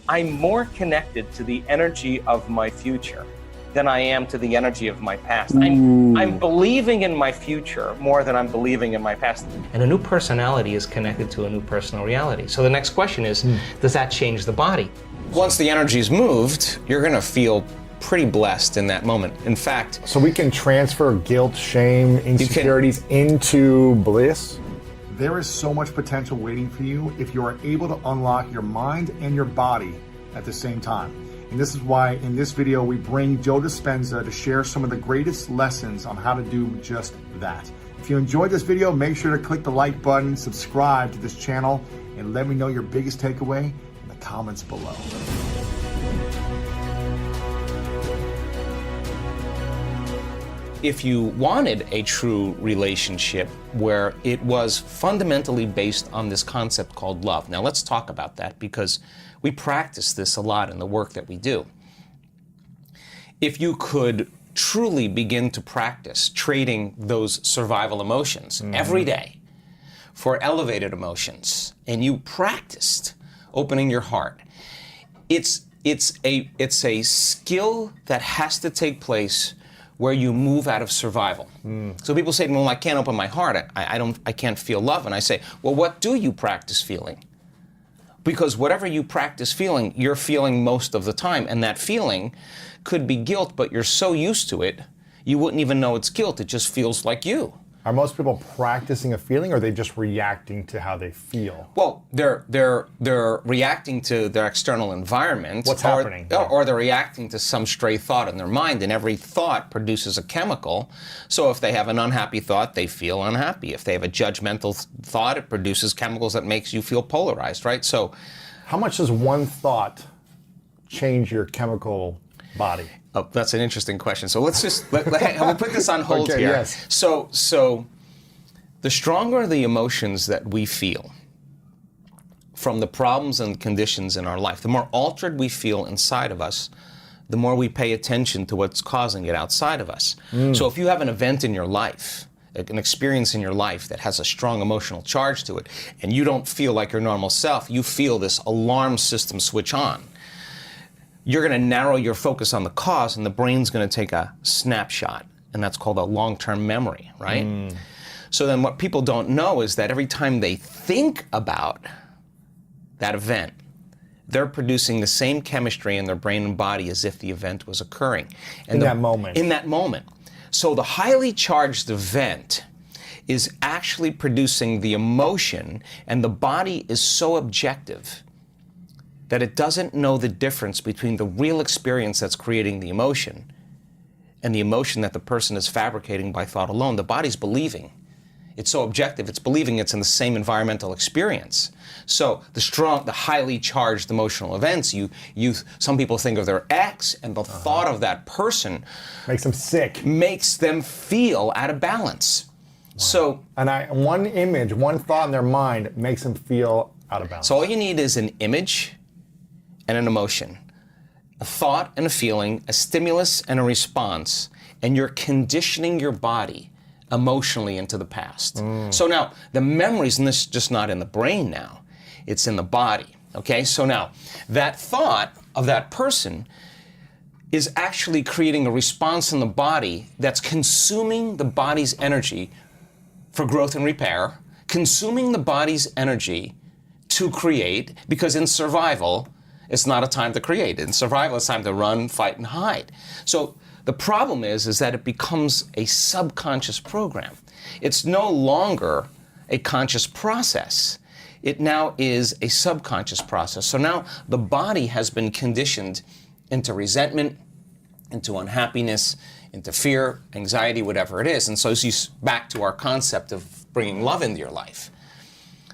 I'm more connected to the energy of my future than I am to the energy of my past. I'm believing in my future more than I'm believing in my past. And a new personality is connected to a new personal reality. So the next question is, does that change the body? Once the energy's moved, you're gonna feel pretty blessed in that moment. In fact, so we can transfer guilt, shame, insecurities into bliss? There is so much potential waiting for you if you are able to unlock your mind and your body at the same time. And this is why in this video we bring Joe Dispenza to share some of the greatest lessons on how to do just that. If you enjoyed this video, make sure to click the like button, subscribe to this channel, and let me know your biggest takeaway in the comments below. if you wanted a true relationship where it was fundamentally based on this concept called love. Now let's talk about that, because we practice this a lot in the work that we do. If you could truly begin to practice trading those survival emotions every day for elevated emotions, and you practiced opening your heart, it's a skill that has to take place where you move out of survival. So people say to me, well, I can't open my heart. I can't feel love. And I say, well, what do you practice feeling? Because whatever you practice feeling, you're feeling most of the time. And that feeling could be guilt, but you're so used to it, you wouldn't even know it's guilt. It just feels like you. Are most people practicing a feeling, or are they just reacting to how they feel? Well, they're reacting to their external environment. What's happening? Or they're reacting to some stray thought in their mind, and every thought produces a chemical. So if they have an unhappy thought, they feel unhappy. If they have a judgmental thought, it produces chemicals that makes you feel polarized, right? So, how much does one thought change your chemical body? Oh, that's an interesting question. So let's just we'll put this on hold okay, here. Yes. So the stronger the emotions that we feel from the problems and conditions in our life, the more altered we feel inside of us, the more we pay attention to what's causing it outside of us. So if you have an event in your life, an experience in your life that has a strong emotional charge to it, and you don't feel like your normal self, you feel this alarm system switch on. You're going to narrow your focus on the cause, and the brain's going to take a snapshot, and that's called a long-term memory, right? So then what people don't know is that every time they think about that event, they're producing the same chemistry in their brain and body as if the event was occurring. And that moment. In that moment. So the highly charged event is actually producing the emotion, and the body is so objective that it doesn't know the difference between the real experience that's creating the emotion and the emotion that the person is fabricating by thought alone. The body's believing. It's so objective, it's believing it's in the same environmental experience. So the highly charged emotional events, some people think of their ex, and the thought of that person makes them sick. Makes them feel out of balance. Wow. So, and one image, one thought in their mind makes them feel out of balance. So all you need is an image and an emotion, a thought and a feeling, a stimulus and a response, and you're conditioning your body emotionally into the past. So now, the memories, and this is just not in the brain now, it's in the body, okay? So now, that thought of that person is actually creating a response in the body that's consuming the body's energy for growth and repair, consuming the body's energy to create, because in survival, it's not a time to create. In survival, it's time to run, fight, and hide. So the problem is that it becomes a subconscious program. It's no longer a conscious process. It now is a subconscious process. So now the body has been conditioned into resentment, into unhappiness, into fear, anxiety, whatever it is. And so back to our concept of bringing love into your life.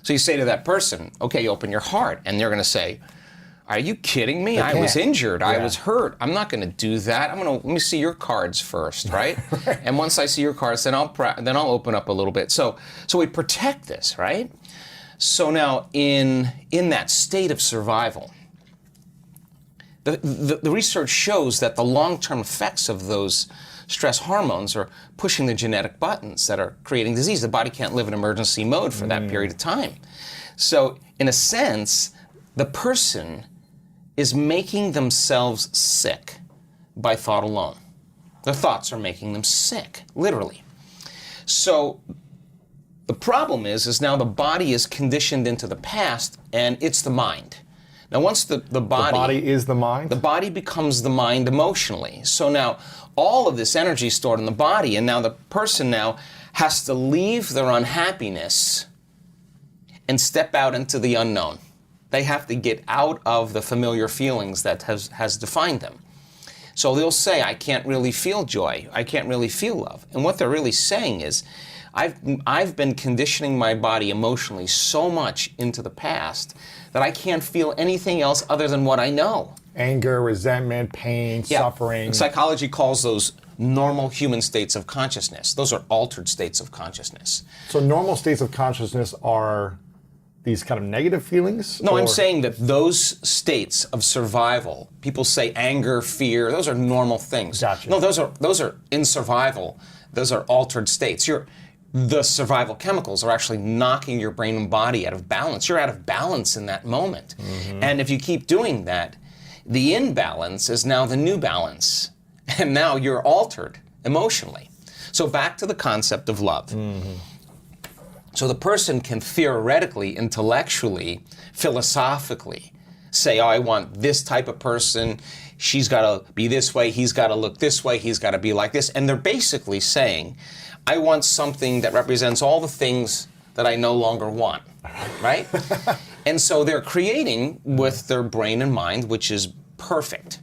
So you say to that person, okay, open your heart. And they're going to say, are you kidding me? I was injured. Yeah. I was hurt. I'm not going to do that. Let me see your cards first, right? Right. And once I see your cards, then I'll open up a little bit. So we protect this, right? So now in that state of survival, the research shows that the long-term effects of those stress hormones are pushing the genetic buttons that are creating disease. The body can't live in emergency mode for that period of time. So in a sense, the person is making themselves sick by thought alone. Their thoughts are making them sick, literally. So the problem is now the body is conditioned into the past, and it's the mind. Now once the body is the mind? The body becomes the mind emotionally. So now all of this energy stored in the body, and now the person now has to leave their unhappiness and step out into the unknown. They have to get out of the familiar feelings that has defined them. So they'll say, I can't really feel joy. I can't really feel love. And what they're really saying is, I've been conditioning my body emotionally so much into the past that I can't feel anything else other than what I know. Anger, resentment, pain, suffering. Psychology calls those normal human states of consciousness. Those are altered states of consciousness. So normal states of consciousness are these kind of negative feelings? No, I'm saying that those states of survival, people say anger, fear, those are normal things. Gotcha. No, those are in survival. Those are altered states. The survival chemicals are actually knocking your brain and body out of balance. You're out of balance in that moment. Mm-hmm. And if you keep doing that, the imbalance is now the new balance. And now you're altered emotionally. So back to the concept of love. Mm-hmm. So the person can theoretically, intellectually, philosophically say, oh, I want this type of person. She's got to be this way. He's got to look this way. He's got to be like this. And they're basically saying, I want something that represents all the things that I no longer want, right? And so they're creating with their brain and mind, which is perfect.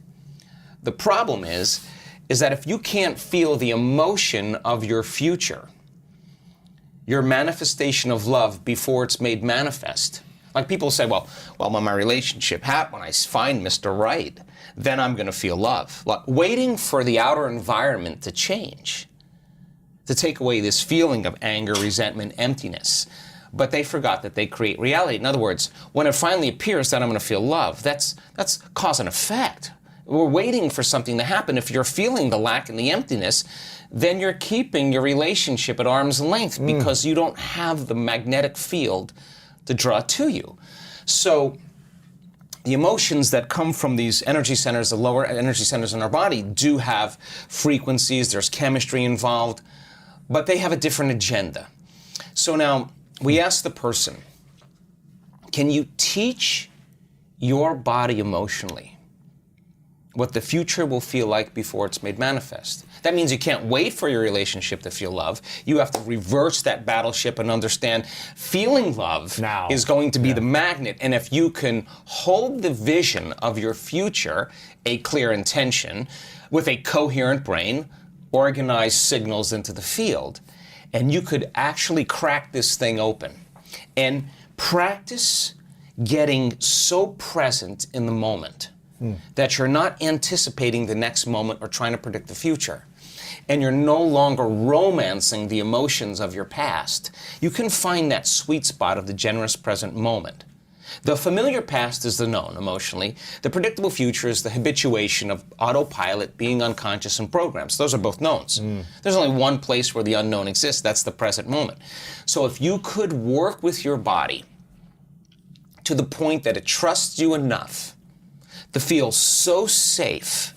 The problem is that if you can't feel the emotion of your future, your manifestation of love before it's made manifest. Like people say, well, when my relationship happens, when I find Mr. Right, then I'm going to feel love. Like waiting for the outer environment to change, to take away this feeling of anger, resentment, emptiness. But they forgot that they create reality. In other words, when it finally appears that I'm going to feel love, that's cause and effect. We're waiting for something to happen. If you're feeling the lack and the emptiness, then you're keeping your relationship at arm's length because you don't have the magnetic field to draw to you. So the emotions that come from these energy centers, the lower energy centers in our body, do have frequencies, there's chemistry involved, but they have a different agenda. So now we ask the person, can you teach your body emotionally what the future will feel like before it's made manifest? That means you can't wait for your relationship to feel love. You have to reverse that battleship and understand feeling love now is going to be the magnet. And if you can hold the vision of your future, a clear intention, with a coherent brain, organize signals into the field, and you could actually crack this thing open and practice getting so present in the moment that you're not anticipating the next moment or trying to predict the future. And you're no longer romancing the emotions of your past. You can find that sweet spot of the generous present moment. The familiar past is the known emotionally. The predictable future is the habituation of autopilot, being unconscious, and programs. Those are both knowns. There's only one place where the unknown exists. That's the present moment. So if you could work with your body to the point that it trusts you enough to feel so safe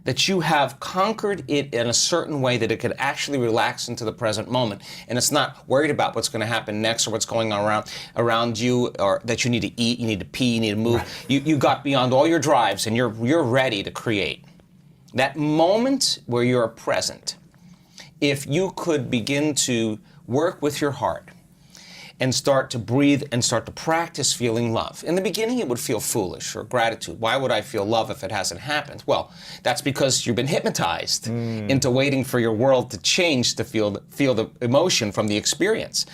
that you have conquered it in a certain way that it could actually relax into the present moment, and it's not worried about what's going to happen next or what's going on around you, or that you need to eat, you need to pee, you need to move. You got beyond all your drives and you're ready to create. That moment where you're present, if you could begin to work with your heart and start to breathe and start to practice feeling love. In the beginning, it would feel foolish or gratitude. Why would I feel love if it hasn't happened? Well, that's because you've been hypnotized into waiting for your world to change to feel the emotion from the experience.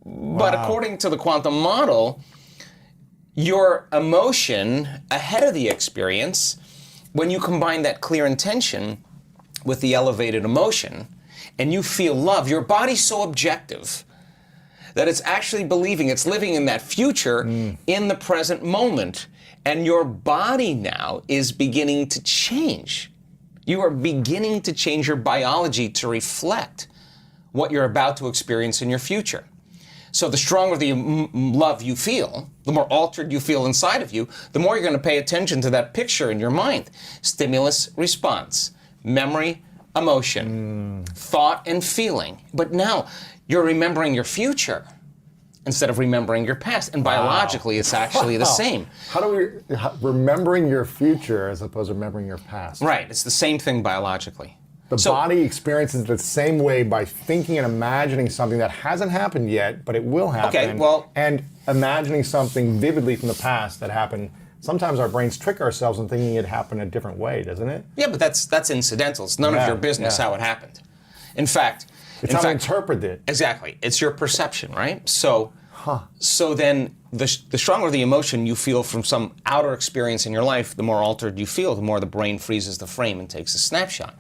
Wow. But according to the quantum model, your emotion ahead of the experience, when you combine that clear intention with the elevated emotion, and you feel love, your body's so objective that it's actually believing it's living in that future in the present moment. And your body now is beginning to change. You are beginning to change your biology to reflect what you're about to experience in your future. So the stronger the love you feel, the more altered you feel inside of you, the more you're going to pay attention to that picture in your mind. Stimulus, response, memory, emotion, thought, and feeling. But now you're remembering your future instead of remembering your past. And biologically, it's actually the same. How do we, remembering your future as opposed to remembering your past? Right, it's the same thing biologically. The body experiences it the same way by thinking and imagining something that hasn't happened yet, but it will happen. Okay, well, and imagining something vividly from the past that happened. Sometimes our brains trick ourselves in thinking it happened a different way, doesn't it? yeah, but that's incidental. It's none of your business how it happened. In fact, It's how we interpret it. Exactly. It's your perception, right? So then the stronger the emotion you feel from some outer experience in your life, the more altered you feel, the more the brain freezes the frame and takes a snapshot.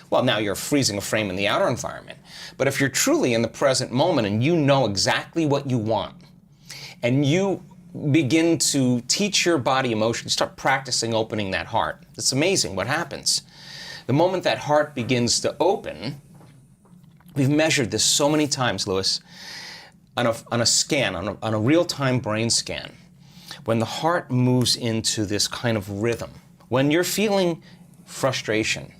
Well, now you're freezing a frame in the outer environment. But if you're truly in the present moment and you know exactly what you want, and you begin to teach your body emotion, start practicing opening that heart, it's amazing what happens. The moment that heart begins to open, we've measured this so many times, Lewis, on a scan, on a real-time brain scan. When the heart moves into this kind of rhythm, when you're feeling frustration,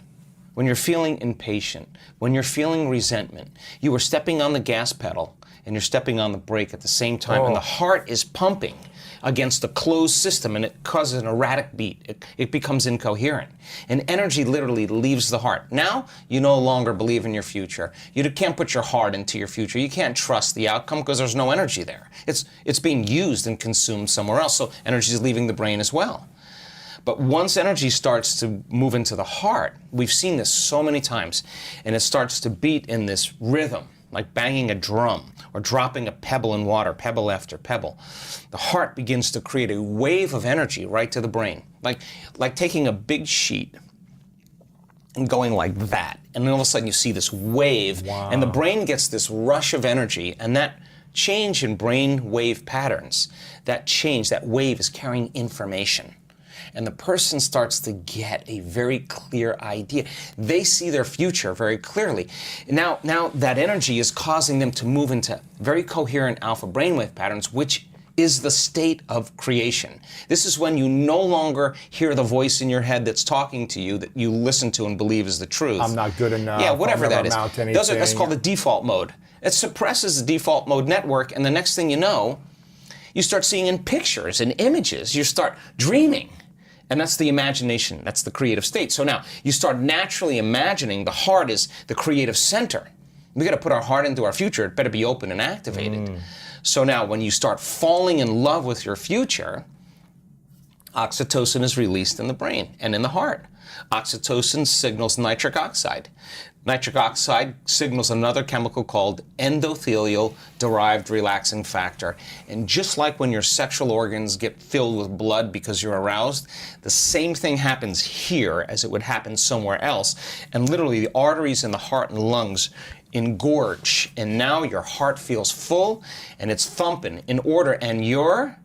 when you're feeling impatient, when you're feeling resentment, you are stepping on the gas pedal and you're stepping on the brake at the same time, and the heart is pumping against a closed system, and it causes an erratic beat. It becomes incoherent. And energy literally leaves the heart. Now, you no longer believe in your future. You can't put your heart into your future. You can't trust the outcome because there's no energy there. It's being used and consumed somewhere else, so energy is leaving the brain as well. But once energy starts to move into the heart, we've seen this so many times, and it starts to beat in this rhythm, like banging a drum or dropping a pebble in water, pebble after pebble. The heart begins to create a wave of energy right to the brain, like taking a big sheet and going like that. And then all of a sudden you see this wave, and the brain gets this rush of energy, and that change in brain wave patterns, that change, that wave is carrying information. And the person starts to get a very clear idea. They see their future very clearly. Now that energy is causing them to move into very coherent alpha brainwave patterns, which is the state of creation. This is when you no longer hear the voice in your head that's talking to you, that you listen to and believe is the truth. I'm not good enough. Yeah, whatever that is. That's called the default mode. It suppresses the default mode network, and the next thing you know, you start seeing in pictures and images. You start dreaming. And that's the imagination, that's the creative state. So now, you start naturally imagining the heart is the creative center. We gotta put our heart into our future, it better be open and activated. So now, when you start falling in love with your future, oxytocin is released in the brain and in the heart. Oxytocin signals nitric oxide. Nitric oxide signals another chemical called endothelial-derived relaxing factor. And just like when your sexual organs get filled with blood because you're aroused, the same thing happens here as it would happen somewhere else. And literally the arteries in the heart and lungs engorge, and now your heart feels full and it's thumping in order, and you're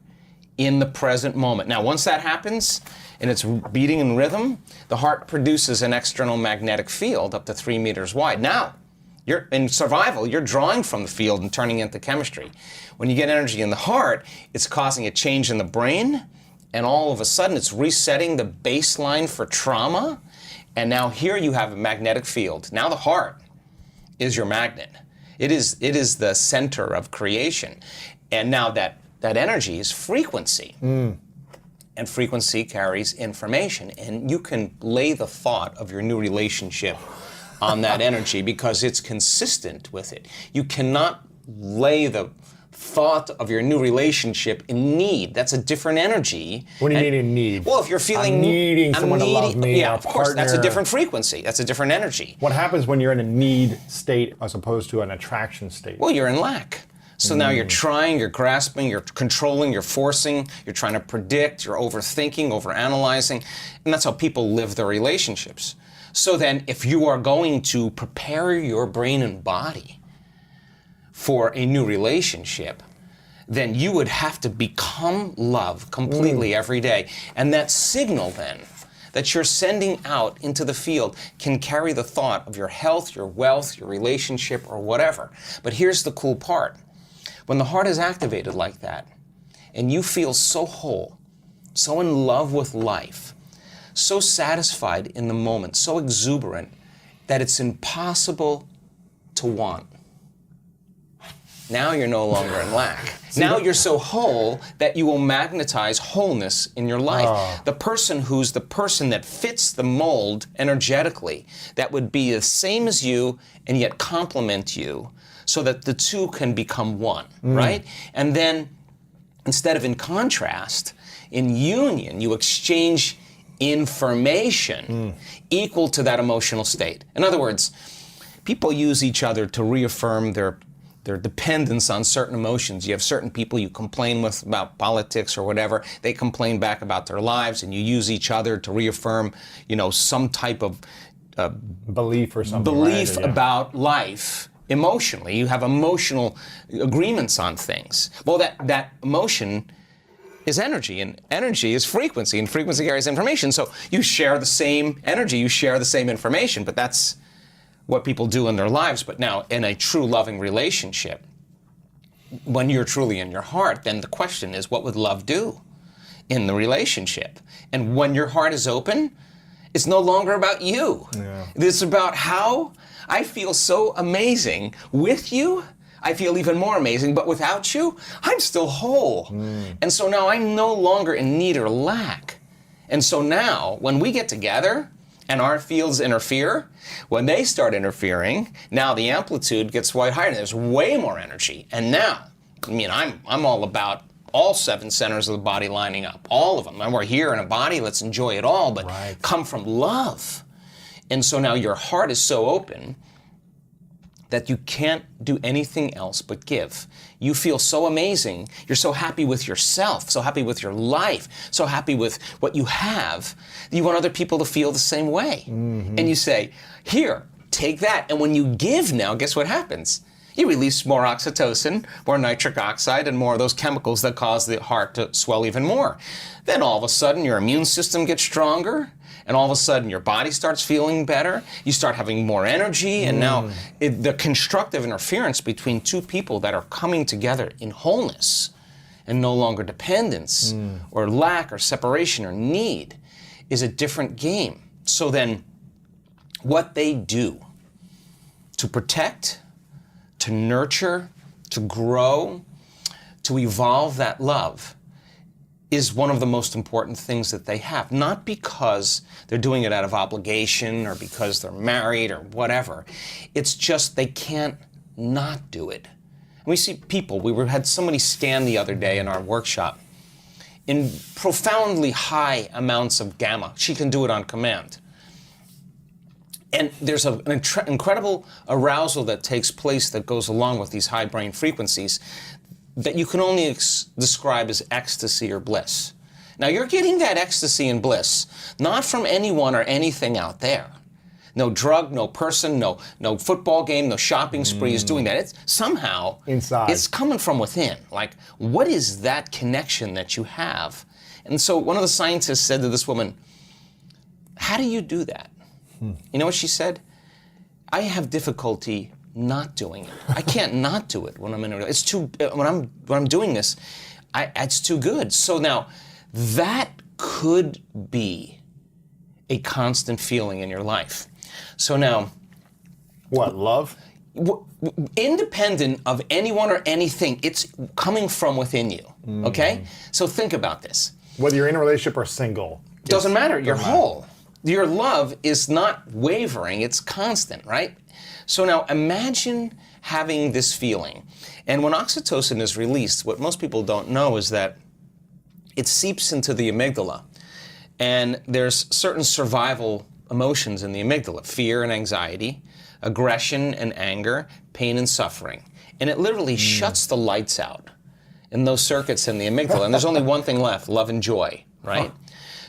in the present moment. Now, once that happens, and it's beating in rhythm, the heart produces an external magnetic field up to 3 meters wide. Now, you're in survival, you're drawing from the field and turning into chemistry. When you get energy in the heart, it's causing a change in the brain, and all of a sudden it's resetting the baseline for trauma, and now here you have a magnetic field. Now the heart is your magnet. It is the center of creation. And now that energy is frequency. And frequency carries information. And you can lay the thought of your new relationship on that energy because it's consistent with it. You cannot lay the thought of your new relationship in need. That's a different energy. What do you mean in need? Well, if you're feeling... I'm needing someone to love me, yeah, a of course, that's a partner. different frequency. That's a different energy. What happens when you're in a need state as opposed to an attraction state? Well, you're in lack. So now you're trying, you're grasping, you're controlling, you're forcing, you're trying to predict, you're overthinking, overanalyzing, and that's how people live their relationships. So then if you are going to prepare your brain and body for a new relationship, then you would have to become love completely every day. And that signal then that you're sending out into the field can carry the thought of your health, your wealth, your relationship, or whatever. But here's the cool part. When the heart is activated like that, and you feel so whole, so in love with life, so satisfied in the moment, so exuberant, that it's impossible to want. Now you're no longer in lack. Now you're so whole that you will magnetize wholeness in your life. The person who's the person that fits the mold energetically, that would be the same as you and yet complement you, so that the two can become one, right? And then, instead of in contrast, in union, you exchange information equal to that emotional state. In other words, people use each other to reaffirm their dependence on certain emotions. You have certain people you complain with about politics or whatever. They complain back about their lives, and you use each other to reaffirm, some type of belief or something. Belief right? Yeah. about life. Emotionally, you have emotional agreements on things. Well, that emotion is energy, and energy is frequency, and frequency carries information. So you share the same energy, you share the same information, but that's what people do in their lives. But now, in a true loving relationship, when you're truly in your heart, then the question is, what would love do in the relationship? And when your heart is open, it's no longer about you. Yeah. It's about how I feel so amazing with you. I feel even more amazing, but without you, I'm still whole. And so now I'm no longer in need or lack. And so now, when we get together and our fields interfere, when they start interfering, now the amplitude gets way higher, and there's way more energy. And now, I'm all about all 7 centers of the body lining up, all of them. And we're here in a body, let's enjoy it all, but come from love. And so now your heart is so open that you can't do anything else but give. You feel so amazing. You're so happy with yourself, so happy with your life, so happy with what you have. You want other people to feel the same way. And you say, here, take that. And when you give now, guess what happens? You release more oxytocin, more nitric oxide, and more of those chemicals that cause the heart to swell even more. Then all of a sudden, your immune system gets stronger, and all of a sudden your body starts feeling better, you start having more energy, and now the constructive interference between two people that are coming together in wholeness and no longer dependence or lack or separation or need is a different game. So then what they do to protect, to nurture, to grow, to evolve that love is one of the most important things that they have. Not because they're doing it out of obligation or because they're married or whatever. It's just they can't not do it. And we see people, had somebody stand the other day in our workshop in profoundly high amounts of gamma. She can do it on command. And there's an incredible arousal that takes place that goes along with these high brain frequencies that you can only describe as ecstasy or bliss. Now, you're getting that ecstasy and bliss not from anyone or anything out there. No drug, no person, no football game, no shopping spree is doing that. It's somehow inside. It's coming from within. Like, what is that connection that you have? And so one of the scientists said to this woman, how do you do that? You know what she said? I have difficulty not doing it. I can't not do it when I'm in a. It's too. When I'm doing this, it's too good. So now, that could be a constant feeling in your life. So now, what, love? Independent of anyone or anything, it's coming from within you. Okay. So think about this. Whether you're in a relationship or single, it doesn't matter. You're whole. Your love is not wavering. It's constant, right? So now imagine having this feeling. And when oxytocin is released, what most people don't know is that it seeps into the amygdala. And there's certain survival emotions in the amygdala: fear and anxiety, aggression and anger, pain and suffering. And it literally shuts the lights out in those circuits in the amygdala. And there's only one thing left: love and joy, right?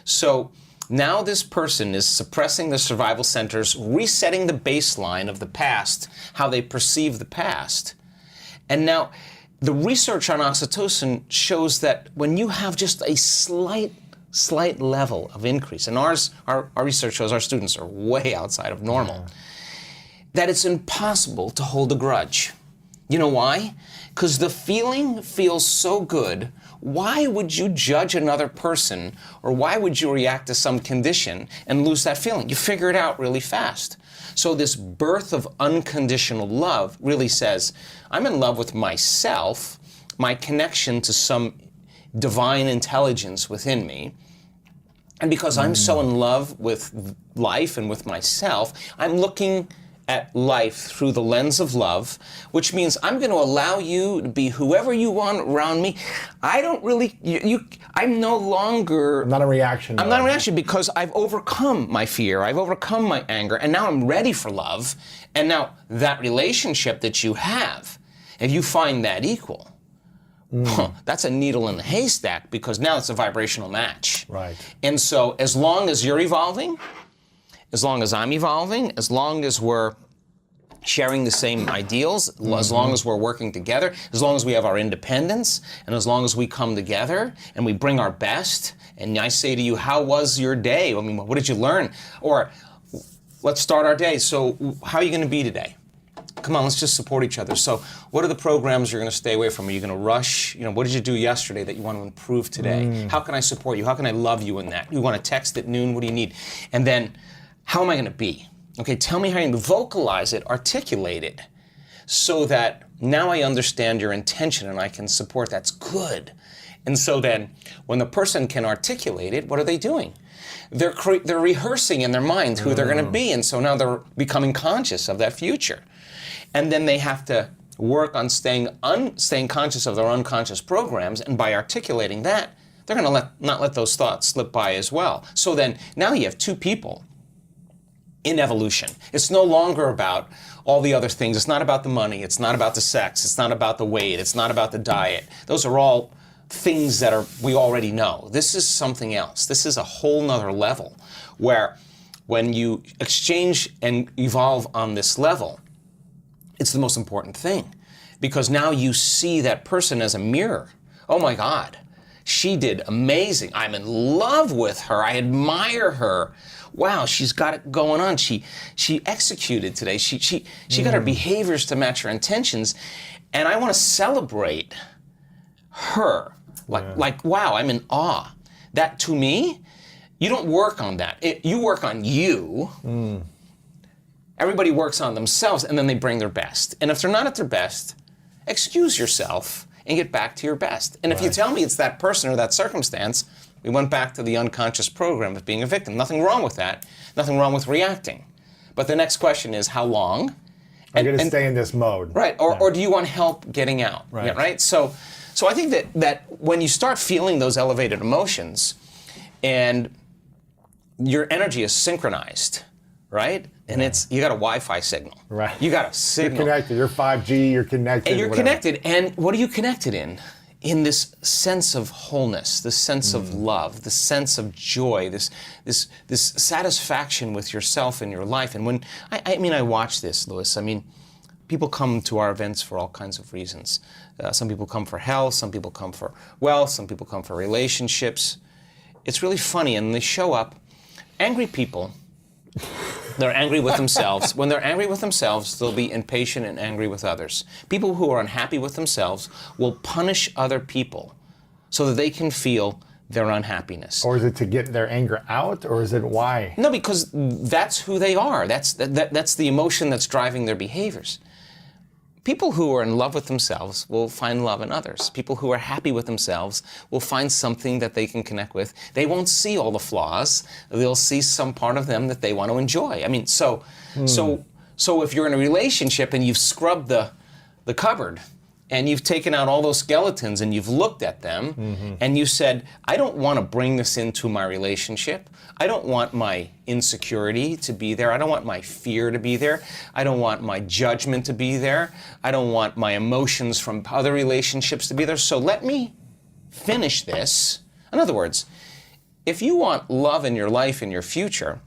So now this person is suppressing the survival centers, resetting the baseline of the past, how they perceive the past. And now the research on oxytocin shows that when you have just a slight level of increase, and our research shows our students are way outside of normal, that it's impossible to hold a grudge. You know why? Because the feeling feels so good. Why would you judge another person, or why would you react to some condition and lose that feeling? You figure it out really fast. So this birth of unconditional love really says, I'm in love with myself, my connection to some divine intelligence within me. And because I'm so in love with life and with myself, I'm looking at life through the lens of love, which means I'm going to allow you to be whoever you want around me. I don't really, I'm no longer... I'm not a reaction. I'm not a reaction because I've overcome my fear, I've overcome my anger, and now I'm ready for love. And now that relationship that you have, if you find that equal, that's a needle in the haystack, because now it's a vibrational match. Right. And so as long as you're evolving, as long as I'm evolving, as long as we're sharing the same ideals, as long as we're working together, as long as we have our independence, and as long as we come together and we bring our best, and I say to you, how was your day? I mean, what did you learn? Or let's start our day. So how are you going to be today? Come on, let's just support each other. So what are the programs you're going to stay away from? Are you going to rush? You know, what did you do yesterday that you want to improve today? How can I support you? How can I love you in that? You want to text at noon? What do you need? And then, how am I going to be? Okay, tell me how you vocalize it, articulate it, so that now I understand your intention and I can support. That's good. And so then, when the person can articulate it, what are they doing? They're rehearsing in their mind who they're going to be, and so now they're becoming conscious of that future. And then they have to work on staying conscious of their unconscious programs, and by articulating that, they're going to not let those thoughts slip by as well. So then, now you have two people in evolution. It's no longer about all the other things. It's not about the money. It's not about the sex. It's not about the weight. It's not about the diet. Those are all things that we already know. This is something else. This is a whole nother level where when you exchange and evolve on this level, it's the most important thing, because now you see that person as a mirror. Oh my God, she did amazing. I'm in love with her. I admire her. Wow, she's got it going on. She executed today. She got her behaviors to match her intentions, and I want to celebrate her. Like wow, I'm in awe. That to me, you don't work on that. You work on you. Everybody works on themselves, and then they bring their best. And if they're not at their best, excuse yourself and get back to your best. And if you tell me it's that person or that circumstance, we went back to the unconscious program of being a victim. Nothing wrong with that. Nothing wrong with reacting. But the next question is, how long? I'm going to stay in this mode. Right. Or do you want help getting out? Right. Yeah, right? So I think that when you start feeling those elevated emotions and your energy is synchronized, right? And you got a Wi-Fi signal. Right. You got a signal. You're connected. You're 5G. You're connected. And you're connected. And what are you connected in? In this sense of wholeness, this sense of love, this sense of joy, this satisfaction with yourself and your life. And when I watch this, Louis. I mean, people come to our events for all kinds of reasons. Some people come for health. Some people come for wealth. Some people come for relationships. It's really funny, and they show up. Angry people. They're angry with themselves. When they're angry with themselves, they'll be impatient and angry with others. People who are unhappy with themselves will punish other people so that they can feel their unhappiness. Or is it to get their anger out, or is it why? No, because that's who they are. That's the emotion that's driving their behaviors. People who are in love with themselves will find love in others. People who are happy with themselves will find something that they can connect with. They won't see all the flaws. They'll see some part of them that they want to enjoy. I mean, so if you're in a relationship and you've scrubbed the cupboard and you've taken out all those skeletons and you've looked at them and you said, I don't want to bring this into my relationship. I don't want my insecurity to be there. I don't want my fear to be there. I don't want my judgment to be there. I don't want my emotions from other relationships to be there. So let me finish this. In other words, if you want love in your life, in your future,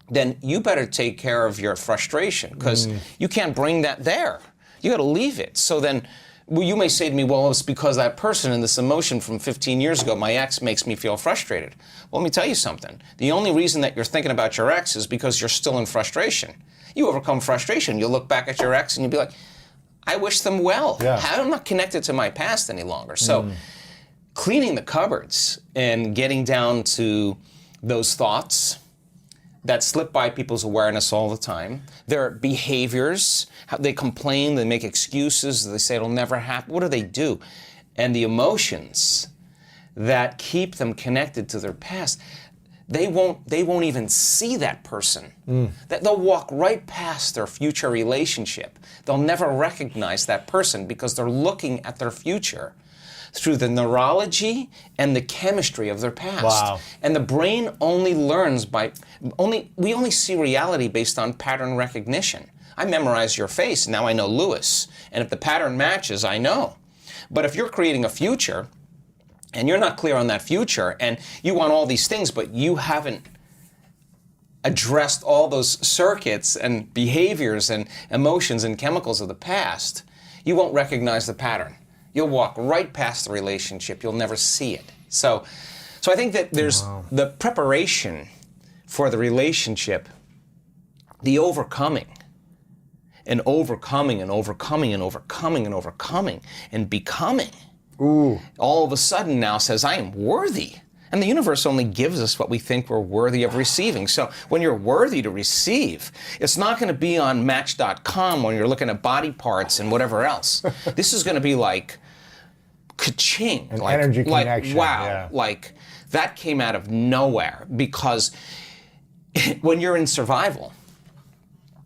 then you better take care of your frustration, because you can't bring that there. You got to leave it. So then, you may say to me, well, it's because that person and this emotion from 15 years ago, my ex, makes me feel frustrated. Well, let me tell you something. The only reason that you're thinking about your ex is because you're still in frustration. You overcome frustration. You'll look back at your ex and you'll be like, I wish them well. Yeah. I'm not connected to my past any longer. So cleaning the cupboards and getting down to those thoughts that slip by people's awareness all the time, their behaviors, how they complain, they make excuses, they say it'll never happen. What do? And the emotions that keep them connected to their past, they won't even see that person. That they'll walk right past their future relationship. They'll never recognize that person because they're looking at their future through the neurology and the chemistry of their past. Wow. And the brain only learns we only see reality based on pattern recognition. I memorize your face, now I know Lewis. And if the pattern matches, I know. But if you're creating a future, and you're not clear on that future, and you want all these things, but you haven't addressed all those circuits and behaviors and emotions and chemicals of the past, you won't recognize the pattern. You'll walk right past the relationship. You'll never see it. So I think that there's the preparation for the relationship, the overcoming, and overcoming and overcoming and overcoming and overcoming and becoming. All of a sudden now says, I am worthy. And the universe only gives us what we think we're worthy of receiving. So when you're worthy to receive, it's not going to be on Match.com when you're looking at body parts and whatever else. This is going to be like ka-ching. An energy connection. Wow. Yeah. Like that came out of nowhere, because when you're in survival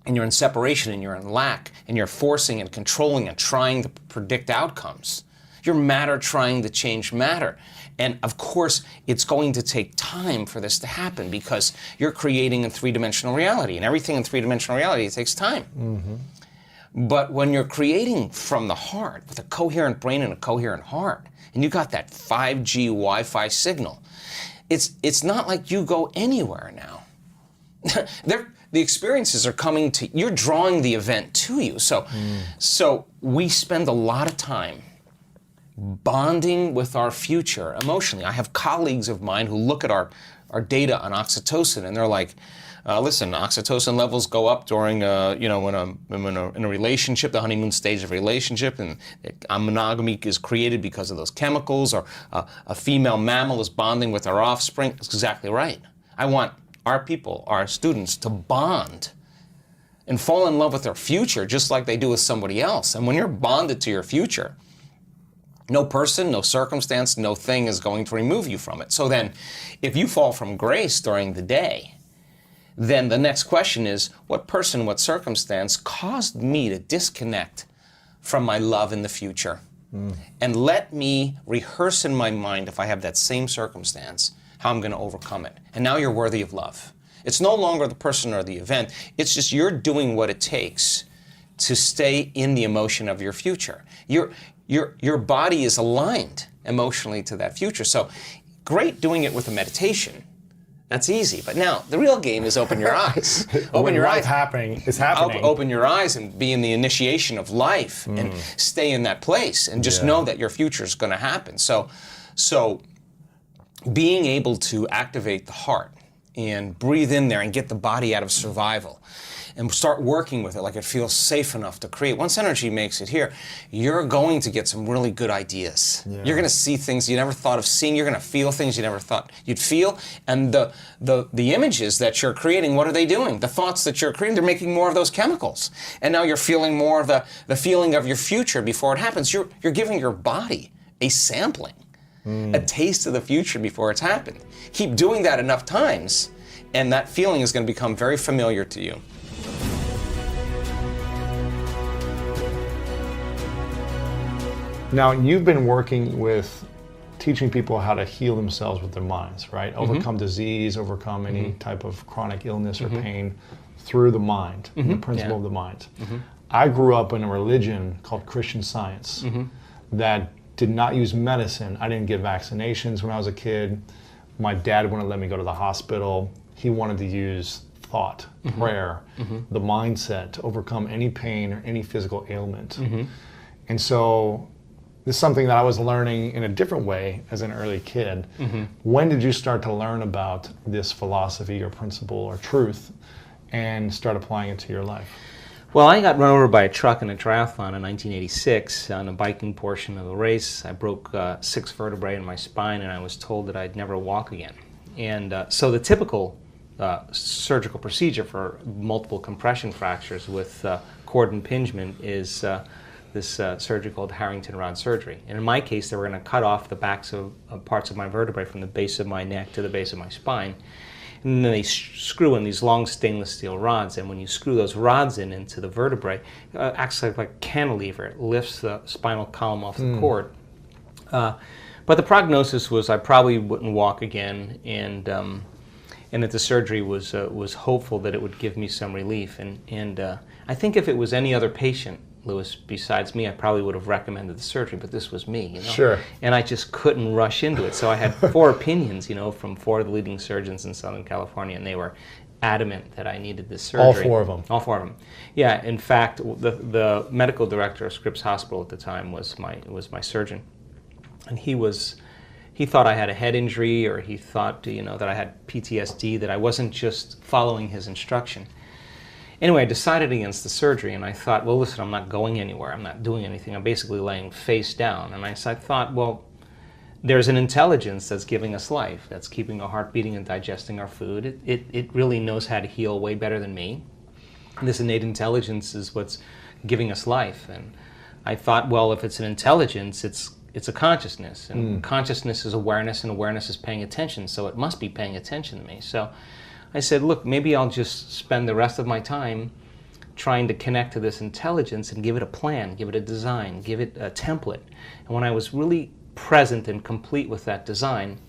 and you're in separation and you're in lack and you're forcing and controlling and trying to predict outcomes, you're matter trying to change matter. And of course, it's going to take time for this to happen because you're creating a three-dimensional reality, and everything in three-dimensional reality takes time. But when you're creating from the heart, with a coherent brain and a coherent heart, and you got that 5G Wi-Fi signal, it's not like you go anywhere now. The experiences are coming to, you're drawing the event to you. So we spend a lot of time bonding with our future emotionally. I have colleagues of mine who look at our data on oxytocin, and they're like, listen, oxytocin levels go up during, in a relationship, the honeymoon stage of a relationship, and monogamy is created because of those chemicals, or a female mammal is bonding with her offspring. That's exactly right. I want our people, our students, to bond and fall in love with their future just like they do with somebody else. And when you're bonded to your future, no person, no circumstance, no thing is going to remove you from it. So then, if you fall from grace during the day, then the next question is, what person, what circumstance caused me to disconnect from my love in the future? And let me rehearse in my mind, if I have that same circumstance, how I'm going to overcome it. And now you're worthy of love. It's no longer the person or the event. It's just you're doing what it takes to stay in the emotion of your future. Your body is aligned emotionally to that future. So great doing it with a meditation. That's easy. But now the real game is open your eyes. Open your eyes. It's happening. Open your eyes and be in the initiation of life and stay in that place and just know that your future is going to happen. So being able to activate the heart and breathe in there and get the body out of survival and start working with it like it feels safe enough to create. Once energy makes it here, you're going to get some really good ideas. Yeah. You're going to see things you never thought of seeing. You're going to feel things you never thought you'd feel. And the images that you're creating, what are they doing? The thoughts that you're creating, they're making more of those chemicals. And now you're feeling more of the feeling of your future before it happens. You're giving your body a sampling, a taste of the future before it's happened. Keep doing that enough times, and that feeling is going to become very familiar to you. Now, you've been working with teaching people how to heal themselves with their minds, right? Overcome disease, overcome any type of chronic illness or pain through the mind, the principle of the mind. I grew up in a religion called Christian Science that did not use medicine. I didn't get vaccinations when I was a kid. My dad wouldn't let me go to the hospital. He wanted to use thought, prayer, the mindset to overcome any pain or any physical ailment. And so this is something that I was learning in a different way as an early kid. When did you start to learn about this philosophy or principle or truth and start applying it to your life? Well, I got run over by a truck in a triathlon in 1986 on a biking portion of the race. I broke 6 vertebrae in my spine, and I was told that I'd never walk again. And so the typical surgical procedure for multiple compression fractures with cord impingement is this surgery called Harrington rod surgery. And in my case, they were going to cut off the backs of parts of my vertebrae from the base of my neck to the base of my spine. And then they screw in these long stainless steel rods, and when you screw those rods into the vertebrae, it acts like a cantilever. It lifts the spinal column off the cord. But the prognosis was I probably wouldn't walk again, and that the surgery was hopeful that it would give me some relief. And I think if it was any other patient, Lewis, besides me, I probably would have recommended the surgery, but this was me, you know? Sure. And I just couldn't rush into it. So I had 4 opinions, you know, from 4 of the leading surgeons in Southern California, and they were adamant that I needed this surgery. All 4 of them? All 4 of them. Yeah, in fact, the medical director of Scripps Hospital at the time was my surgeon. And he thought I had a head injury, or he thought, you know, that I had PTSD, that I wasn't just following his instruction. Anyway, I decided against the surgery, and I thought, well, listen, I'm not going anywhere. I'm not doing anything. I'm basically laying face down. And I thought, well, there's an intelligence that's giving us life, that's keeping our heart beating and digesting our food. It really knows how to heal way better than me. And this innate intelligence is what's giving us life. And I thought, well, if it's an intelligence, it's a consciousness. And consciousness is awareness, and awareness is paying attention. So it must be paying attention to me. So I said, look, maybe I'll just spend the rest of my time trying to connect to this intelligence and give it a plan, give it a design, give it a template. And when I was really present and complete with that design,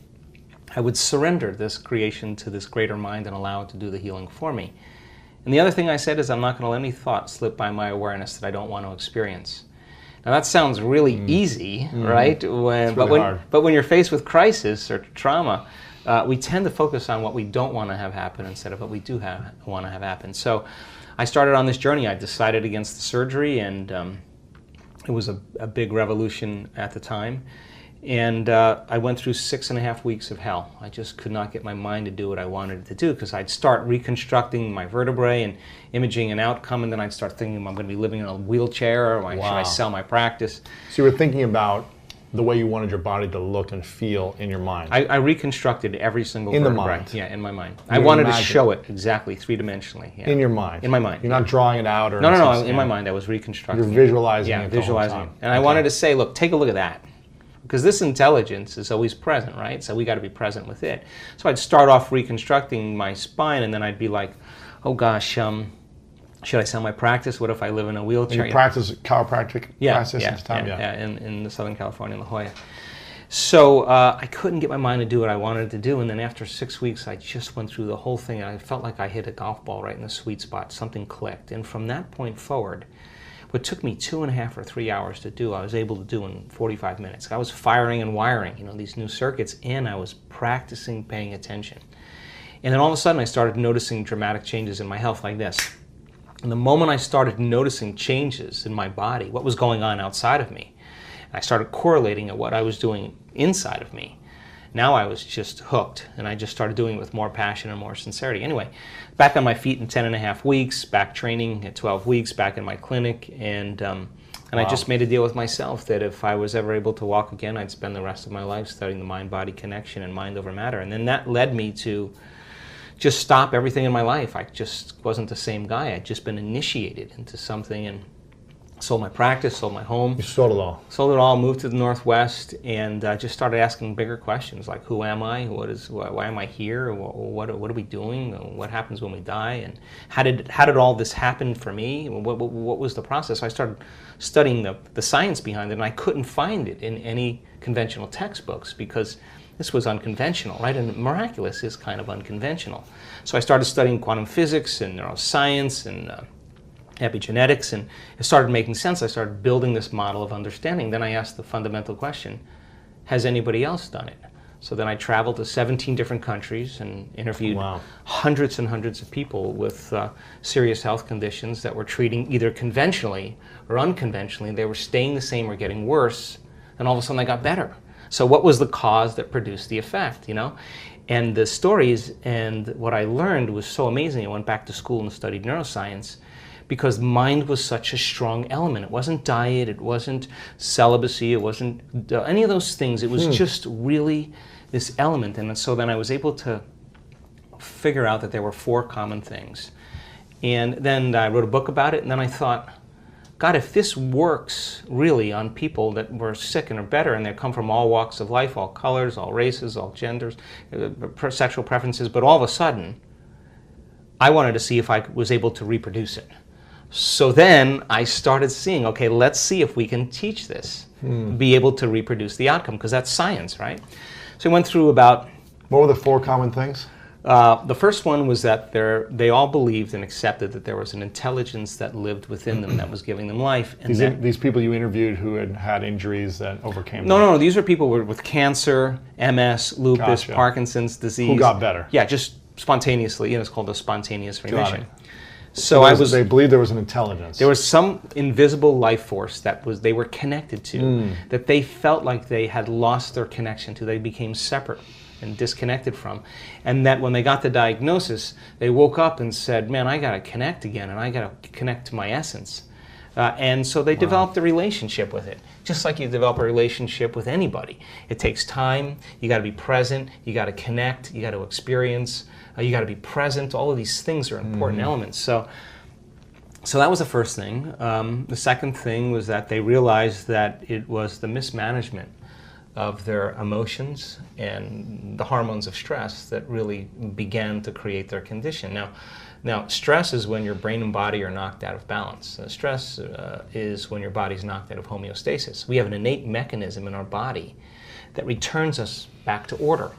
I would surrender this creation to this greater mind and allow it to do the healing for me. And the other thing I said is I'm not going to let any thought slip by my awareness that I don't want to experience. Now that sounds really easy, right? But when you're faced with crisis or trauma, we tend to focus on what we don't want to have happen instead of what we do want to have happen. So I started on this journey. I decided against the surgery, and it was a big revolution at the time. And I went through 6.5 weeks of hell. I just could not get my mind to do what I wanted it to do, because I'd start reconstructing my vertebrae and imaging an outcome, and then I'd start thinking, I'm going to be living in a wheelchair, or should I sell my practice? So you were thinking about the way you wanted your body to look and feel in your mind. I reconstructed every single in vertebrae. The mind. Yeah, in my mind. I wanted to show it exactly 3-dimensionally. Yeah. In your mind. In my mind. You're not drawing it out or no. In my mind, I was reconstructing. You're visualizing it. Yeah, visualizing it. And I wanted to say, look, take a look at that, because this intelligence is always present, right? So we got to be present with it. So I'd start off reconstructing my spine, and then I'd be like, oh gosh, should I sell my practice? What if I live in a wheelchair? And you practice chiropractic practice at the time? Yeah, in Southern California, in La Jolla. So I couldn't get my mind to do what I wanted to do, and then after 6 weeks, I just went through the whole thing, and I felt like I hit a golf ball right in the sweet spot. Something clicked, and from that point forward, what took me 2.5 or 3 hours to do, I was able to do in 45 minutes. I was firing and wiring, you know, these new circuits, and I was practicing paying attention. And then all of a sudden, I started noticing dramatic changes in my health like this. And the moment I started noticing changes in my body, what was going on outside of me, I started correlating at what I was doing inside of me. Now I was just hooked, and I just started doing it with more passion and more sincerity. Anyway, back on my feet in 10.5 weeks, back training at 12 weeks, back in my clinic, and I just made a deal with myself that if I was ever able to walk again, I'd spend the rest of my life studying the mind-body connection and mind over matter. And then that led me to just stop everything in my life. I just wasn't the same guy. I'd just been initiated into something, and sold my practice, sold my home. You sold it all. Sold it all, moved to the Northwest, and just started asking bigger questions like, who am I? Why am I here? What are we doing? What happens when we die? And how did all this happen for me? What was the process? So I started studying the science behind it, and I couldn't find it in any conventional textbooks, because this was unconventional, right? And miraculous is kind of unconventional. So I started studying quantum physics and neuroscience and epigenetics, and it started making sense. I started building this model of understanding. Then I asked the fundamental question, has anybody else done it? So then I traveled to 17 different countries and interviewed hundreds and hundreds of people with serious health conditions that were treating either conventionally or unconventionally. They were staying the same or getting worse, and all of a sudden they got better. So what was the cause that produced the effect, you know? And the stories and what I learned was so amazing. I went back to school and studied neuroscience. because mind was such a strong element. It wasn't diet, it wasn't celibacy, it wasn't any of those things. It was just really this element. And so then I was able to figure out that there were 4 common things. And then I wrote a book about it, and then I thought, God, if this works really on people that were sick and are better, and they come from all walks of life, all colors, all races, all genders, sexual preferences, but all of a sudden, I wanted to see if I was able to reproduce it. So then I started seeing, okay, let's see if we can teach this, be able to reproduce the outcome, because that's science, right? So I went through about... What were the 4 common things? The first one was that they all believed and accepted that there was an intelligence that lived within them that was giving them life. And These people you interviewed who had had injuries that overcame them? No, these are people with cancer, MS, lupus, Gotcha. Parkinson's disease. Who got better? Yeah, just spontaneously. It's called a spontaneous remission. Got it. So they believed there was an intelligence. There was some invisible life force that they were connected to, that they felt like they had lost their connection to. They became separate and disconnected from. And that when they got the diagnosis, they woke up and said, man, I got to connect again, and I got to connect to my essence. And so they developed a relationship with it, just like you develop a relationship with anybody. It takes time, you got to be present, you got to connect, you got to experience, you got to be present. All of these things are important elements. So that was the first thing. The second thing was that they realized that it was the mismanagement of their emotions and the hormones of stress that really began to create their condition. Now, stress is when your brain and body are knocked out of balance. Stress is when your body's knocked out of homeostasis. We have an innate mechanism in our body that returns us back to order.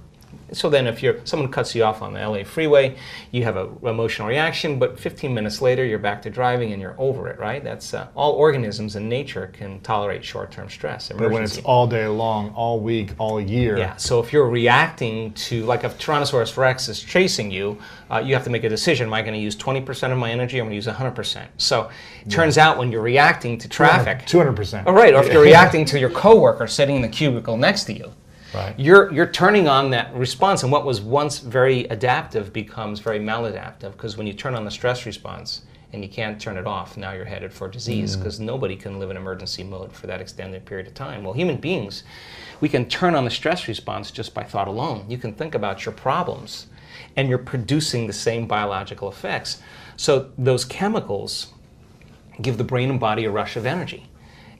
So then if someone cuts you off on the LA freeway, you have an emotional reaction, but 15 minutes later you're back to driving and you're over it, right? That's all organisms in nature can tolerate short-term stress. But when it's all day long, all week, all year. Yeah, so if you're reacting to, like if Tyrannosaurus Rex is chasing you, you have to make a decision. Am I going to use 20% of my energy or am I going to use 100%? So it turns out when you're reacting to traffic... 200%. Oh, right, or if you're reacting to your coworker sitting in the cubicle next to you, right. You're turning on that response, and what was once very adaptive becomes very maladaptive, because when you turn on the stress response and you can't turn it off, now you're headed for disease, because nobody can live in emergency mode for that extended period of time. Well, human beings, we can turn on the stress response just by thought alone. You can think about your problems, and you're producing the same biological effects. So those chemicals give the brain and body a rush of energy.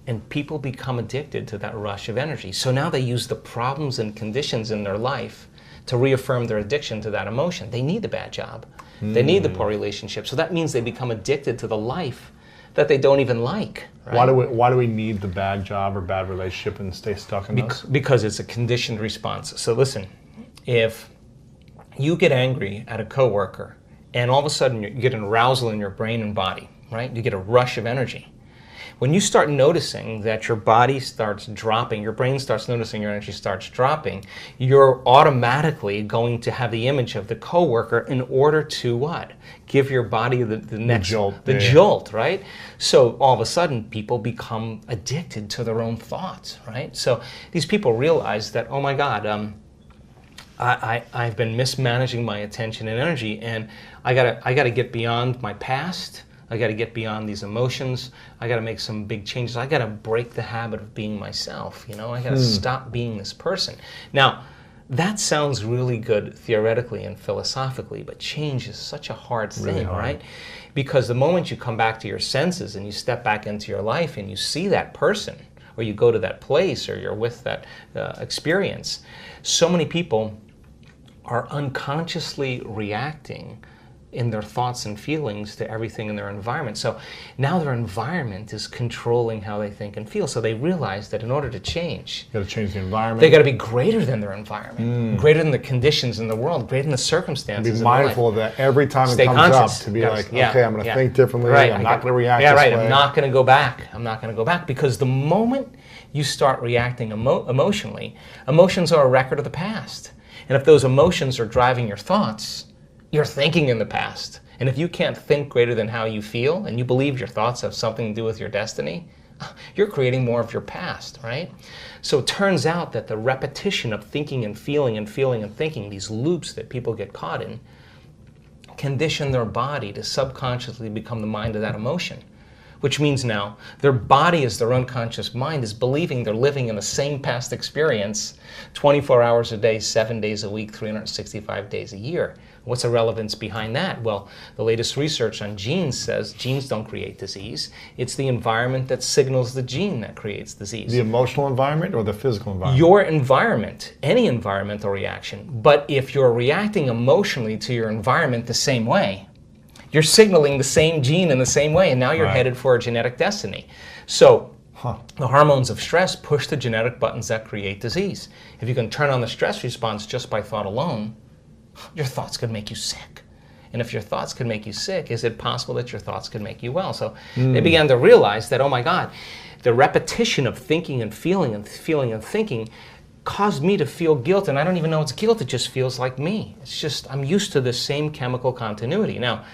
And people become addicted to that rush of energy. So now they use the problems and conditions in their life to reaffirm their addiction to that emotion. They need the bad job. They need the poor relationship. So that means they become addicted to the life that they don't even like. Right? Why do we need the bad job or bad relationship and stay stuck in those? Because it's a conditioned response. So listen, if you get angry at a coworker and all of a sudden you get an arousal in your brain and body, right? You get a rush of energy. When you start noticing that your body starts dropping, your brain starts noticing your energy starts dropping, you're automatically going to have the image of the coworker in order to what? Give your body the next jolt, right? So all of a sudden people become addicted to their own thoughts, right? So these people realize that, oh my God, I've been mismanaging my attention and energy, and I gotta get beyond my past. I got to get beyond these emotions. I got to make some big changes. I got to break the habit of being myself. I got to stop being this person. Now, that sounds really good theoretically and philosophically, but change is such a hard thing, really hard. right? Because the moment you come back to your senses and you step back into your life and you see that person, or you go to that place, or you're with that experience, so many people are unconsciously reacting in their thoughts and feelings to everything in their environment. So now their environment is controlling how they think and feel. So they realize that in order to change, you got to change the environment. They got to be greater than their environment, greater than the conditions in the world, greater than the circumstances. Be mindful of that every time Stay it comes conscious. up. To be okay, I'm going to think differently. Right. I'm not going to react. Yeah, this right. way. I'm not going to go back. I'm not going to go back, because the moment you start reacting emotionally, emotions are a record of the past, and if those emotions are driving your thoughts, you're thinking in the past. And if you can't think greater than how you feel, and you believe your thoughts have something to do with your destiny, you're creating more of your past, right? So it turns out that the repetition of thinking and feeling and feeling and thinking, these loops that people get caught in, condition their body to subconsciously become the mind of that emotion. Which means now their body as their unconscious mind is believing they're living in the same past experience 24 hours a day, 7 days a week, 365 days a year. What's the relevance behind that? Well, the latest research on genes says genes don't create disease. It's the environment that signals the gene that creates disease. The emotional environment or the physical environment? Your environment, any environmental reaction. But if you're reacting emotionally to your environment the same way, you're signaling the same gene in the same way, and now you're headed for a genetic destiny. So the hormones of stress push the genetic buttons that create disease. If you can turn on the stress response just by thought alone, your thoughts could make you sick. And if your thoughts could make you sick, is it possible that your thoughts could make you well? So they began to realize that, oh my God, the repetition of thinking and feeling and feeling and thinking caused me to feel guilt, and I don't even know it's guilt, it just feels like me. It's just, I'm used to this same chemical continuity. Now,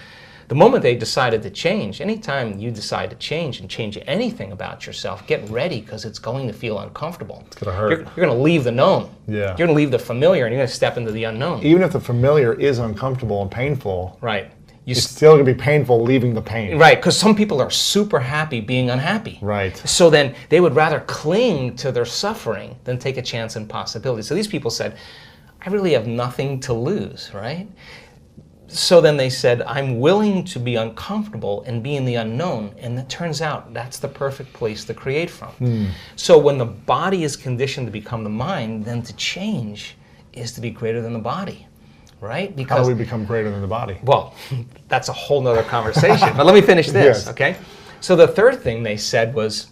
the moment they decided to change, anytime you decide to change and change anything about yourself, get ready because it's going to feel uncomfortable. It's going to hurt. You're going to leave the known. Yeah. You're going to leave the familiar and you're going to step into the unknown. Even if the familiar is uncomfortable and painful, Right. It's still going to be painful leaving the pain. Right, because some people are super happy being unhappy. Right. So then they would rather cling to their suffering than take a chance in possibility. So these people said, I really have nothing to lose, right? So then they said, I'm willing to be uncomfortable and be in the unknown. And it turns out that's the perfect place to create from. So when the body is conditioned to become the mind, then to change is to be greater than the body, right? How do we become greater than the body? Well, that's a whole nother conversation. But let me finish this, Yes. okay? So the third thing they said was,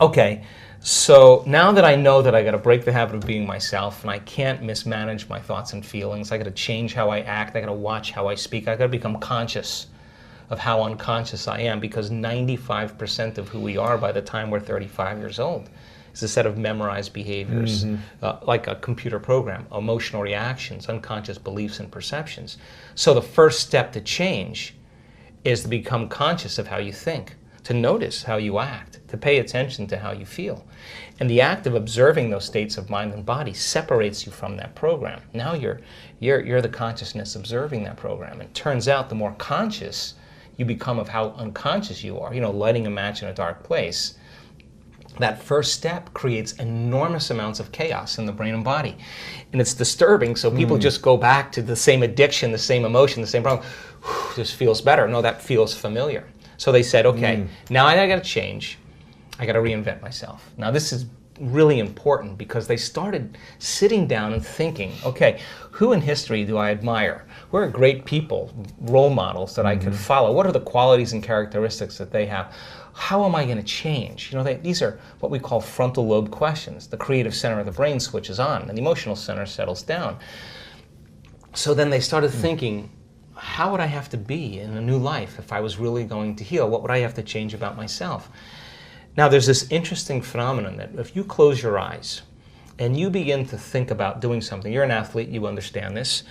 okay, so now that I know that I got to break the habit of being myself and I can't mismanage my thoughts and feelings, I got to change how I act, I got to watch how I speak, I got to become conscious of how unconscious I am, because 95% of who we are by the time we're 35 years old is a set of memorized behaviors, like a computer program, emotional reactions, unconscious beliefs and perceptions. So the first step to change is to become conscious of how you think, to notice how you act, to pay attention to how you feel. And the act of observing those states of mind and body separates you from that program. Now you're the consciousness observing that program. It turns out the more conscious you become of how unconscious you are, lighting a match in a dark place, that first step creates enormous amounts of chaos in the brain and body. And it's disturbing, so people just go back to the same addiction, the same emotion, the same problem. This feels better. No, that feels familiar. So they said, okay, now I got to change. I got to reinvent myself. Now this is really important because they started sitting down and thinking, okay, who in history do I admire? Who are great people, role models that I could follow? What are the qualities and characteristics that they have? How am I going to change? These are what we call frontal lobe questions. The creative center of the brain switches on and the emotional center settles down. So then they started thinking, how would I have to be in a new life if I was really going to heal? What would I have to change about myself? Now, there's this interesting phenomenon that if you close your eyes and you begin to think about doing something, you're an athlete, you understand this.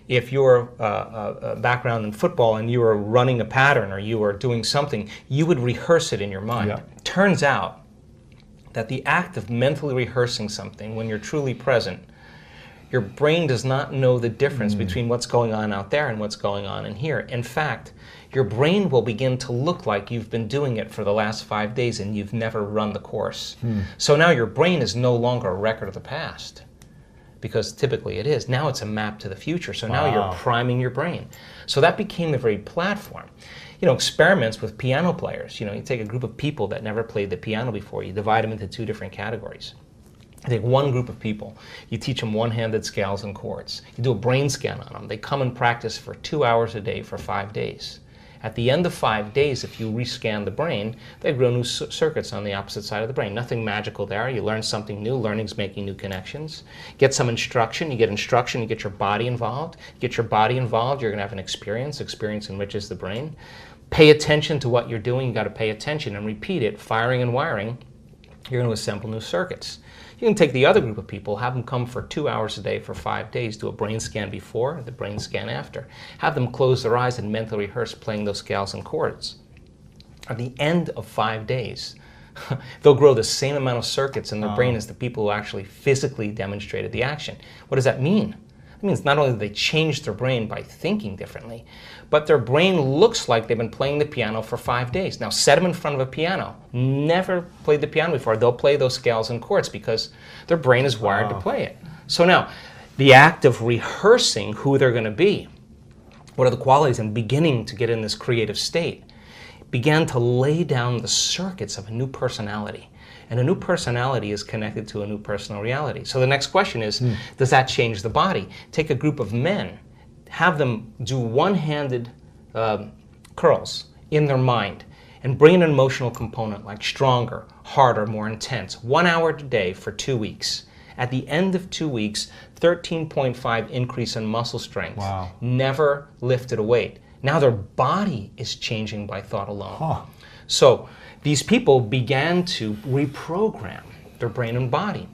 If you're a background in football and you are running a pattern or you are doing something, you would rehearse it in your mind. Yeah. Turns out that the act of mentally rehearsing something when you're truly present, your brain does not know the difference between what's going on out there and what's going on in here. In fact, your brain will begin to look like you've been doing it for the last 5 days and you've never run the course. So now your brain is no longer a record of the past, because typically it is. Now it's a map to the future. So now you're priming your brain. So that became the very platform. Experiments with piano players. You take a group of people that never played the piano before. You divide them into 2 different categories. You take one group of people, you teach them one-handed scales and chords. You do a brain scan on them. They come and practice for 2 hours a day for 5 days. At the end of 5 days, if you rescan the brain, they grow new circuits on the opposite side of the brain. Nothing magical there. You learn something new. Learning's making new connections. Get some instruction. You get instruction. You get your body involved. You get your body involved, you're going to have an experience. Experience enriches the brain. Pay attention to what you're doing. You got to pay attention and repeat it. Firing and wiring. You're going to assemble new circuits. You can take the other group of people, have them come for 2 hours a day for 5 days, do a brain scan before, the brain scan after. Have them close their eyes and mentally rehearse playing those scales and chords. At the end of 5 days, they'll grow the same amount of circuits in their brain as the people who actually physically demonstrated the action. What does that mean? It means not only do they change their brain by thinking differently, but their brain looks like they've been playing the piano for 5 days. Now set them in front of a piano. Never played the piano before. They'll play those scales and chords because their brain is wired to play it. So now, the act of rehearsing who they're going to be, what are the qualities, and beginning to get in this creative state, began to lay down the circuits of a new personality. And a new personality is connected to a new personal reality. So the next question is, does that change the body? Take a group of men, have them do one-handed curls in their mind, and bring an emotional component like stronger, harder, more intense, 1 hour a day for 2 weeks. At the end of 2 weeks, 13.5 increase in muscle strength. Wow. Never lifted a weight. Now their body is changing by thought alone. So these people began to reprogram their brain and body.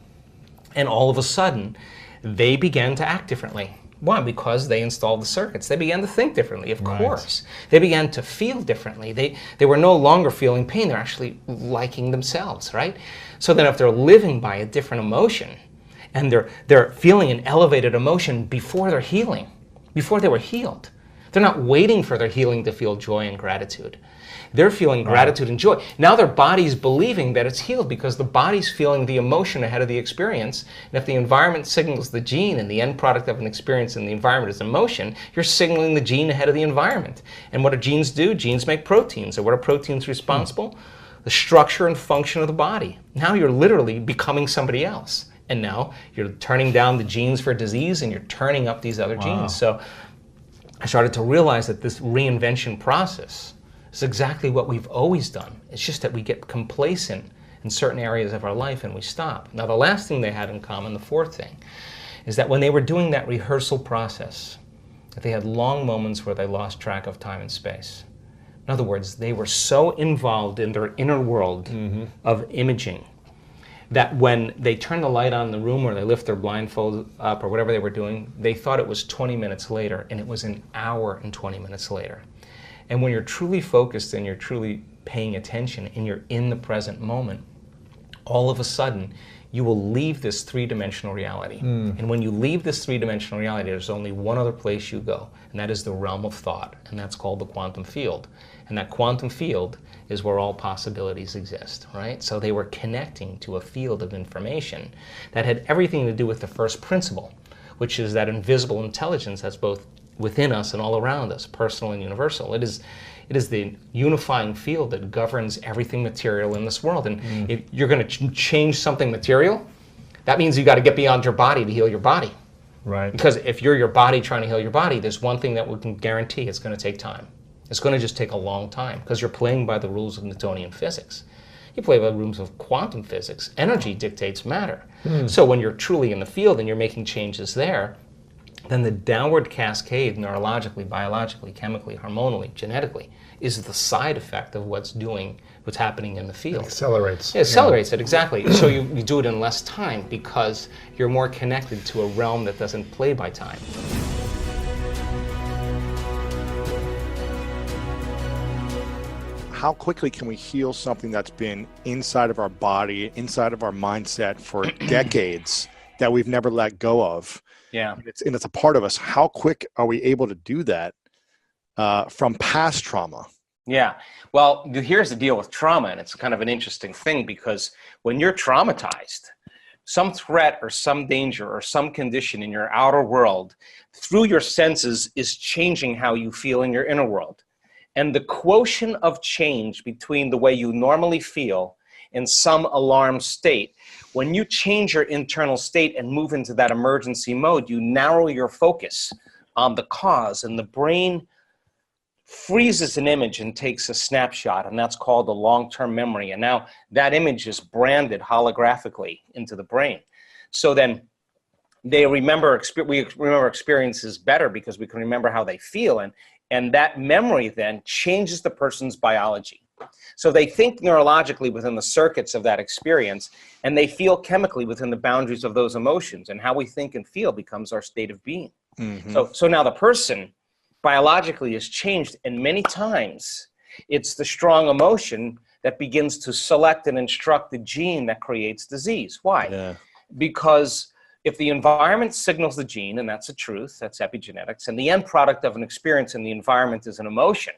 And all of a sudden, they began to act differently. Why? Because they installed the circuits. They began to think differently, of course. They began to feel differently. They were no longer feeling pain. They're actually liking themselves, right? So then if they're living by a different emotion, and they're feeling an elevated emotion before they're healing, before they were healed, they're not waiting for their healing to feel joy and gratitude. They're feeling gratitude and joy. Now their body's believing that it's healed because the body's feeling the emotion ahead of the experience. And if the environment signals the gene and the end product of an experience in the environment is emotion, you're signaling the gene ahead of the environment. And what do genes do? Genes make proteins. And what are proteins responsible? The structure and function of the body. Now you're literally becoming somebody else. And now you're turning down the genes for disease and you're turning up these other genes. So I started to realize that this reinvention process is exactly what we've always done. It's just that we get complacent in certain areas of our life and we stop. Now the last thing they had in common, the fourth thing, is that when they were doing that rehearsal process, that they had long moments where they lost track of time and space. In other words, they were so involved in their inner world of imaging that when they turned the light on in the room or they lift their blindfold up or whatever they were doing, they thought it was 20 minutes later, and it was an hour and 20 minutes later. And when you're truly focused and you're truly paying attention and you're in the present moment, all of a sudden, you will leave this three-dimensional reality. And when you leave this three-dimensional reality, there's only one other place you go, and that is the realm of thought, and that's called the quantum field. And that quantum field is where all possibilities exist, right? So they were connecting to a field of information that had everything to do with the first principle, which is that invisible intelligence that's both within us and all around us, personal and universal. It is the unifying field that governs everything material in this world. And if you're going to change something material, that means you got to get beyond your body to heal your body. Right. Because if you're your body trying to heal your body, there's one thing that we can guarantee: it's going to take time. It's going to just take a long time because you're playing by the rules of Newtonian physics. You play by the rules of quantum physics. Energy dictates matter. So when you're truly in the field and you're making changes there, then the downward cascade, neurologically, biologically, chemically, hormonally, genetically, is the side effect of what's happening in the field. It accelerates. It accelerates it, exactly. So you do it in less time because you're more connected to a realm that doesn't play by time. How quickly can we heal something that's been inside of our body, inside of our mindset for decades that we've never let go of? Yeah. And it's a part of us. How quick are we able to do that from past trauma? Yeah. Well, here's the deal with trauma, and it's kind of an interesting thing because when you're traumatized, some threat or some danger or some condition in your outer world, through your senses, is changing how you feel in your inner world. And the quotient of change between the way you normally feel in some alarm state, when you change your internal state and move into that emergency mode, you narrow your focus on the cause, and the brain freezes an image and takes a snapshot, and that's called a long-term memory. And now that image is branded holographically into the brain. So then we remember experiences better because we can remember how they feel, and that memory then changes the person's biology. So they think neurologically within the circuits of that experience, and they feel chemically within the boundaries of those emotions, and how we think and feel becomes our state of being. So now the person biologically is changed, and many times it's the strong emotion that begins to select and instruct the gene that creates disease. Why? Because if the environment signals the gene, and that's a truth, that's epigenetics, and the end product of an experience in the environment is an emotion,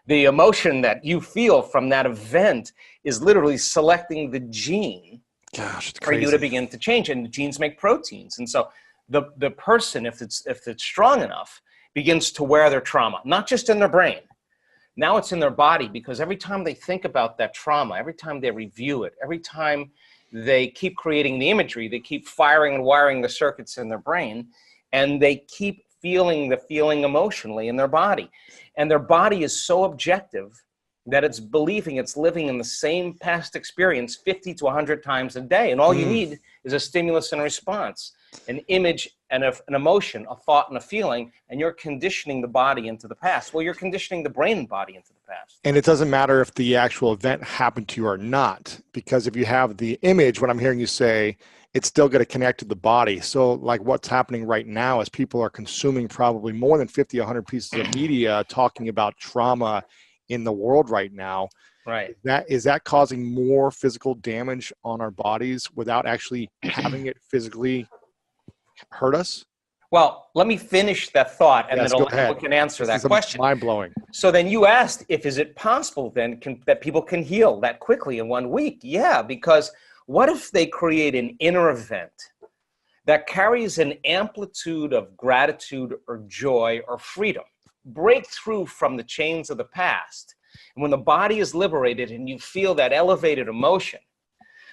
the emotion that you feel from that event is literally selecting the gene for you to begin to change. And the genes make proteins. And so the person, if it's strong enough, begins to wear their trauma, not just in their brain. Now it's in their body, because every time they think about that trauma, every time they review it, every time they keep creating the imagery, they keep firing and wiring the circuits in their brain, and they keep feeling the feeling emotionally in their body. And their body is so objective that it's believing it's living in the same past experience 50 to 100 times a day. And all you need is a stimulus and a response, an image and an emotion, a thought and a feeling, and you're conditioning the body into the past. Well, you're conditioning the brain and body into the past. And it doesn't matter if the actual event happened to you or not, because if you have the image, what I'm hearing you say, it's still going to connect to the body. So like what's happening right now is people are consuming probably more than 50, 100 pieces of media talking about trauma in the world right now. Right. Is that causing more physical damage on our bodies without actually having it physically hurt us? Well, let me finish that thought, and Yes, then go people ahead. can answer that question. Mind-blowing. So then you asked, is it possible then that people can heal that quickly in 1 week? Yeah, because what if they create an inner event that carries an amplitude of gratitude or joy or freedom, break through from the chains of the past? And when the body is liberated and you feel that elevated emotion,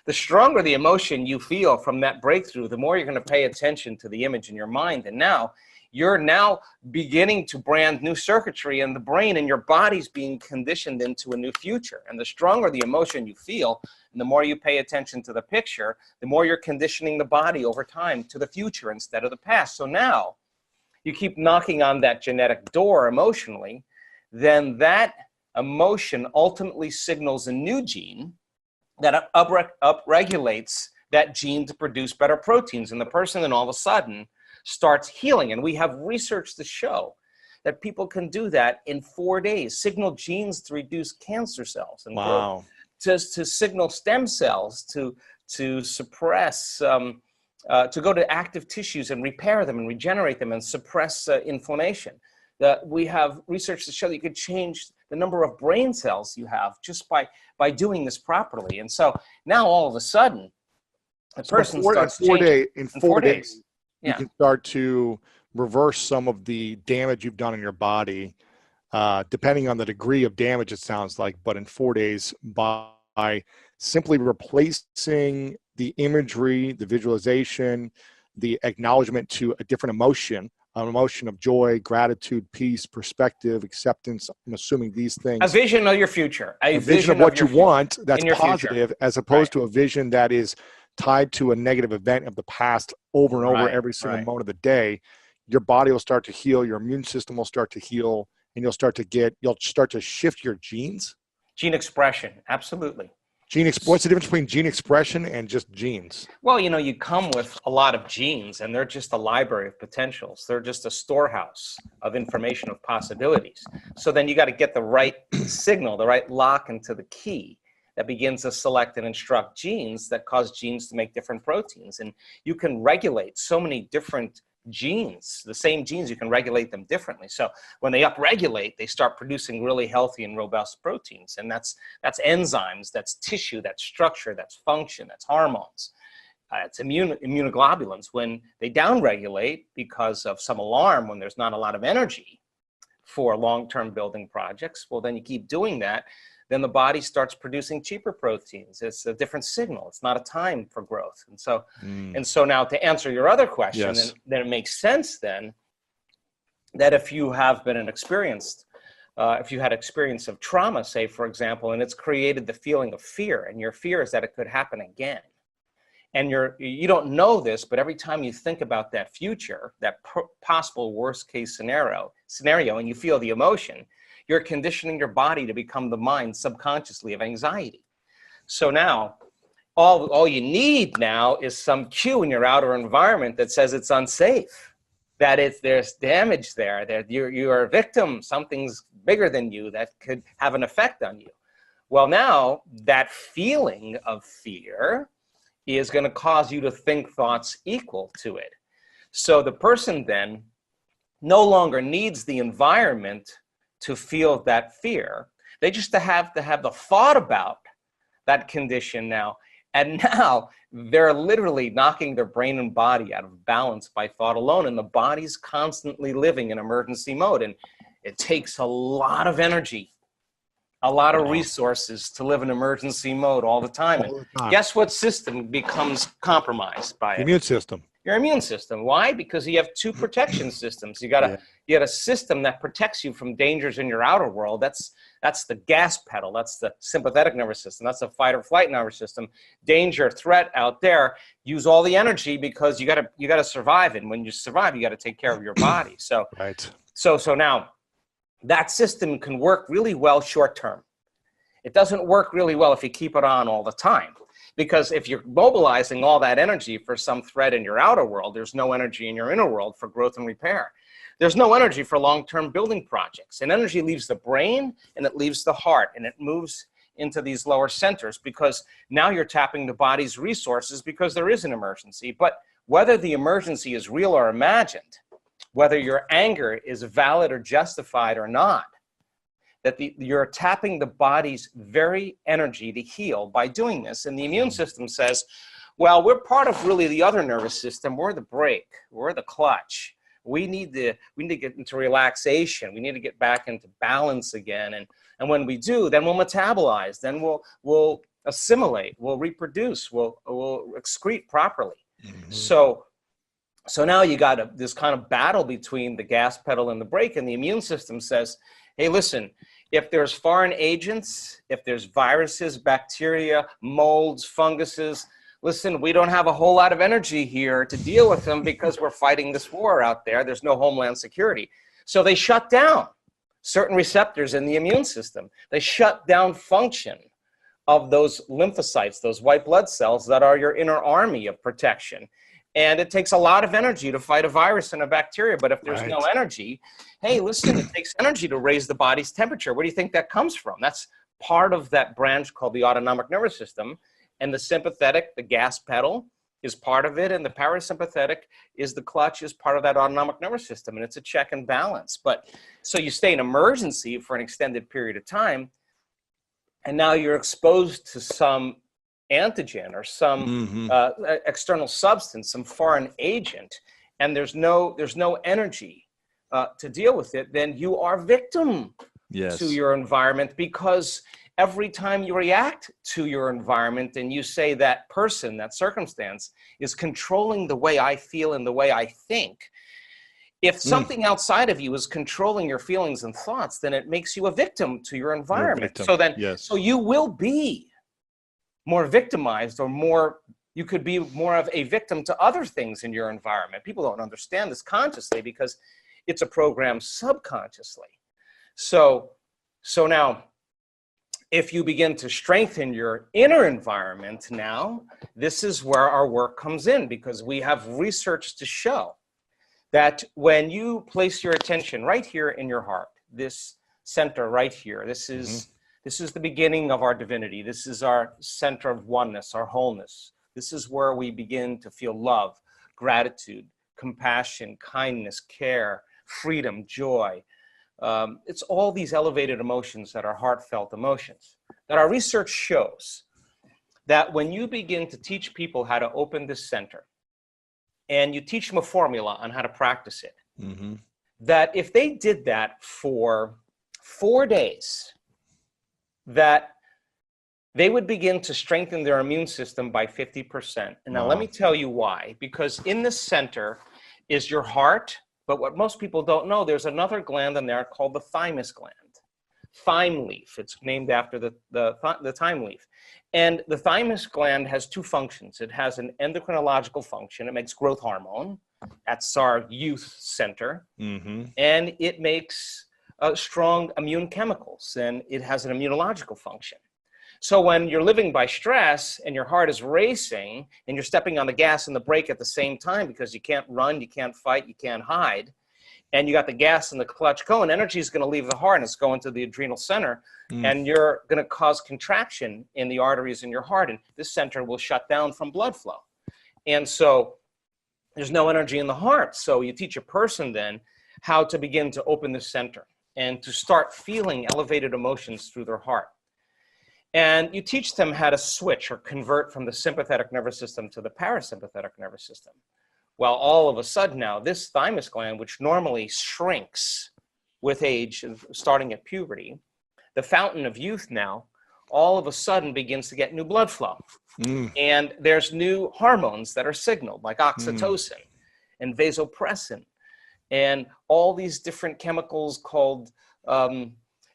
the stronger the emotion you feel from that breakthrough, the more you're going to pay attention to the image in your mind. And now you're beginning to brand new circuitry in the brain, and your body's being conditioned into a new future. And the stronger the emotion you feel, and the more you pay attention to the picture, the more you're conditioning the body over time to the future instead of the past. So now you keep knocking on that genetic door emotionally, then that emotion ultimately signals a new gene that upregulates that gene to produce better proteins. And the person then all of a sudden starts healing. And we have research to show that people can do that in 4 days, signal genes to reduce cancer cells and growth, to signal stem cells to suppress, to go to active tissues and repair them and regenerate them and suppress inflammation. We have research to show that you could change the number of brain cells you have just by doing this properly. And so now all of a sudden, a person starts changing. In 4 days, yeah, you can start to reverse some of the damage you've done in your body, depending on the degree of damage, it sounds like, but in 4 days, by simply replacing the imagery, the visualization, the acknowledgement to a different emotion, an emotion of joy, gratitude, peace, perspective, acceptance. I'm assuming these things. A vision of your future. A vision of what you want that's positive, as opposed to a vision that is tied to a negative event of the past over and over every single moment of the day. Your body will start to heal, your immune system will start to heal, and you'll start to shift your genes. Gene expression, absolutely. What's the difference between gene expression and just genes? Well, you come with a lot of genes, and they're just a library of potentials. They're just a storehouse of information, of possibilities. So then you got to get the right signal, the right lock into the key that begins to select and instruct genes that cause genes to make different proteins. And you can regulate so many different genes, the same genes, you can regulate them differently. So when they upregulate, they start producing really healthy and robust proteins. And that's enzymes, that's tissue, that's structure, that's function, that's hormones. It's immunoglobulins. When they downregulate because of some alarm, when there's not a lot of energy for long-term building projects, well, then you keep doing that. Then the body starts producing cheaper proteins. It's a different signal. It's not a time for growth. And so now to answer your other question, then it makes sense then that if you have been if you had experience of trauma, say, for example, and it's created the feeling of fear, and your fear is that it could happen again. And you don't know this, but every time you think about that future, that possible worst case scenario, and you feel the emotion, you're conditioning your body to become the mind subconsciously of anxiety. So now, all you need now is some cue in your outer environment that says it's unsafe, that there's damage there, that you're a victim, something's bigger than you that could have an effect on you. Well, now that feeling of fear is going to cause you to think thoughts equal to it. So the person then no longer needs the environment to feel that fear. They just have to have the thought about that condition now. And now they're literally knocking their brain and body out of balance by thought alone. And the body's constantly living in emergency mode. And it takes a lot of energy, a lot of resources to live in emergency mode all the time. All the time. Guess what system becomes compromised by it? Immune system. Your immune system. Why? Because you have two protection systems. You got a system that protects you from dangers in your outer world. That's the gas pedal. That's the sympathetic nervous system. That's the fight or flight nervous system. Danger, threat out there. Use all the energy because you gotta survive. And when you survive, you got to take care of your body. So Right. So now that system can work really well short term. It doesn't work really well if you keep it on all the time. Because if you're mobilizing all that energy for some threat in your outer world, there's no energy in your inner world for growth and repair. There's no energy for long-term building projects. And energy leaves the brain and it leaves the heart and it moves into these lower centers because now you're tapping the body's resources because there is an emergency. But whether the emergency is real or imagined, whether your anger is valid or justified or not, that you're tapping the body's very energy to heal by doing this. And the immune system says, well, we're part of really the other nervous system. We're the brake. We're the clutch. We need to get into relaxation. We need to get back into balance again. And when we do, then we'll metabolize. Then we'll assimilate. We'll reproduce. We'll excrete properly. Mm-hmm. So now you got this kind of battle between the gas pedal and the brake. And the immune system says, hey, listen, if there's foreign agents, if there's viruses, bacteria, molds, funguses, listen, we don't have a whole lot of energy here to deal with them because we're fighting this war out there. There's no homeland security. So they shut down certain receptors in the immune system. They shut down function of those lymphocytes, those white blood cells that are your inner army of protection. And it takes a lot of energy to fight a virus and a bacteria. But if there's no energy, hey, listen, it takes energy to raise the body's temperature. Where do you think that comes from? That's part of that branch called the autonomic nervous system. And the sympathetic, the gas pedal, is part of it. And the parasympathetic is the clutch, is part of that autonomic nervous system. And it's a check and balance. But so you stay in emergency for an extended period of time. And now you're exposed to some antigen or some external substance, some foreign agent, and there's no energy to deal with it, then you are victim to your environment, because every time you react to your environment and you say that person, that circumstance is controlling the way I feel and the way I think, if something outside of you is controlling your feelings and thoughts, then it makes you a victim to your environment. So then, so you will be more victimized, or you could be more of a victim to other things in your environment. People don't understand this consciously because it's a program subconsciously. So now, if you begin to strengthen your inner environment now, this is where our work comes in, because we have research to show that when you place your attention right here in your heart, this center right here, this is the beginning of our divinity. This is our center of oneness, our wholeness. This is where we begin to feel love, gratitude, compassion, kindness, care, freedom, joy. It's all these elevated emotions that are heartfelt emotions. That our research shows that when you begin to teach people how to open this center, and you teach them a formula on how to practice it, that if they did that for 4 days, that they would begin to strengthen their immune system by 50%. And now let me tell you why. Because in the center is your heart, but what most people don't know, there's another gland in there called the thymus gland. Thyme leaf, it's named after the thyme leaf. And the thymus gland has two functions. It has an endocrinological function. It makes growth hormone. That's our youth center. And it makes strong immune chemicals, and it has an immunological function. So when you're living by stress and your heart is racing and you're stepping on the gas and the brake at the same time because you can't run, you can't fight, you can't hide, and you got the gas and the clutch going, energy is going to leave the heart and it's going to the adrenal center, and you're going to cause contraction in the arteries in your heart, and this center will shut down from blood flow. And so there's no energy in the heart. So you teach a person then how to begin to open the center and to start feeling elevated emotions through their heart. And you teach them how to switch or convert from the sympathetic nervous system to the parasympathetic nervous system. Well, all of a sudden now, this thymus gland, which normally shrinks with age, starting at puberty, the fountain of youth now, all of a sudden begins to get new blood flow. And there's new hormones that are signaled, like oxytocin and vasopressin, and all these different chemicals called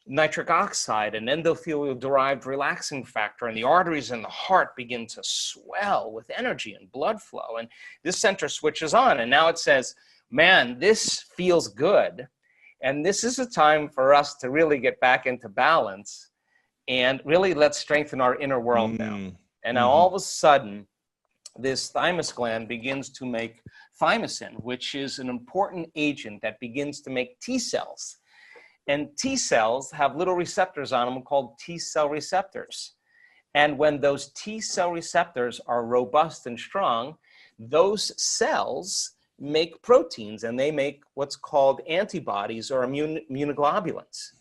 nitric oxide and endothelial-derived relaxing factor, and the arteries in the heart begin to swell with energy and blood flow, and this center switches on, and now it says, man, this feels good, and this is a time for us to really get back into balance, and really let's strengthen our inner world now. And now all of a sudden, this thymus gland begins to make thymosin, which is an important agent that begins to make T cells. And T cells have little receptors on them called T cell receptors. And when those T cell receptors are robust and strong, those cells make proteins, and they make what's called antibodies or immunoglobulins.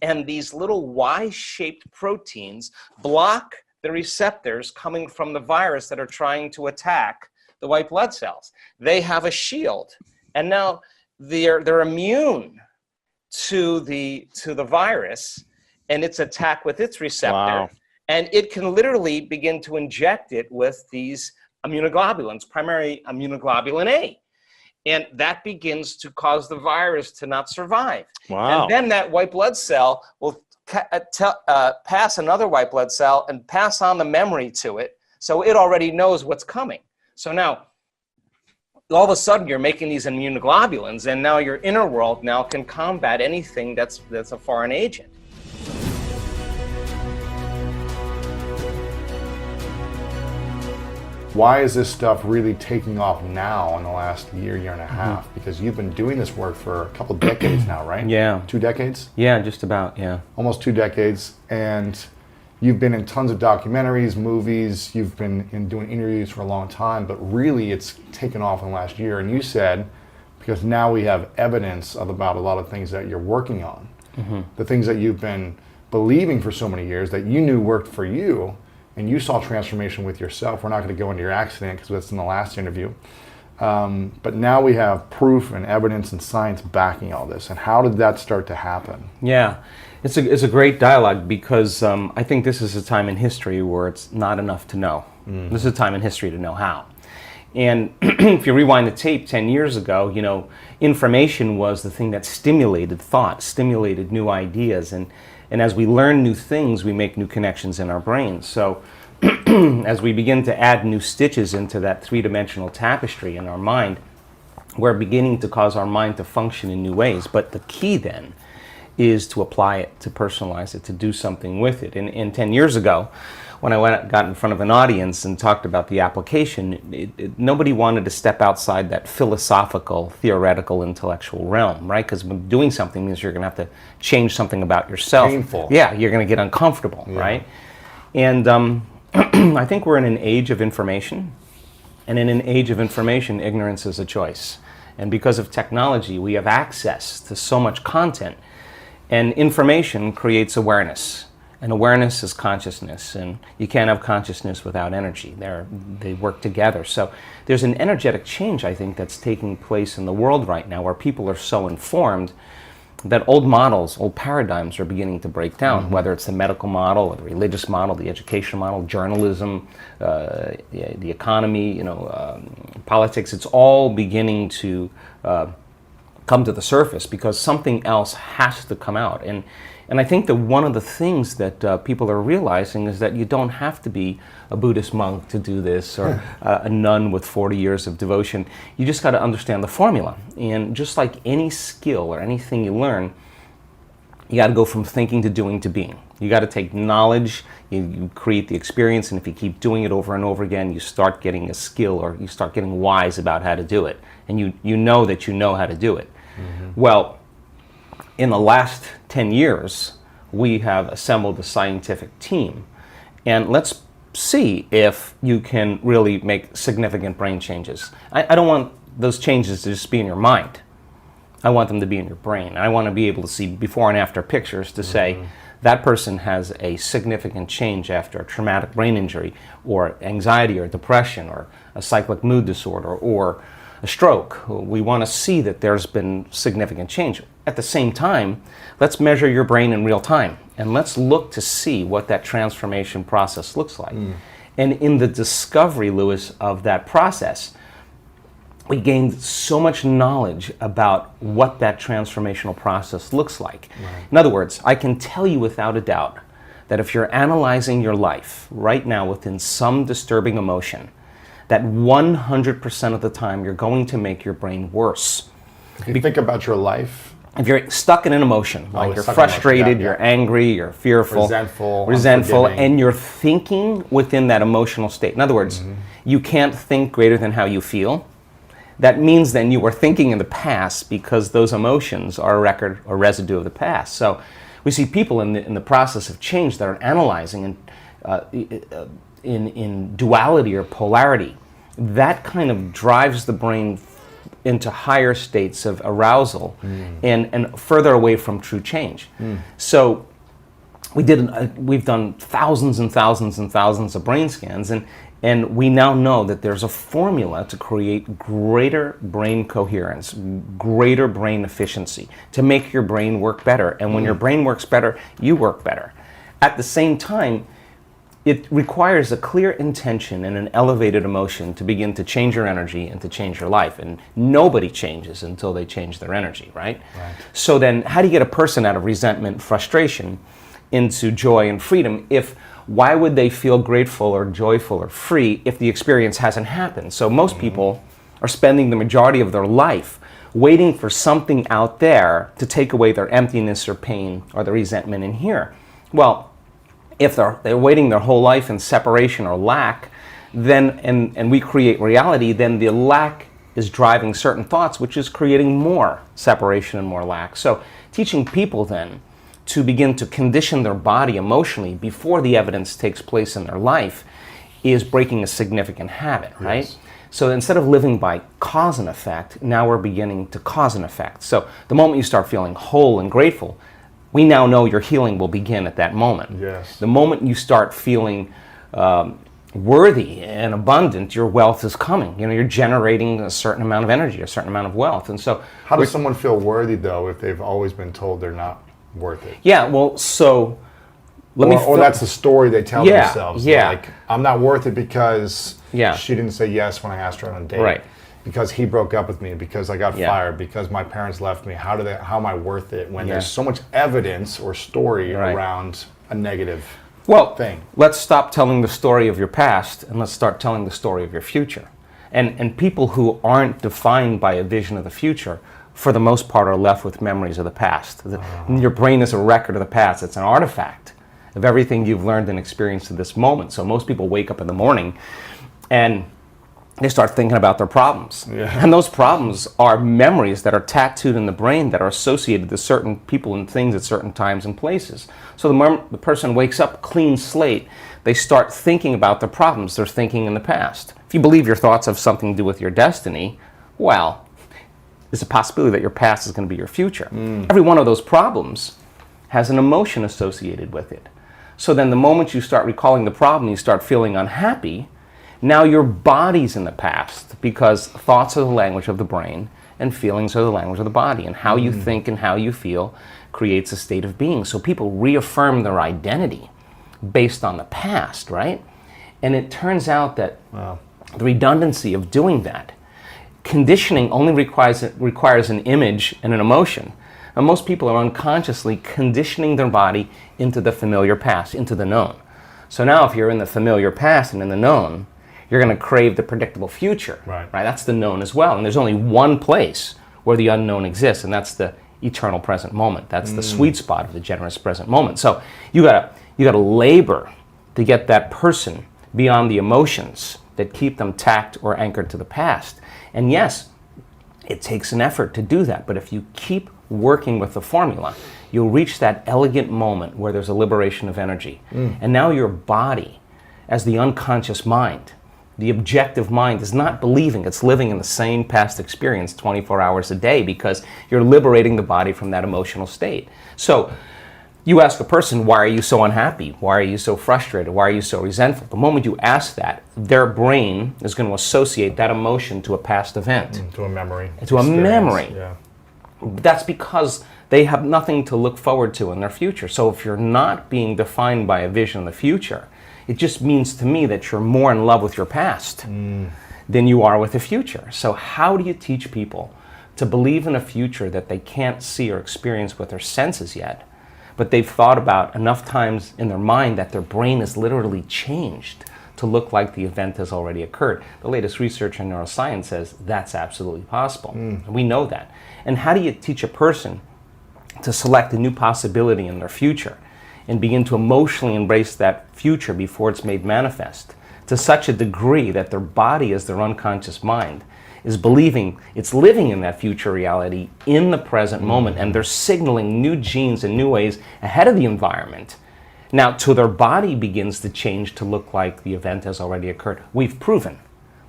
And these little Y-shaped proteins block the receptors coming from the virus that are trying to attack the white blood cells. They have a shield, and now they're immune to the virus and its attack with its receptor, and it can literally begin to inject it with these immunoglobulins, primarily immunoglobulin A, and that begins to cause the virus to not survive. And then that white blood cell will pass another white blood cell and pass on the memory to it, so it already knows what's coming. So now, all of a sudden, you're making these immunoglobulins, and now your inner world now can combat anything that's a foreign agent. Why is this stuff really taking off now in the last year and a half? Because you've been doing this work for a couple decades now, right? Yeah. 2 decades? Yeah, just about, yeah. Almost 2 decades. And you've been in tons of documentaries, movies, you've been doing interviews for a long time, but really it's taken off in the last year. And you said, because now we have evidence about a lot of things that you're working on, the things that you've been believing for so many years that you knew worked for you, and you saw transformation with yourself. We're not going to go into your accident because that's in the last interview. But now we have proof and evidence and science backing all this. And how did that start to happen? Yeah, it's a great dialogue because I think this is a time in history where it's not enough to know. This is a time in history to know how. And if you rewind the tape 10 years ago, you know, information was the thing that stimulated thought, stimulated new ideas. And as we learn new things, we make new connections in our brains. So as we begin to add new stitches into that three-dimensional tapestry in our mind, we're beginning to cause our mind to function in new ways. But the key then is to apply it, to personalize it, to do something with it. And 10 years ago, when I got in front of an audience and talked about the application, nobody wanted to step outside that philosophical, theoretical, intellectual realm, right? Because doing something means you're going to have to change something about yourself. Painful. Yeah, you're going to get uncomfortable, right? And I think we're in an age of information, and in an age of information, ignorance is a choice. And because of technology, we have access to so much content, and information creates awareness. And awareness is consciousness, and you can't have consciousness without energy. They work together. So there's an energetic change, I think, that's taking place in the world right now where people are so informed that old models, old paradigms are beginning to break down, whether it's the medical model or the religious model, the education model, journalism, the economy, politics. It's all beginning to come to the surface because something else has to come out. And I think that one of the things that people are realizing is that you don't have to be a Buddhist monk to do this or a nun with 40 years of devotion. You just got to understand the formula. And just like any skill or anything you learn, you got to go from thinking to doing to being. You got to take knowledge, you create the experience, and if you keep doing it over and over again, you start getting a skill or you start getting wise about how to do it. And you know that you know how to do it. Well, in the last 10 years, we have assembled a scientific team, and let's see if you can really make significant brain changes. I don't want those changes to just be in your mind. I want them to be in your brain. I want to be able to see before and after pictures to say that person has a significant change after a traumatic brain injury or anxiety or depression or a cyclic mood disorder or a stroke. We want to see that there's been significant change. At the same time, let's measure your brain in real time and let's look to see what that transformation process looks like. And in the discovery, Lewis, of that process, we gained so much knowledge about what that transformational process looks like. In other words, I can tell you without a doubt that if you're analyzing your life right now within some disturbing emotion, that 100% of the time you're going to make your brain worse. If you think about your life, if you're stuck in an emotion, like you're stuck in emotion, frustrated, yeah. you're angry, you're fearful, resentful, and unforgiving. you're thinking within that emotional state. In other words, you can't think greater than how you feel. That means then you were thinking in the past because those emotions are a record or residue of the past. So we see people in the process of change that are analyzing in duality or polarity. That kind of drives the brain into higher states of arousal and further away from true change. So we've done thousands and thousands and thousands of brain scans, and we now know that there's a formula to create greater brain coherence, greater brain efficiency, to make your brain work better. And when your brain works better, you work better. At the same time, it requires a clear intention and an elevated emotion to begin to change your energy and to change your life. And nobody changes until they change their energy, right? So then how do you get a person out of resentment, frustration, into joy and freedom? Why would they feel grateful or joyful or free if the experience hasn't happened? So most people are spending the majority of their life waiting for something out there to take away their emptiness or pain or the resentment in here. Well, if they're waiting their whole life in separation or lack, then and we create reality, then the lack is driving certain thoughts, which is creating more separation and more lack. So teaching people then to begin to condition their body emotionally before the evidence takes place in their life is breaking a significant habit, right? Yes. So instead of living by cause and effect, now we're beginning to cause and effect. So the moment you start feeling whole and grateful, we now know your healing will begin at that moment. Yes. The moment you start feeling worthy and abundant, your wealth is coming. You're generating a certain amount of energy, a certain amount of wealth. And so how does someone feel worthy, though, if they've always been told they're not worth it? Yeah, well, so or that's the story they tell themselves. Yeah. Like, I'm not worth it because Yeah. she didn't say yes when I asked her on a date. Right. Because he broke up with me, because I got Yeah. fired, because my parents left me. How am I worth it when Yeah. there's so much evidence or story Right. around a negative thing? Let's stop telling the story of your past and let's start telling the story of your future. And people who aren't defined by a vision of the future, for the most part, are left with memories of the past. Your brain is a record of the past. It's an artifact of everything you've learned and experienced to this moment. So most people wake up in the morning and they start thinking about their problems. Yeah. And those problems are memories that are tattooed in the brain that are associated to certain people and things at certain times and places. So the person wakes up clean slate, they start thinking about the problems they're thinking in the past. If you believe your thoughts have something to do with your destiny, well, there's a possibility that your past is going to be your future. Every one of those problems has an emotion associated with it. So then the moment you start recalling the problem, you start feeling unhappy. Now your body's in the past, because thoughts are the language of the brain and feelings are the language of the body, and how you think and how you feel creates a state of being. So people reaffirm their identity based on the past, right? And it turns out that the redundancy of doing that, conditioning only requires an image and an emotion. And most people are unconsciously conditioning their body into the familiar past, into the known. So now if you're in the familiar past and in the known, you're going to crave the predictable future. Right? That's the known as well. And there's only one place where the unknown exists, and that's the eternal present moment. That's the sweet spot of the generous present moment. So you gotta labor to get that person beyond the emotions that keep them tacked or anchored to the past. And yes, It takes an effort to do that, but if you keep working with the formula, you'll reach that elegant moment where there's a liberation of energy. And now your body, as the unconscious mind, the objective mind, is not believing it's living in the same past experience 24 hours a day, because you're liberating the body from that emotional state. So you ask a person, why are you so unhappy? Why are you so frustrated? Why are you so resentful? The moment you ask that, their brain is going to associate that emotion to a past event. To a memory. To a memory. Yeah. That's because they have nothing to look forward to in their future. So if you're not being defined by a vision of the future, it just means to me that you're more in love with your past than you are with the future. So how do you teach people to believe in a future that they can't see or experience with their senses yet, but they've thought about enough times in their mind that their brain is literally changed to look like the event has already occurred? The latest research in neuroscience says that's absolutely possible. We know that. And how do you teach a person to select a new possibility in their future and begin to emotionally embrace that future before it's made manifest to such a degree that their body, as their unconscious mind, is believing it's living in that future reality in the present moment, and they're signaling new genes and new ways ahead of the environment. Now, till their body begins to change to look like the event has already occurred. We've proven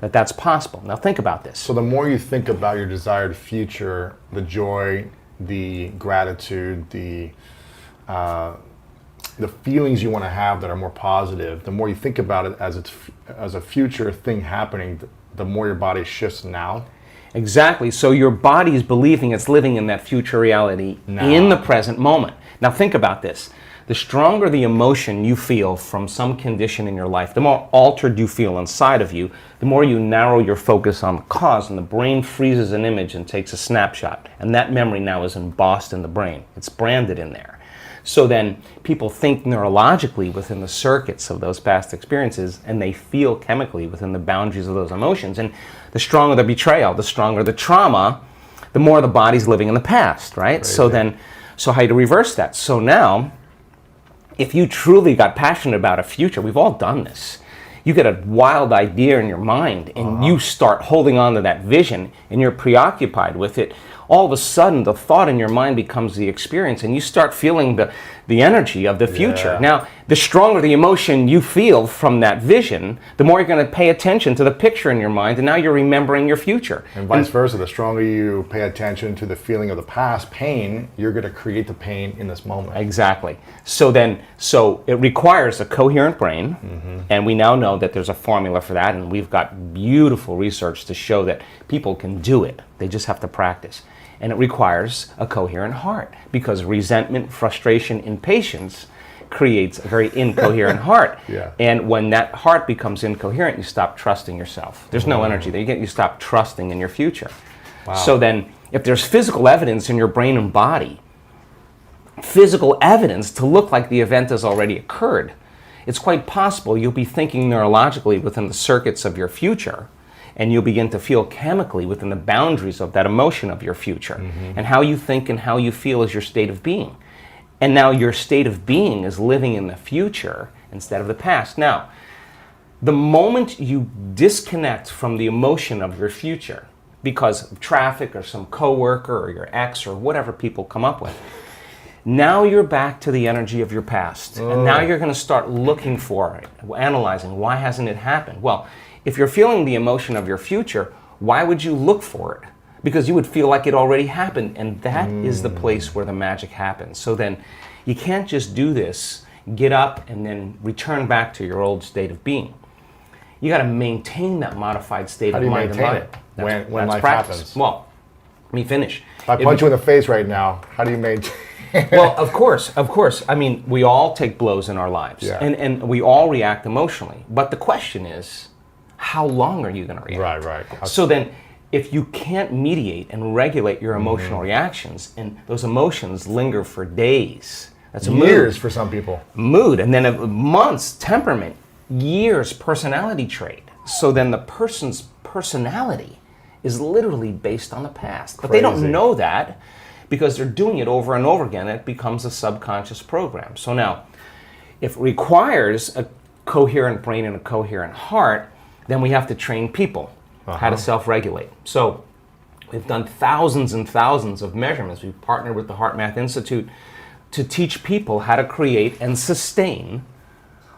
that that's possible. Now think about this. So the more you think about your desired future, the joy, the gratitude, the feelings you want to have that are more positive, the more you think about it as a future thing happening, the more your body shifts now. Exactly. So your body is believing it's living in that future reality in the present moment. Now think about this. The stronger the emotion you feel from some condition in your life, the more altered you feel inside of you, the more you narrow your focus on the cause, and the brain freezes an image and takes a snapshot. And that memory now is embossed in the brain. It's branded in there. So then people think neurologically within the circuits of those past experiences, and they feel chemically within the boundaries of those emotions. And the stronger the betrayal, the stronger the trauma, the more the body's living in the past, right? Crazy. So how do you reverse that? So now, if you truly got passionate about a future, we've all done this. You get a wild idea in your mind and you start holding on to that vision and you're preoccupied with it. All of a sudden, the thought in your mind becomes the experience, and you start feeling the energy of the future. Yeah. Now, the stronger the emotion you feel from that vision, the more you're going to pay attention to the picture in your mind, and now you're remembering your future. And vice versa, the stronger you pay attention to the feeling of the past, pain, you're going to create the pain in this moment. Exactly. So it requires a coherent brain, and we now know that there's a formula for that, and we've got beautiful research to show that people can do it. They just have to practice. And it requires a coherent heart, because resentment, frustration, impatience creates a very incoherent heart. Yeah. And when that heart becomes incoherent, you stop trusting yourself. There's no energy there. You stop trusting in your future. Wow. So then, if there's physical evidence in your brain and body, physical evidence to look like the event has already occurred, it's quite possible you'll be thinking neurologically within the circuits of your future, and you'll begin to feel chemically within the boundaries of that emotion of your future. And how you think and how you feel is your state of being. And now your state of being is living in the future instead of the past. Now, the moment you disconnect from the emotion of your future because of traffic or some coworker or your ex or whatever people come up with, now you're back to the energy of your past. And now you're going to start looking for it, analyzing, why hasn't it happened? Well, if you're feeling the emotion of your future, why would you look for it? Because you would feel like it already happened, and that is the place where the magic happens. So then you can't just do this, get up, and then return back to your old state of being. You got to maintain that modified state of mind and body. How do you maintain it when life practice. happens? Well, let me finish. If I punch you in the face right now, how do you maintain? Well, of course. I mean, we all take blows in our lives, and we all react emotionally. But the question is, how long are you going to react? Right. So then, if you can't mediate and regulate your emotional reactions, and those emotions linger for days, that's a years mood. for some people. Mood, and then months, temperament, years, personality trait. So then the person's personality is literally based on the past. But they don't know that because they're doing it over and over again, and it becomes a subconscious program. So now, if it requires a coherent brain and a coherent heart, then we have to train people how to self-regulate. So We've done thousands and thousands of measurements. We've partnered with the Heart Math Institute to teach people how to create and sustain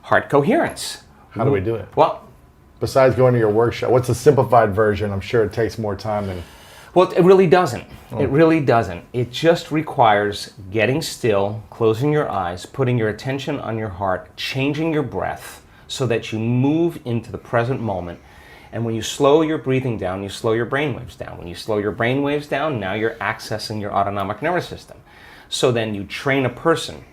heart coherence. How do we do it? Well, besides going to your workshop, what's the simplified version? I'm sure it takes more time than... Well, it really doesn't. It really doesn't. It just requires getting still, closing your eyes, putting your attention on your heart, changing your breath so that you move into the present moment. And when you slow your breathing down, you slow your brain waves down. When you slow your brain waves down, now you're accessing your autonomic nervous system. So then you train a person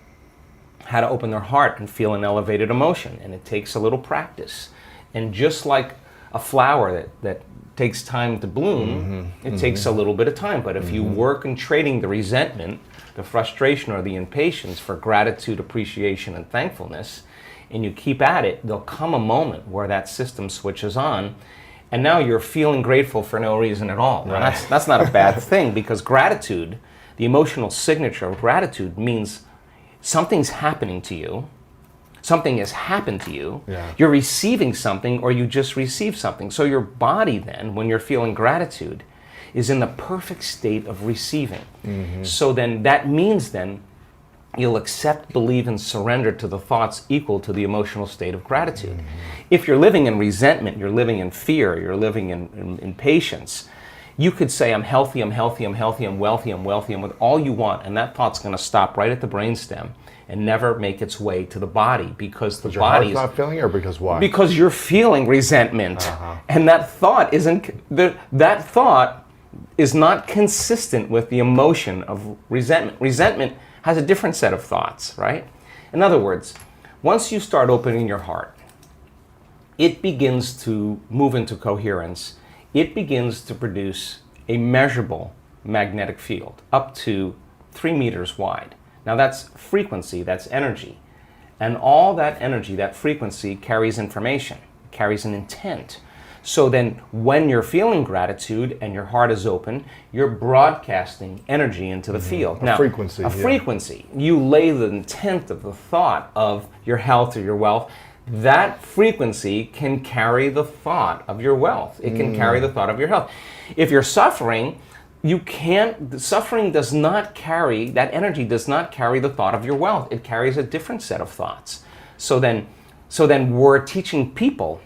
how to open their heart and feel an elevated emotion. And it takes a little practice. And just like a flower that takes time to bloom, it takes a little bit of time. But if you work in trading the resentment, the frustration, or the impatience for gratitude, appreciation, and thankfulness, and you keep at it, there'll come a moment where that system switches on, and now you're feeling grateful for no reason at all. Now, that's not a bad thing, because gratitude, the emotional signature of gratitude, means something's happening to you. Something has happened to you, you're receiving something, or you just received something. So your body then, when you're feeling gratitude, is in the perfect state of receiving. So then that means then you'll accept, believe, and surrender to the thoughts equal to the emotional state of gratitude. If you're living in resentment, you're living in fear, you're living in impatience, you could say, I'm healthy, I'm healthy, I'm healthy, I'm wealthy, I'm wealthy, and with all you want, and that thought's going to stop right at the brainstem and never make its way to the body, because the body is not feeling it, or because why? Because you're feeling resentment, and that thought that thought is not consistent with the emotion of resentment. Resentment has a different set of thoughts, right? In other words, once you start opening your heart, it begins to move into coherence. It begins to produce a measurable magnetic field up to 3 meters wide. Now that's frequency, that's energy. And all that energy, that frequency, carries information, carries an intent. So then when you're feeling gratitude and your heart is open, you're broadcasting energy into the field. Now, frequency. Frequency. You lay the intent of the thought of your health or your wealth. That frequency can carry the thought of your wealth. It can carry the thought of your health. If you're suffering, suffering does not carry, that energy does not carry the thought of your wealth. It carries a different set of thoughts. So then we're teaching people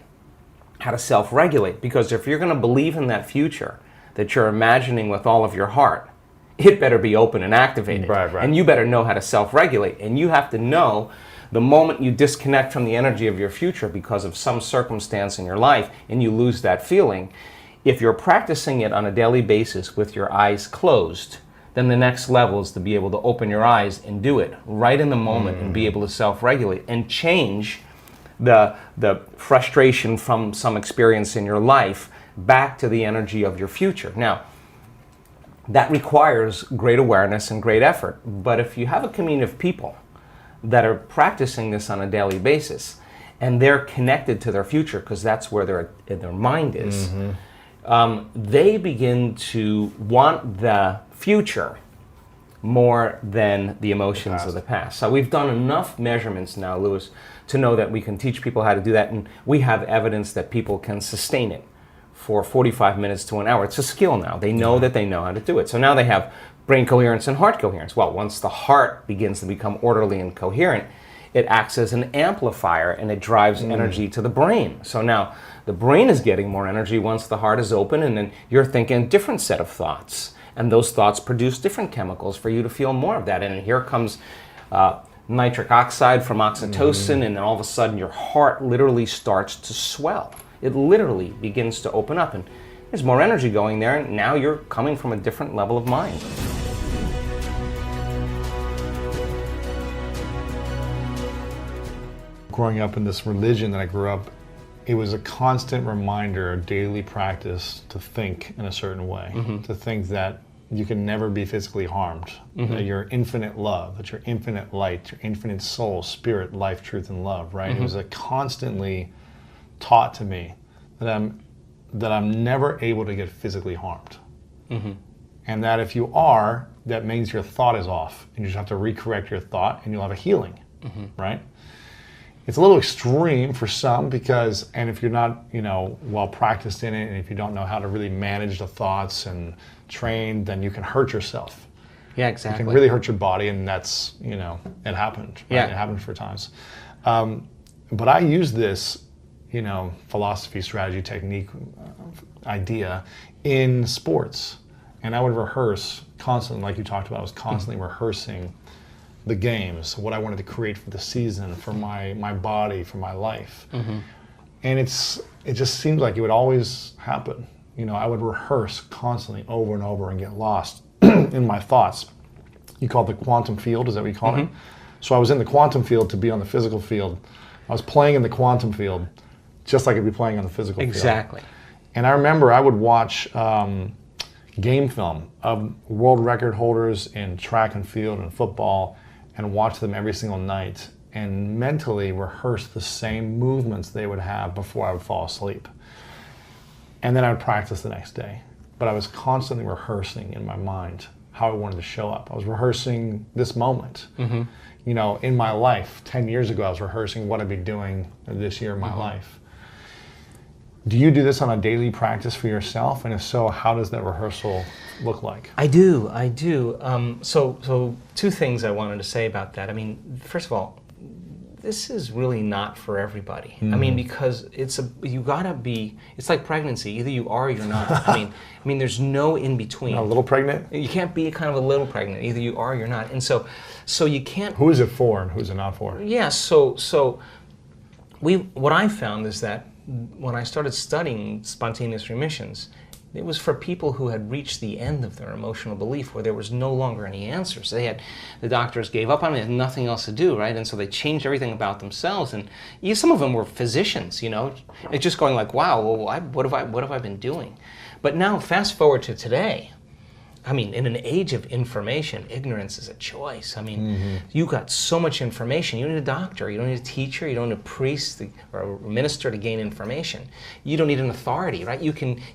how to self-regulate, because if you're going to believe in that future that you're imagining with all of your heart, it better be open and activated. Right. And you better know how to self-regulate. And you have to know the moment you disconnect from the energy of your future because of some circumstance in your life and you lose that feeling, if you're practicing it on a daily basis with your eyes closed, then the next level is to be able to open your eyes and do it right in the moment and be able to self-regulate and change the frustration from some experience in your life back to the energy of your future. Now, that requires great awareness and great effort. But if you have a community of people that are practicing this on a daily basis and they're connected to their future, because that's where their mind is, they begin to want the future more than the emotions of the past. So we've done enough measurements now, Louis, to know that we can teach people how to do that, and we have evidence that people can sustain it for 45 minutes to an hour. It's a skill now. They know that they know how to do it. So now they have brain coherence and heart coherence. Well, once the heart begins to become orderly and coherent, it acts as an amplifier and it drives energy to the brain. So now the brain is getting more energy once the heart is open, and then you're thinking a different set of thoughts. And those thoughts produce different chemicals for you to feel more of that. And here comes nitric oxide from oxytocin, and then all of a sudden your heart literally starts to swell. It literally begins to open up, and there's more energy going there, and now you're coming from a different level of mind. Growing up in this religion that I grew up, it was a constant reminder, a daily practice to think in a certain way, to think that you can never be physically harmed, that you're infinite love, that you're infinite light, your infinite soul, spirit, life, truth, and love, right? It was a constantly taught to me that I'm never able to get physically harmed. And that if you are, that means your thought is off, and you just have to recorrect your thought and you'll have a healing, right? It's a little extreme for some because, and if you're not, well practiced in it, and if you don't know how to really manage the thoughts and train, then you can hurt yourself. Yeah, exactly. You can really hurt your body, and that's, it happened. Right? Yeah. It happened for times. But I use this, philosophy, strategy, technique, idea in sports. And I would rehearse constantly, like you talked about, I was constantly rehearsing the games, what I wanted to create for the season, for my body, for my life. And it just seemed like it would always happen. I would rehearse constantly over and over and get lost in my thoughts. You call it the quantum field, is that what you call it? So I was in the quantum field to be on the physical field. I was playing in the quantum field just like I'd be playing on the physical field. Exactly. And I remember I would watch game film of world record holders in track and field and football and watch them every single night and mentally rehearse the same movements they would have before I would fall asleep. And then I would practice the next day. But I was constantly rehearsing in my mind how I wanted to show up. I was rehearsing this moment. In my life, 10 years ago, I was rehearsing what I'd be doing this year in my life. Do you do this on a daily practice for yourself? And if so, how does that rehearsal look like? I do. So two things I wanted to say about that. I mean, first of all, this is really not for everybody. I mean, because it's like pregnancy. Either you are or you're not. I mean, there's no in between. A little pregnant? You can't be kind of a little pregnant. Either you are or you're not. And so you can't. Who is it for and who's it not for? Yeah. What I found is that when I started studying spontaneous remissions, it was for people who had reached the end of their emotional belief where there was no longer any answers. The doctors gave up on it, they had nothing else to do, right? And so they changed everything about themselves. And some of them were physicians, It's just going like, wow, well, what have I been doing? But now fast forward to today. I mean, in an age of information, ignorance is a choice. I mean, you got so much information. You don't need a doctor. You don't need a teacher. You don't need a priest or a minister to gain information. You don't need an authority, right?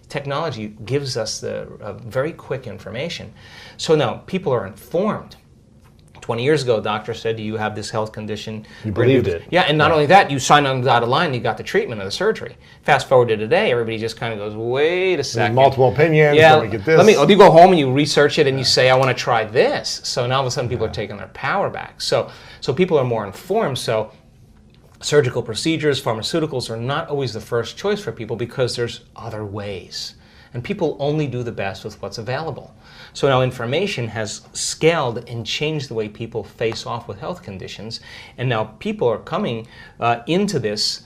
Technology gives us the very quick information. So now people are informed. 20 years ago, a doctor said, do you have this health condition? You believed it. Yeah, and not only that, you signed on the dotted line and you got the treatment or the surgery. Fast forward to today, everybody just kind of goes, wait a second. There's multiple opinions, yeah, let me get this. You go home and you research it and you say, I want to try this. So now all of a sudden people are taking their power back. So people are more informed. So surgical procedures, pharmaceuticals are not always the first choice for people because there's other ways. And people only do the best with what's available. So now information has scaled and changed the way people face off with health conditions. And now people are coming into this,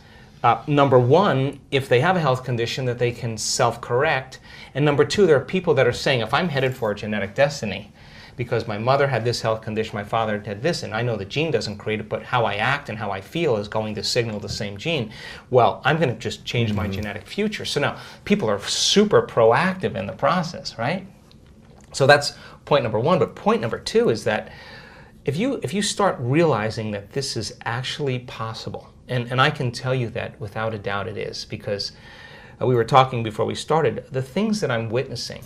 number one, if they have a health condition that they can self-correct. And number two, there are people that are saying, if I'm headed for a genetic destiny, because my mother had this health condition, my father had this, and I know the gene doesn't create it, but how I act and how I feel is going to signal the same gene. Well, I'm going to just change my genetic future. So now people are super proactive in the process, right? So that's point number one. But point number two is that if you start realizing that this is actually possible, and I can tell you that without a doubt it is, because we were talking before we started, the things that I'm witnessing,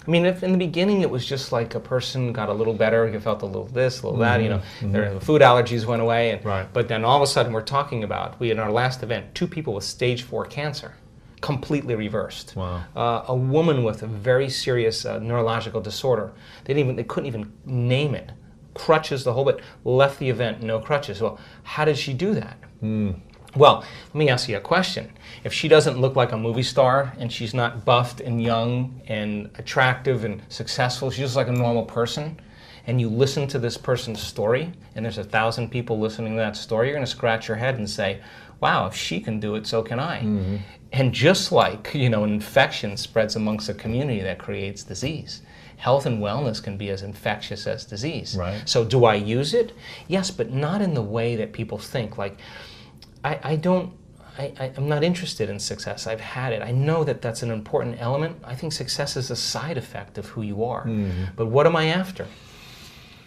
I mean, if in the beginning it was just like a person got a little better, you felt a little this, a little that, their food allergies went away. Right. But then all of a sudden we're talking about, in our last event, 2 people with stage 4 cancer, completely reversed. Wow. A woman with a very serious neurological disorder, they couldn't even name it. Crutches, the whole bit, left the event, no crutches. Well, how did she do that? Well, let me ask you a question. If she doesn't look like a movie star and she's not buffed and young and attractive and successful, she's just like a normal person, and you listen to this person's story, and there's 1,000 people listening to that story, you're going to scratch your head and say, wow, if she can do it, so can I. And just like, an infection spreads amongst a community that creates disease, health and wellness can be as infectious as disease. Right. So do I use it? Yes, but not in the way that people think. Like, I'm not interested in success. I've had it. I know that that's an important element. I think success is a side effect of who you are. But what am I after?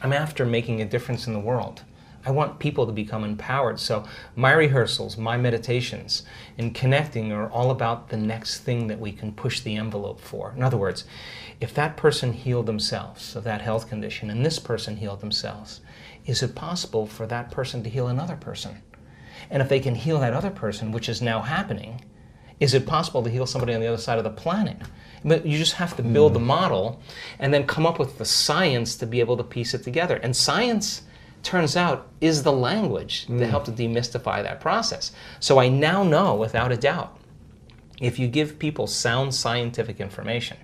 I'm after making a difference in the world. I want people to become empowered. So my rehearsals, my meditations, and connecting are all about the next thing that we can push the envelope for. In other words, if that person healed themselves of that health condition and this person healed themselves, is it possible for that person to heal another person? And if they can heal that other person, which is now happening, is it possible to heal somebody on the other side of the planet? But you just have to build the model and then come up with the science to be able to piece it together. And science, turns out, is the language to help to demystify that process. So I now know, without a doubt, if you give people sound scientific information,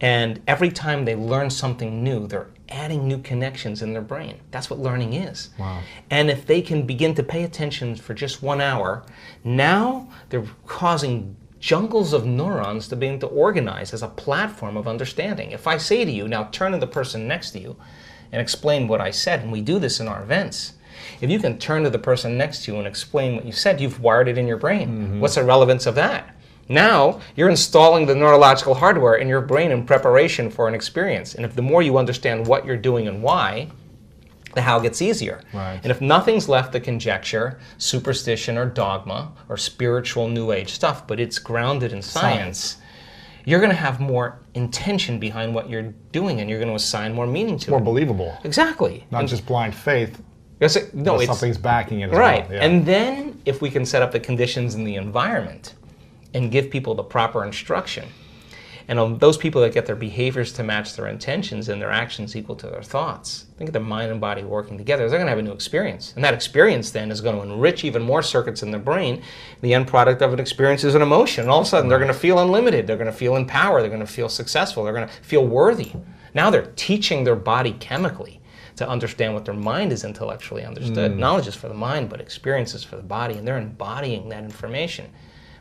and every time they learn something new, they're adding new connections in their brain. That's what learning is. Wow. And if they can begin to pay attention for just 1 hour, now they're causing jungles of neurons to begin to organize as a platform of understanding. If I say to you, now turn to the person next to you and explain what I said, and we do this in our events, if you can turn to the person next to you and explain what you said, you've wired it in your brain. What's the relevance of that? Now, you're installing the neurological hardware in your brain in preparation for an experience. And if the more you understand what you're doing and why, the how gets easier. Right. And if nothing's left to conjecture, superstition or dogma or spiritual new age stuff, but it's grounded in science, you're going to have more intention behind what you're doing, and you're going to assign more meaning to More it. believable. Not Not just blind faith, no, but it's something's backing it as right. well. Yeah. And then if we can set up the conditions in the environment and give people the proper instruction, and on those people that get their behaviors to match their intentions and their actions equal to their thoughts, think of their mind and body working together, they're going to have a new experience. And that experience then is going to enrich even more circuits in their brain. The end product of an experience is an emotion. And all of a sudden they're going to feel unlimited, they're going to feel empowered, they're going to feel successful, they're going to feel worthy. Now they're teaching their body chemically to understand what their mind is intellectually understood. Knowledge is for the mind, but experience is for the body, and they're embodying that information.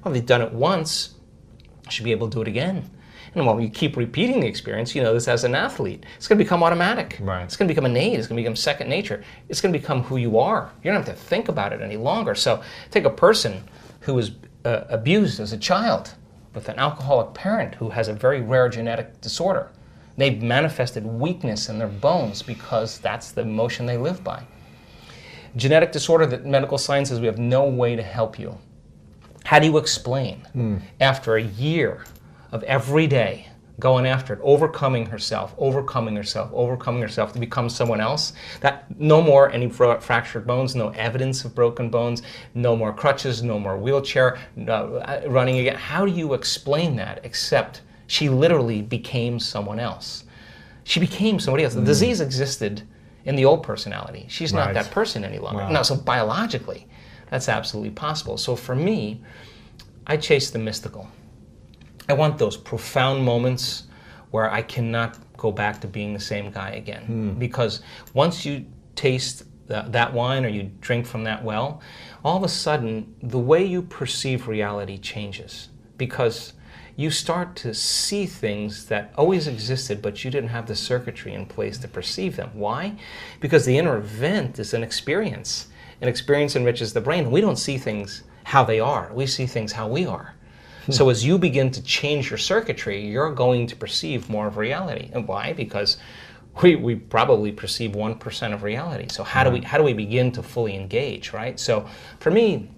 Well, they've done it once, should be able to do it again. And when you keep repeating the experience, you know this as an athlete, it's going to become automatic. Right. It's going to become innate. It's going to become second nature. It's going to become who you are. You don't have to think about it any longer. So take a person who was abused as a child with an alcoholic parent who has a very rare genetic disorder. They've manifested weakness in their bones because that's the emotion they live by. Genetic disorder that medical science says we have no way to help you. How do you explain, after a year of every day going after it, overcoming herself to become someone else, that no more any fractured bones, no evidence of broken bones, no more crutches, no more wheelchair, running again? How do you explain that except she literally became someone else? She became somebody else. The disease existed in the old personality. She's not that person any longer. Wow. No, so biologically, that's absolutely possible. So for me, I chase the mystical. I want those profound moments where I cannot go back to being the same guy again. Because once you taste that wine or you drink from that well, all of a sudden, the way you perceive reality changes. Because you start to see things that always existed, but you didn't have the circuitry in place to perceive them. Why? Because the inner event is an experience. An experience enriches the brain. We don't see things how they are. We see things how we are. So as you begin to change your circuitry, you're going to perceive more of reality. And why? Because we probably perceive 1% of reality. So how do we begin to fully engage, right? So for me,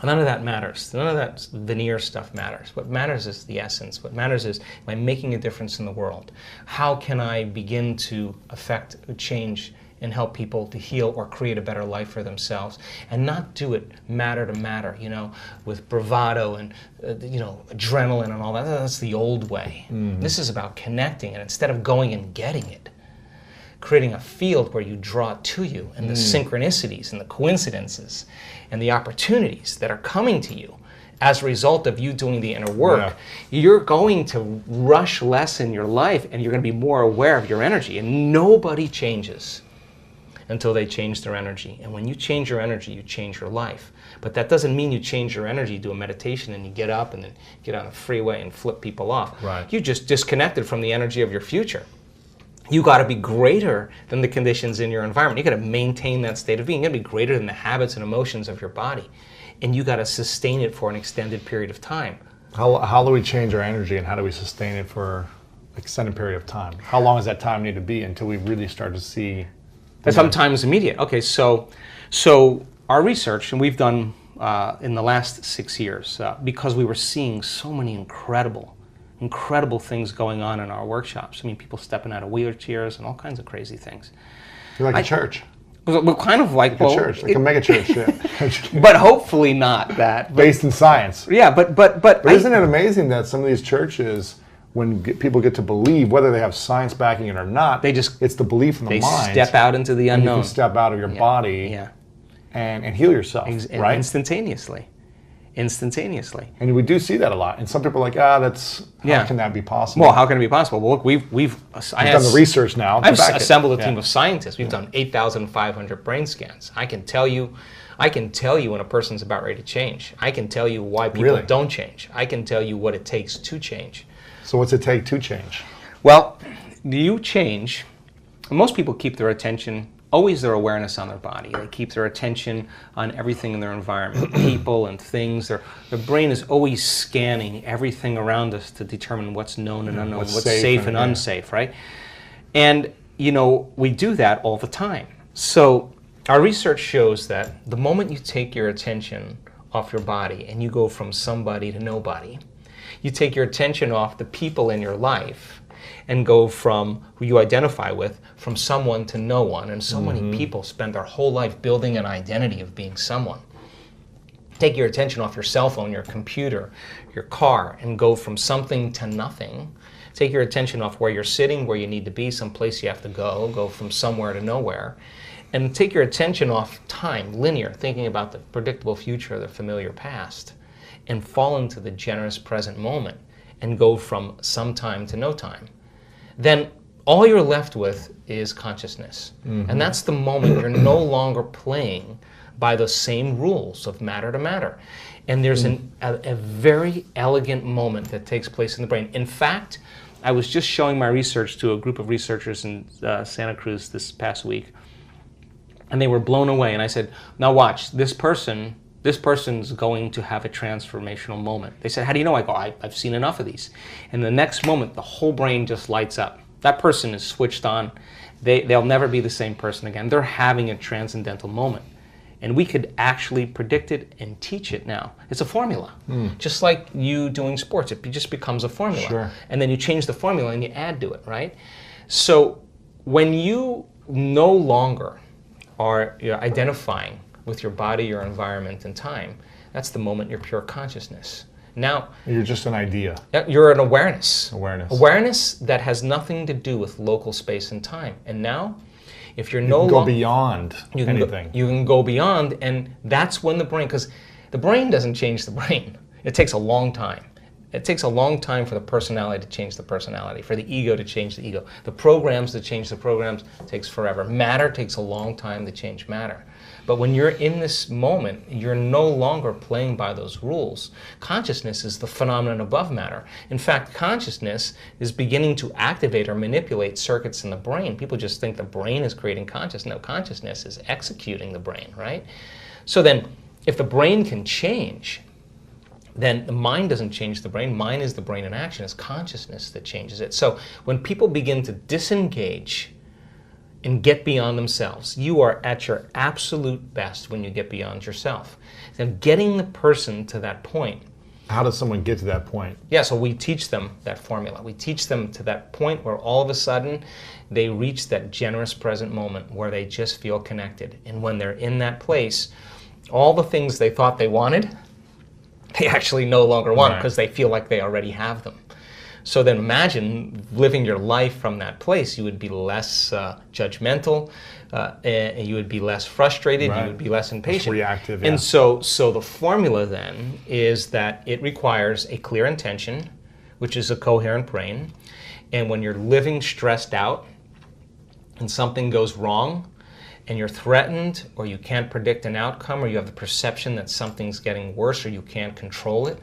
none of that matters. None of that veneer stuff matters. What matters is the essence. What matters is, am I making a difference in the world? How can I begin to affect a change and help people to heal or create a better life for themselves, and not do it matter to matter, with bravado and adrenaline and all that. That's the old way. This is about connecting, and instead of going and getting it, creating a field where you draw it to you, and the synchronicities and the coincidences and the opportunities that are coming to you as a result of you doing the inner work, you're going to rush less in your life, and you're going to be more aware of your energy. And nobody changes until they change their energy. And when you change your energy, you change your life. But that doesn't mean you change your energy, do a meditation, and you get up and then get on a freeway and flip people off. Right. You just disconnected from the energy of your future. You got to be greater than the conditions in your environment. You got to maintain that state of being. You got to be greater than the habits and emotions of your body. And you got to sustain it for an extended period of time. How do we change our energy, and how do we sustain it for an extended period of time? How long does that time need to be until we really start to see? Sometimes immediate. Okay, so our research, and we've done in the last 6 years, because we were seeing so many incredible things going on in our workshops. I mean, people stepping out of wheelchairs and all kinds of crazy things. You're like a church. We're kind of like, a church, like a mega church, yeah. But hopefully not that. Based in science. Yeah, but isn't it amazing that some of these churches, when people get to believe, whether they have science backing it or not, it's the belief in the mind. They step out into the unknown. And you can step out of your body and heal yourself, right? Instantaneously. And we do see that a lot. And some people are like, how can that be possible? Well, how can it be possible? Well, look, we've done the research now. I've assembled a team of scientists. We've done 8,500 brain scans. I can tell you when a person's about ready to change. I can tell you why people don't change. I can tell you what it takes to change. So what's it take to change? Well, you change. Most people keep their attention, always their awareness on their body. They keep their attention on everything in their environment, people and things. Their brain is always scanning everything around us to determine what's known and unknown, what's safe and unsafe, right? And, we do that all the time. So our research shows that the moment you take your attention off your body and you go from somebody to nobody, you take your attention off the people in your life and go from who you identify with, from someone to no one. And so many people spend their whole life building an identity of being someone. Take your attention off your cell phone, your computer, your car, and go from something to nothing. Take your attention off where you're sitting, where you need to be, someplace you have to go from somewhere to nowhere. And take your attention off time, linear, thinking about the predictable future, the familiar past, and fall into the generous present moment and go from some time to no time. Then all you're left with is consciousness. And that's the moment you're no longer playing by the same rules of matter to matter. And there's a very elegant moment that takes place in the brain. In fact, I was just showing my research to a group of researchers in Santa Cruz this past week, and they were blown away. And I said, now watch, this person's going to have a transformational moment. They said, how do you know? I go, I've seen enough of these. And the next moment, the whole brain just lights up. That person is switched on. They'll never be the same person again. They're having a transcendental moment. And we could actually predict it and teach it now. It's a formula. Just like you doing sports, it just becomes a formula. Sure. And then you change the formula and you add to it, right? So when you no longer are identifying with your body, your environment, and time, that's the moment you're pure consciousness. Now, you're just an idea. You're an awareness. Awareness that has nothing to do with local space and time. And now, if you're you no can go longer beyond anything. You can go beyond, and that's when the brain, because the brain doesn't change the brain. It takes a long time. It takes a long time for the personality to change the personality, for the ego to change the ego. The programs to change the programs takes forever. Matter takes a long time to change matter. But when you're in this moment, you're no longer playing by those rules. Consciousness is the phenomenon above matter. In fact, consciousness is beginning to activate or manipulate circuits in the brain. People just think the brain is creating consciousness. No, consciousness is executing the brain, right? So then, if the brain can change, then the mind doesn't change the brain. Mind is the brain in action. It's consciousness that changes it. So when people begin to disengage and get beyond themselves, you are at your absolute best when you get beyond yourself. Then getting the person to that point. How does someone get to that point? Yeah, so we teach them that formula. We teach them to that point where all of a sudden they reach that generous present moment where they just feel connected. And when they're in that place, all the things they thought they wanted, they actually no longer want because they feel like they already have them. So then imagine living your life from that place. You would be less judgmental, you would be less frustrated, you would be less impatient. Reactive, And so the formula then is that it requires a clear intention, which is a coherent brain. And when you're living stressed out and something goes wrong, and you're threatened, or you can't predict an outcome, or you have the perception that something's getting worse, or you can't control it,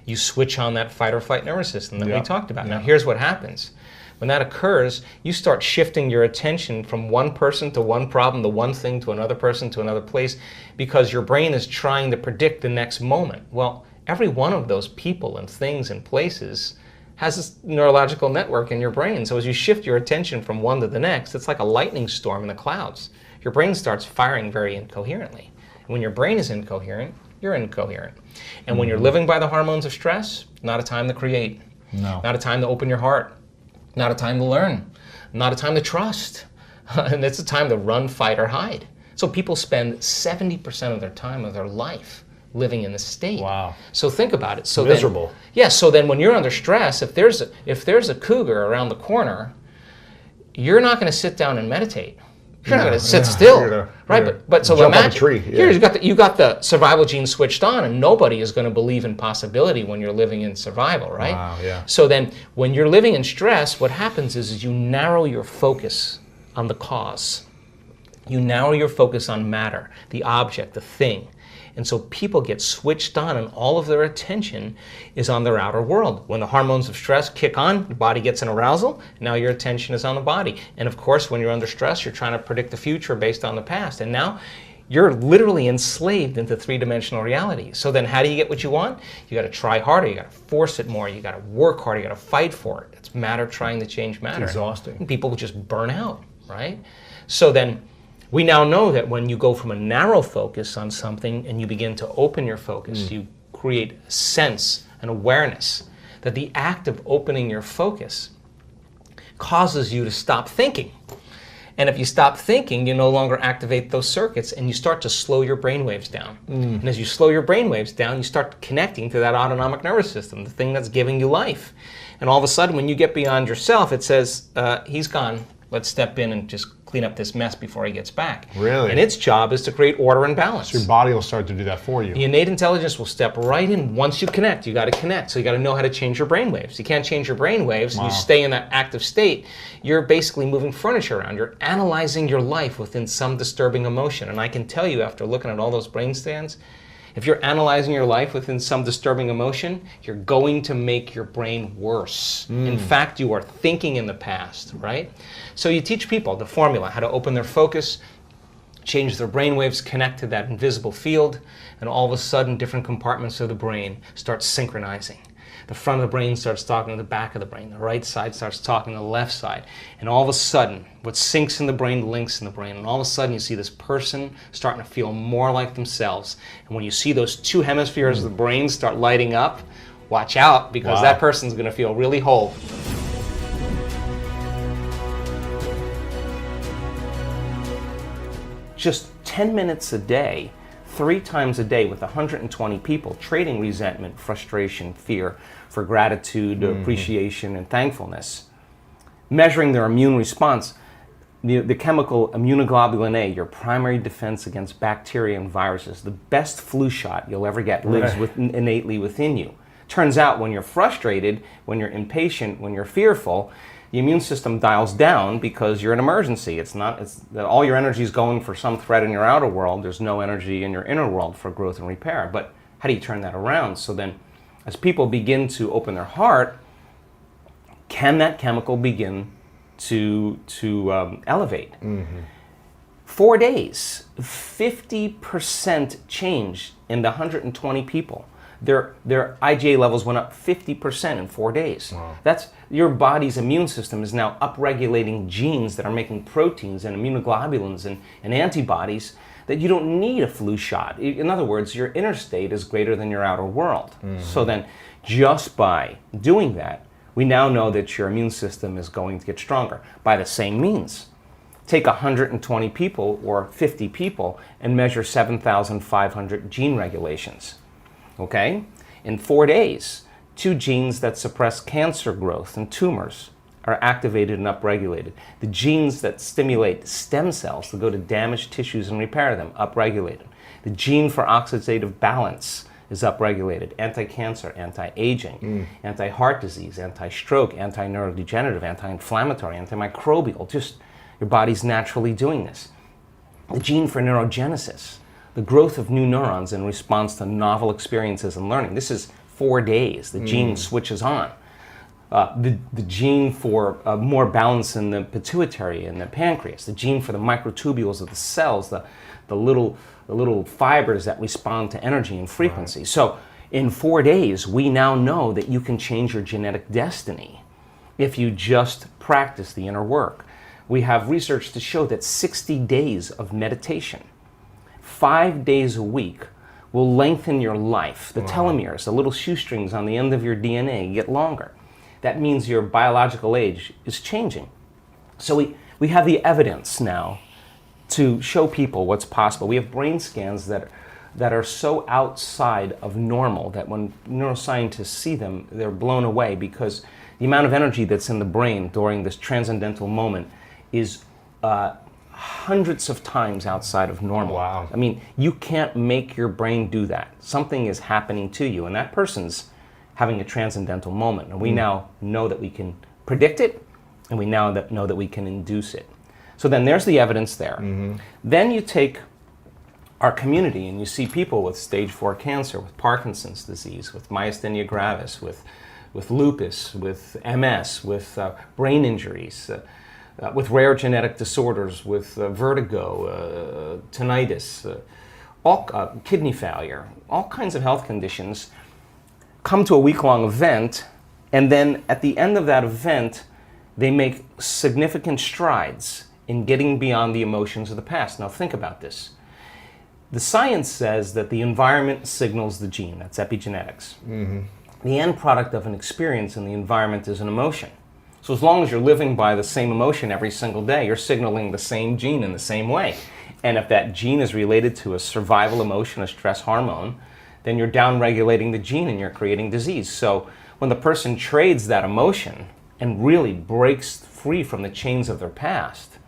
you switch on that fight or flight nervous system that we talked about. Now here's what happens. When that occurs, you start shifting your attention from one person to one problem, to one thing, to another person, to another place, because your brain is trying to predict the next moment. Well, every one of those people and things and places has this neurological network in your brain. So as you shift your attention from one to the next, it's like a lightning storm in the clouds. Your brain starts firing very incoherently. And when your brain is incoherent, you're incoherent. And when you're living by the hormones of stress, not a time to create. No. Not a time to open your heart. Not a time to learn. Not a time to trust. And it's a time to run, fight, or hide. So people spend 70% of their time of their life living in this state. Wow. So think about it. So Miserable. So then when you're under stress, if there's a cougar around the corner, you're not going to sit down and meditate. You're not going to sit still, right? But so jump imagine off a tree. here you got the survival gene switched on, and nobody is going to believe in possibility when you're living in survival, right? Wow, yeah. So then when you're living in stress, what happens is you narrow your focus on the cause. You narrow your focus on matter, the object, the thing. And so people get switched on, and all of their attention is on their outer world. When the hormones of stress kick on, your body gets an arousal, now your attention is on the body. And of course, when you're under stress, you're trying to predict the future based on the past. And now you're literally enslaved into three-dimensional reality. So then how do you get what you want? You got to try harder, you got to force it more, you got to work harder, you got to fight for it. It's matter trying to change matter. It's exhausting. And people just burn out, right? So then we now know that when you go from a narrow focus on something and you begin to open your focus, you create a sense, an awareness that the act of opening your focus causes you to stop thinking. And if you stop thinking, you no longer activate those circuits, and you start to slow your brain waves down. And as you slow your brain waves down, you start connecting to that autonomic nervous system, the thing that's giving you life. And all of a sudden, when you get beyond yourself, it says, he's gone. Let's step in and just clean up this mess before he gets back. Really? And its job is to create order and balance. So your body will start to do that for you. The innate intelligence will step right in. Once you connect, you got to connect. So you got to know how to change your brain waves. You can't change your brain waves and you stay in that active state. You're basically moving furniture around. You're analyzing your life within some disturbing emotion. And I can tell you, after looking at all those brain scans, if you're analyzing your life within some disturbing emotion, you're going to make your brain worse. In fact, you are thinking in the past, right? So you teach people the formula, how to open their focus, change their brainwaves, connect to that invisible field, and all of a sudden different compartments of the brain start synchronizing. The front of the brain starts talking to the back of the brain. The right side starts talking to the left side. And all of a sudden, what syncs in the brain links in the brain. And all of a sudden, you see this person starting to feel more like themselves. And when you see those two hemispheres of the brain start lighting up, watch out, because that person's going to feel really whole. Just 10 minutes a day, 3 times a day with 120 people, trading resentment, frustration, fear for gratitude, appreciation, and thankfulness. Measuring their immune response, the chemical immunoglobulin A, your primary defense against bacteria and viruses, the best flu shot you'll ever get, lives innately within you. Turns out when you're frustrated, when you're impatient, when you're fearful, the immune system dials down because you're in emergency. It's all your energy is going for some threat in your outer world. There's no energy in your inner world for growth and repair. But how do you turn that around? So then, as people begin to open their heart, can that chemical begin to elevate? 4 days, 50% change in the 120 people. Their IgA levels went up 50% in 4 days. Wow. That's your body's immune system is now upregulating genes that are making proteins and immunoglobulins and antibodies that you don't need a flu shot. In other words, your inner state is greater than your outer world. So then, just by doing that, we now know that your immune system is going to get stronger by the same means. Take 120 people or 50 people and measure 7,500 gene regulations. Okay? In 4 days, 2 genes that suppress cancer growth and tumors are activated and upregulated. The genes that stimulate stem cells to go to damaged tissues and repair them, upregulated. The gene for oxidative balance is upregulated. Anti-cancer, anti-aging, anti-heart disease, anti-stroke, anti-neurodegenerative, anti-inflammatory, antimicrobial. Just your body's naturally doing this. The gene for neurogenesis, the growth of new neurons in response to novel experiences and learning. This is 4 days. The gene switches on. The gene for more balance in the pituitary and the pancreas. The gene for the microtubules of the cells, the little fibers that respond to energy and frequency. Right. So in 4 days, we now know that you can change your genetic destiny if you just practice the inner work. We have research to show that 60 days of meditation, 5 days a week, will lengthen your life. The telomeres, the little shoestrings on the end of your DNA, get longer. That means your biological age is changing. So we have the evidence now to show people what's possible. We have brain scans that are so outside of normal that when neuroscientists see them, they're blown away, because the amount of energy that's in the brain during this transcendental moment is hundreds of times outside of normal. Wow. I mean, you can't make your brain do that. Something is happening to you, and that person's having a transcendental moment. And we now know that we can predict it, and we now know that we can induce it. So then there's the evidence there. Then you take our community and you see people with stage 4 cancer, with Parkinson's disease, with myasthenia gravis, with lupus, with MS, with brain injuries, with rare genetic disorders, with vertigo, tinnitus, kidney failure, all kinds of health conditions, come to a week-long event, and then at the end of that event, they make significant strides in getting beyond the emotions of the past. Now think about this. The science says that the environment signals the gene. That's epigenetics. The end product of an experience in the environment is an emotion. So as long as you're living by the same emotion every single day, you're signaling the same gene in the same way. And if that gene is related to a survival emotion, a stress hormone, then you're downregulating the gene and you're creating disease. So when the person trades that emotion and really breaks free from the chains of their past,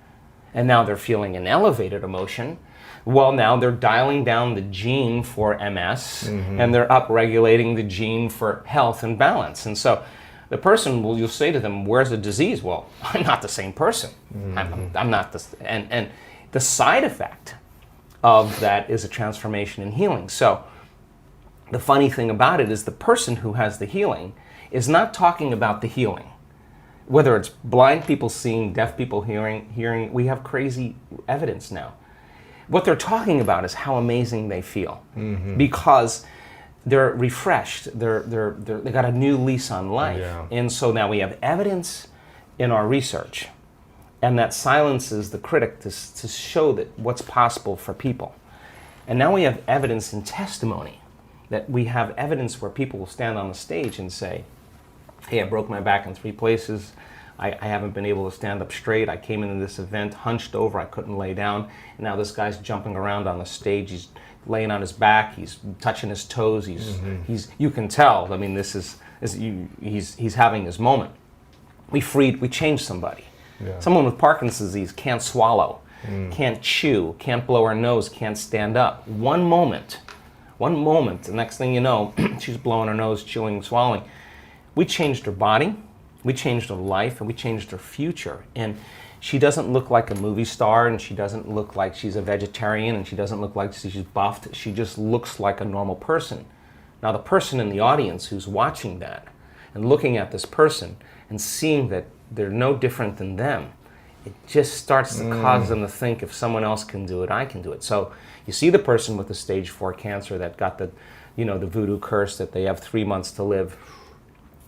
and now they're feeling an elevated emotion, well, now they're dialing down the gene for MS, and they're upregulating the gene for health and balance. And so the person, you'll say to them, where's the disease? Well, I'm not the same person. I'm not the, and the side effect of that is a transformation in healing. So the funny thing about it is the person who has the healing is not talking about the healing. Whether it's blind people seeing, deaf people hearing, we have crazy evidence now. What they're talking about is how amazing they feel, because they're refreshed, they got a new lease on life. And so now we have evidence in our research, and that silences the critic to show that what's possible for people. And now we have evidence in testimony, that we have evidence where people will stand on the stage and say, hey, I broke my back in 3 places. I haven't been able to stand up straight. I came into this event hunched over. I couldn't lay down. And now this guy's jumping around on the stage. He's laying on his back. He's touching his toes. He's you can tell. I mean, he's having his moment. We changed somebody. Someone with Parkinson's disease can't swallow, can't chew, can't blow her nose, can't stand up. One moment, the next thing you know, she's blowing her nose, chewing, swallowing. We changed her body, we changed her life, and we changed her future. And she doesn't look like a movie star, and she doesn't look like she's a vegetarian, and she doesn't look like she's buffed. She just looks like a normal person. Now the person in the audience who's watching that and looking at this person and seeing that they're no different than them, it just starts to cause them to think, if someone else can do it, I can do it. So you see the person with the stage 4 cancer that got the voodoo curse that they have 3 months to live.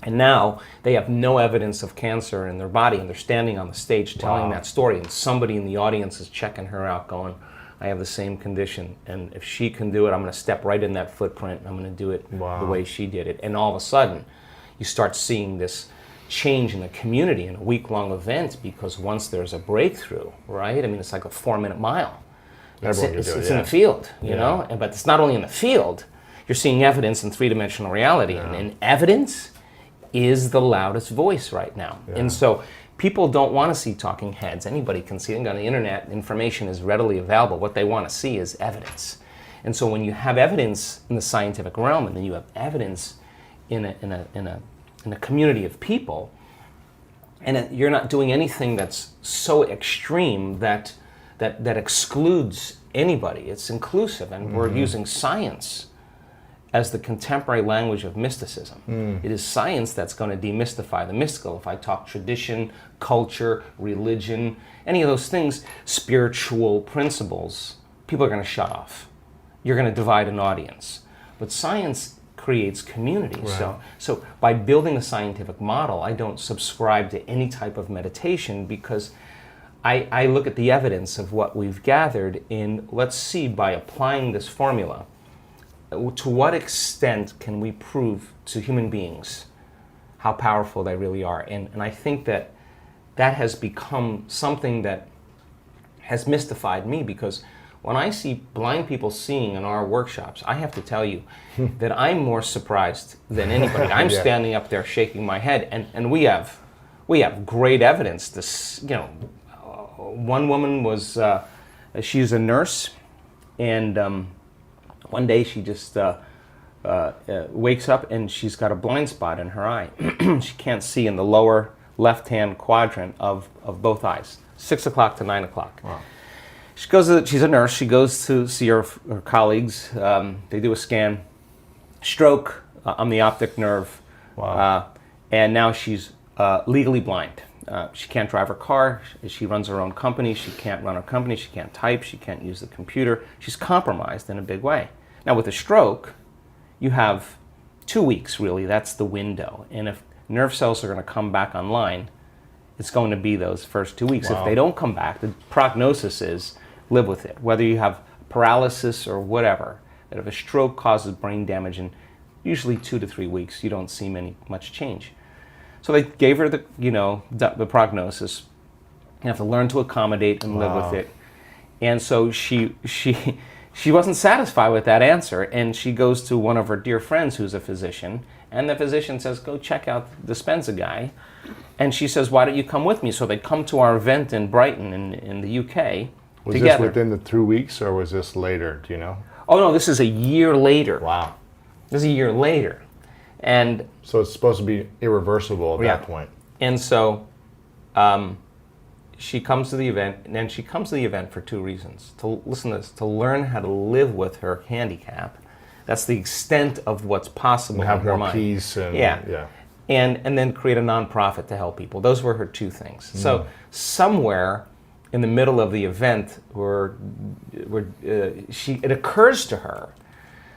And now they have no evidence of cancer in their body, and they're standing on the stage telling that story, and somebody in the audience is checking her out going, I have the same condition, and if she can do it, I'm going to step right in that footprint, and I'm going to do it the way she did it. And all of a sudden, you start seeing this change in the community in a week-long event, because once there's a breakthrough, right? I mean, it's like a 4-minute mile. It's in the field, you know? But it's not only in the field, you're seeing evidence in 3-dimensional reality, and evidence is the loudest voice right now. And so people don't want to see talking heads. Anybody can see it on the internet. Information is readily available. What they want to see is evidence. And so when you have evidence in the scientific realm, and then you have evidence in a community of people, and you're not doing anything that's so extreme that excludes anybody. It's inclusive, and we're using science as the contemporary language of mysticism. It is science that's going to demystify the mystical. If I talk tradition, culture, religion, any of those things, spiritual principles, people are going to shut off. You're going to divide an audience. But science creates community. Right. So by building a scientific model, I don't subscribe to any type of meditation, because I look at the evidence of what we've gathered in, let's see, by applying this formula, to what extent can we prove to human beings how powerful they really are? And I think that has become something that has mystified me, because when I see blind people seeing in our workshops, I have to tell you that I'm more surprised than anybody. I'm standing up there shaking my head, and we have great evidence. This, one woman was she's a nurse, and one day she just wakes up and she's got a blind spot in her eye. She can't see in the lower left-hand quadrant of both eyes, 6 o'clock to 9 o'clock. Wow. She's a nurse. She goes to see her colleagues. They do a scan, stroke on the optic nerve. Wow. And now she's legally blind. She can't drive her car. She runs her own company. She can't run her company. She can't type. She can't use the computer. She's compromised in a big way. Now with a stroke, you have 2 weeks really. That's the window. And if nerve cells are going to come back online, it's going to be those first 2 weeks. Wow. If they don't come back, the prognosis is live with it. Whether you have paralysis or whatever, that if a stroke causes brain damage in usually 2 to 3 weeks, you don't see much change. So they gave her the prognosis. You have to learn to accommodate and live with it. And so she wasn't satisfied with that answer, and she goes to one of her dear friends who's a physician, and the physician says, go check out the Dispenza guy. And she says, why don't you come with me? So they come to our event in Brighton in the UK Was together. this within the 2 weeks, or was this later? Do you know? Oh no, this is a year later. Wow. This is a year later. And So it's supposed to be irreversible at that point. And so she comes to the event, and she comes to the event for 2 reasons. Listen to this, to learn how to live with her handicap. That's the extent of what's possible And have in her more mind. peace and Yeah. And then create a nonprofit to help people. Those were her 2 things. So somewhere in the middle of the event, it occurs to her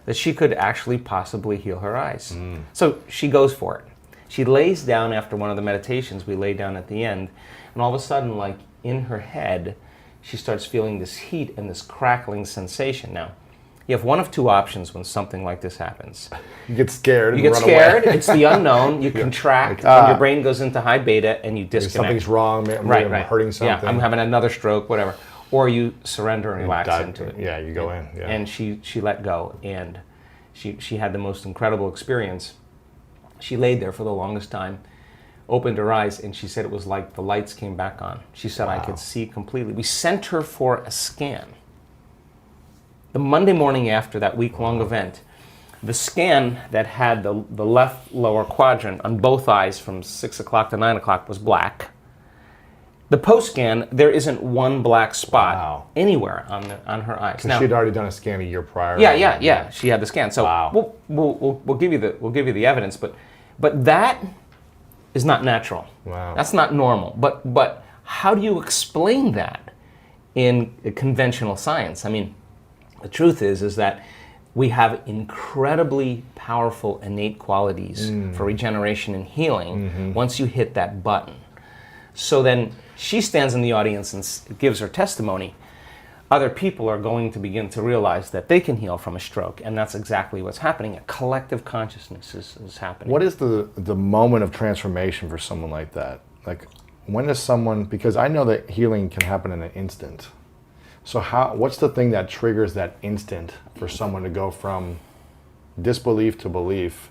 that she could actually possibly heal her eyes. So she goes for it. She lays down after one of the meditations we lay down at the end, and all of a sudden, like in her head, she starts feeling this heat and this crackling sensation. Now, you have one of 2 options when something like this happens. You get scared. You and get run scared, Away. it's the unknown, you contract, and your brain goes into high beta, and you disconnect. Something's wrong. I'm hurting something. Yeah, I'm having another stroke, whatever. Or you surrender and relax dive into it. Yeah, you go in. Yeah. And she let go, and she had the most incredible experience. She laid there for the longest time, opened her eyes, and she said it was like the lights came back on. She said, I could see completely. We sent her for a scan. The Monday morning after that week-long event, the scan that had the left lower quadrant on both eyes from 6 o'clock to 9 o'clock was black. The post-scan, there isn't one black spot anywhere on her eyes. Because she'd already done a scan a year prior. Yeah. She had the scan. So we'll give you the evidence, but that is not natural. Wow. That's not normal. But how do you explain that in conventional science? I mean, the truth is that we have incredibly powerful innate qualities for regeneration and healing once you hit that button. So then she stands in the audience and gives her testimony. Other people are going to begin to realize that they can heal from a stroke, and that's exactly what's happening. A collective consciousness is happening. What is the moment of transformation for someone like that? Like, when does someone, because I know that healing can happen in an instant. So what's the thing that triggers that instant for someone to go from disbelief to belief,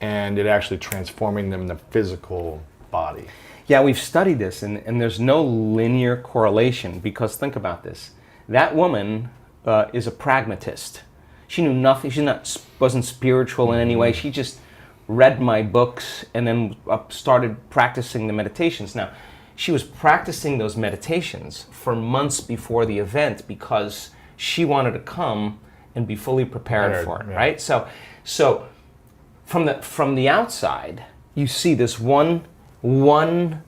and it actually transforming them in the physical body? Yeah, we've studied this, and there's no linear correlation, because think about this. That woman is a pragmatist. She knew nothing. She wasn't spiritual in any way. She just read my books and then started practicing the meditations. Now, she was practicing those meditations for months before the event because she wanted to come and be fully prepared for it, right? So from the outside, you see this one moment.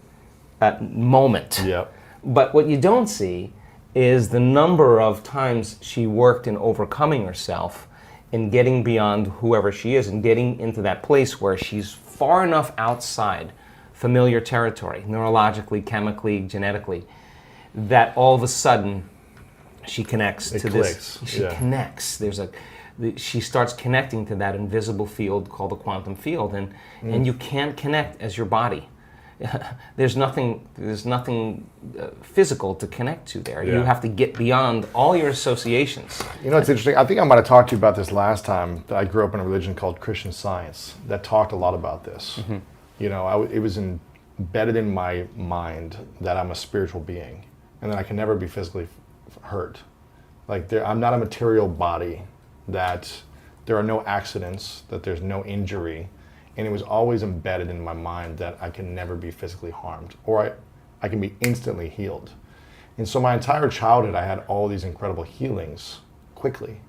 Yep. But what you don't see is the number of times she worked in overcoming herself and getting beyond whoever she is and getting into that place where she's far enough outside familiar territory, neurologically, chemically, genetically, that all of a sudden she connects to clicks. this. She connects. She starts connecting to that invisible field called the quantum field, and you can't connect as your body. there's nothing physical to connect to there. You Yeah. have to get beyond all your associations. You know, it's interesting. I think I might have talked to you about this last time. That I grew up in a religion called Christian Science that talked a lot about this. You know, it was embedded in my mind that I'm a spiritual being and that I can never be physically hurt. Like, I'm not a material body, that there are no accidents, that there's no injury. And it was always embedded in my mind that I can never be physically harmed, or I can be instantly healed. And so my entire childhood, I had all these incredible healings quickly.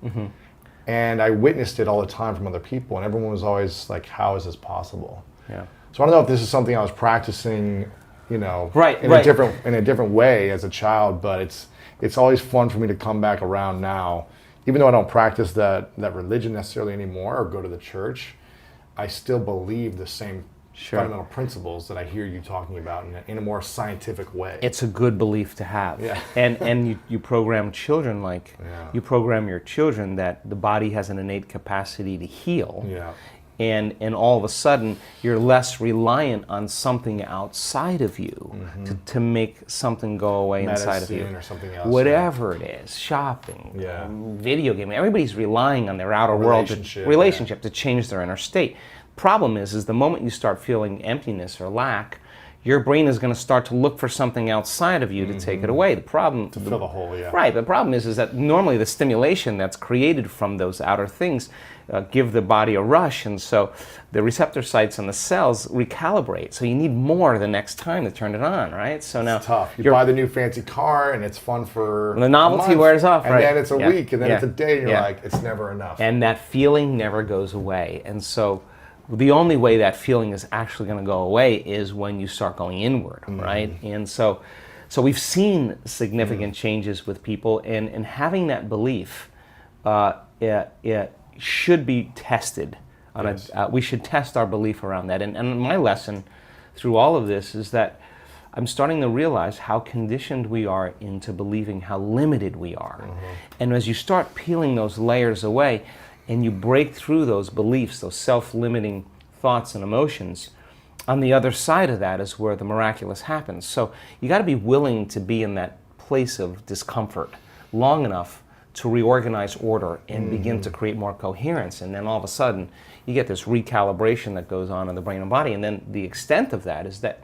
And I witnessed it all the time from other people, and everyone was always like, how is this possible? Yeah. So I don't know if this is something I was practicing, you know, Right, in right. a different way as a child, but it's always fun for me to come back around now. Even though I don't practice that religion necessarily anymore or go to the church, I still believe the same fundamental principles that I hear you talking about in a more scientific way. It's a good belief to have. Yeah. And you program children Yeah. you program your children that the body has an innate capacity to heal. Yeah. And all of a sudden you're less reliant on something outside of you to make something go away inside of you. Medicine or something else. Whatever it is, shopping, Yeah. video gaming, everybody's relying on their outer Relationship, relationship to change their inner state. Problem is the moment you start feeling emptiness or lack, your brain is going to start to look for something outside of you to take it away. The problem To fill the hole, yeah. Right. The problem is that normally the stimulation that's created from those outer things give the body a rush, and so the receptor sites in the cells recalibrate. So you need more the next time to turn it on, right? So now It's tough. You buy the new fancy car, and it's fun for the novelty a month, wears off, and right? then it's a Yeah. week, and then Yeah. it's a day, and you're Yeah. like, it's never enough. and that feeling never goes away. And so the only way that feeling is actually going to go away is when you start going inward, right? And so we've seen significant changes with people, and having that belief, it should be tested. We should test our belief around that. And my lesson through all of this is that I'm starting to realize how conditioned we are into believing how limited we are. And as you start peeling those layers away, and you break through those beliefs, those self-limiting thoughts and emotions, on the other side of that is where the miraculous happens. So you got to be willing to be in that place of discomfort long enough to reorganize order and begin to create more coherence. And then all of a sudden, you get this recalibration that goes on in the brain and body. And then the extent of that is that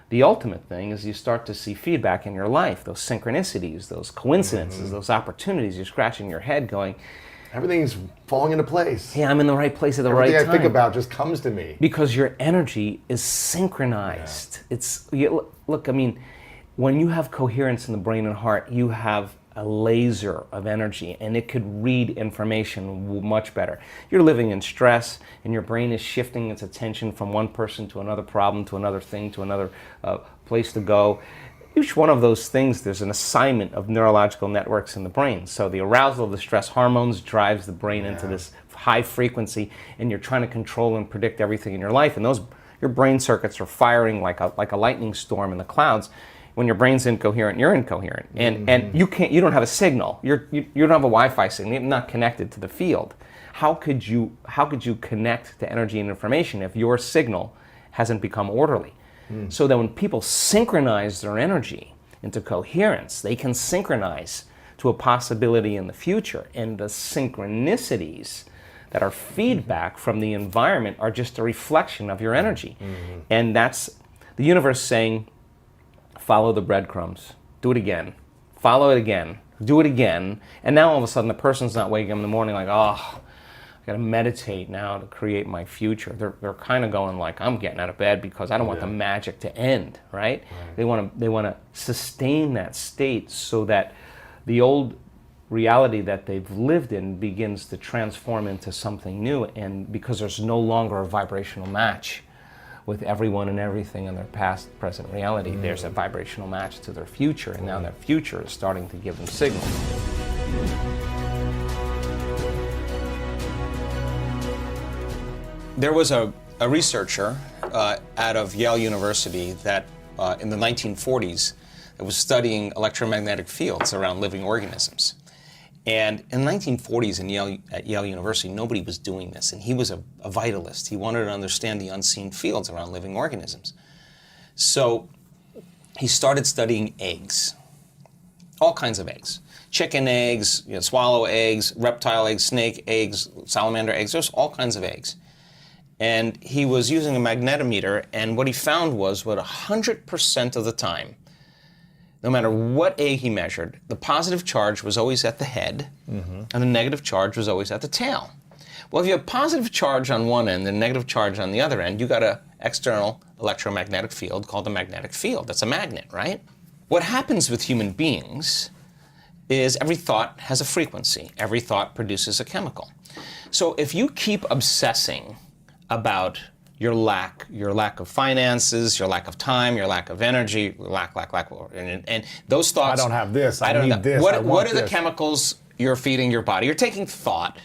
the ultimate thing is you start to see feedback in your life, those synchronicities, those coincidences, those opportunities. You're scratching your head going, Everything's falling into place. hey, I'm in the right place at the Everything right time. I think about just comes to me. Because your energy is synchronized. Look, I mean, when you have coherence in the brain and heart, you have a laser of energy, and it could read information much better. You're living in stress, and your brain is shifting its attention from one person to another problem, to another thing, to another place to go. Each one of those things, there's an assignment of neurological networks in the brain. So the arousal of the stress hormones drives the brain into this high frequency, and you're trying to control and predict everything in your life. And your brain circuits are firing like a lightning storm in the clouds. When your brain's incoherent, you're incoherent, and you don't have a signal. You don't have a Wi-Fi signal. You're not connected to the field. How could you connect to energy and information if your signal hasn't become orderly? So that when people synchronize their energy into coherence, they can synchronize to a possibility in the future. And the synchronicities that are feedback from the environment are just a reflection of your energy. And that's the universe saying, follow the breadcrumbs. Do it again. Follow it again. Do it again. And now all of a sudden the person's not waking up in the morning like, oh, I gotta meditate now to create my future. They're kind of going like, I'm getting out of bed because I don't want the magic to end, right? They want to sustain that state so that the old reality that they've lived in begins to transform into something new, and because there's no longer a vibrational match with everyone and everything in their past, present reality, there's a vibrational match to their future, and now their future is starting to give them signals. There was a researcher out of Yale University that in the 1940s that was studying electromagnetic fields around living organisms. And in the 1940s at Yale University, nobody was doing this, and he was a vitalist. He wanted to understand the unseen fields around living organisms. So he started studying eggs, all kinds of eggs. Chicken eggs, swallow eggs, reptile eggs, snake eggs, salamander eggs, there's all kinds of eggs. And he was using a magnetometer, and what he found was 100% of the time, no matter what egg he measured, the positive charge was always at the head, and the negative charge was always at the tail. Well, if you have positive charge on one end and negative charge on the other end, you got an external electromagnetic field called a magnetic field. That's a magnet, right? What happens with human beings is every thought has a frequency. Every thought produces a chemical. So if you keep obsessing about your lack of finances, your lack of time, your lack of energy, lack, and those thoughts. I don't have this. I need this. What are the chemicals you're feeding your body? You're taking thought.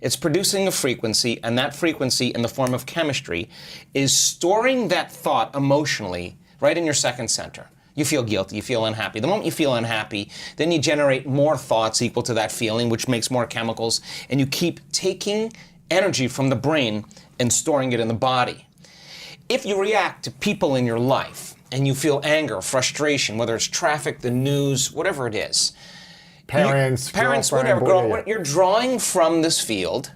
It's producing a frequency, and that frequency, in the form of chemistry, is storing that thought emotionally right in your second center. You feel guilty, you feel unhappy. The moment you feel unhappy, then you generate more thoughts equal to that feeling, which makes more chemicals, and you keep taking energy from the brain and storing it in the body. If you react to people in your life and you feel anger, frustration, whether it's traffic, the news, whatever it is, parents, whatever, you're drawing from this field,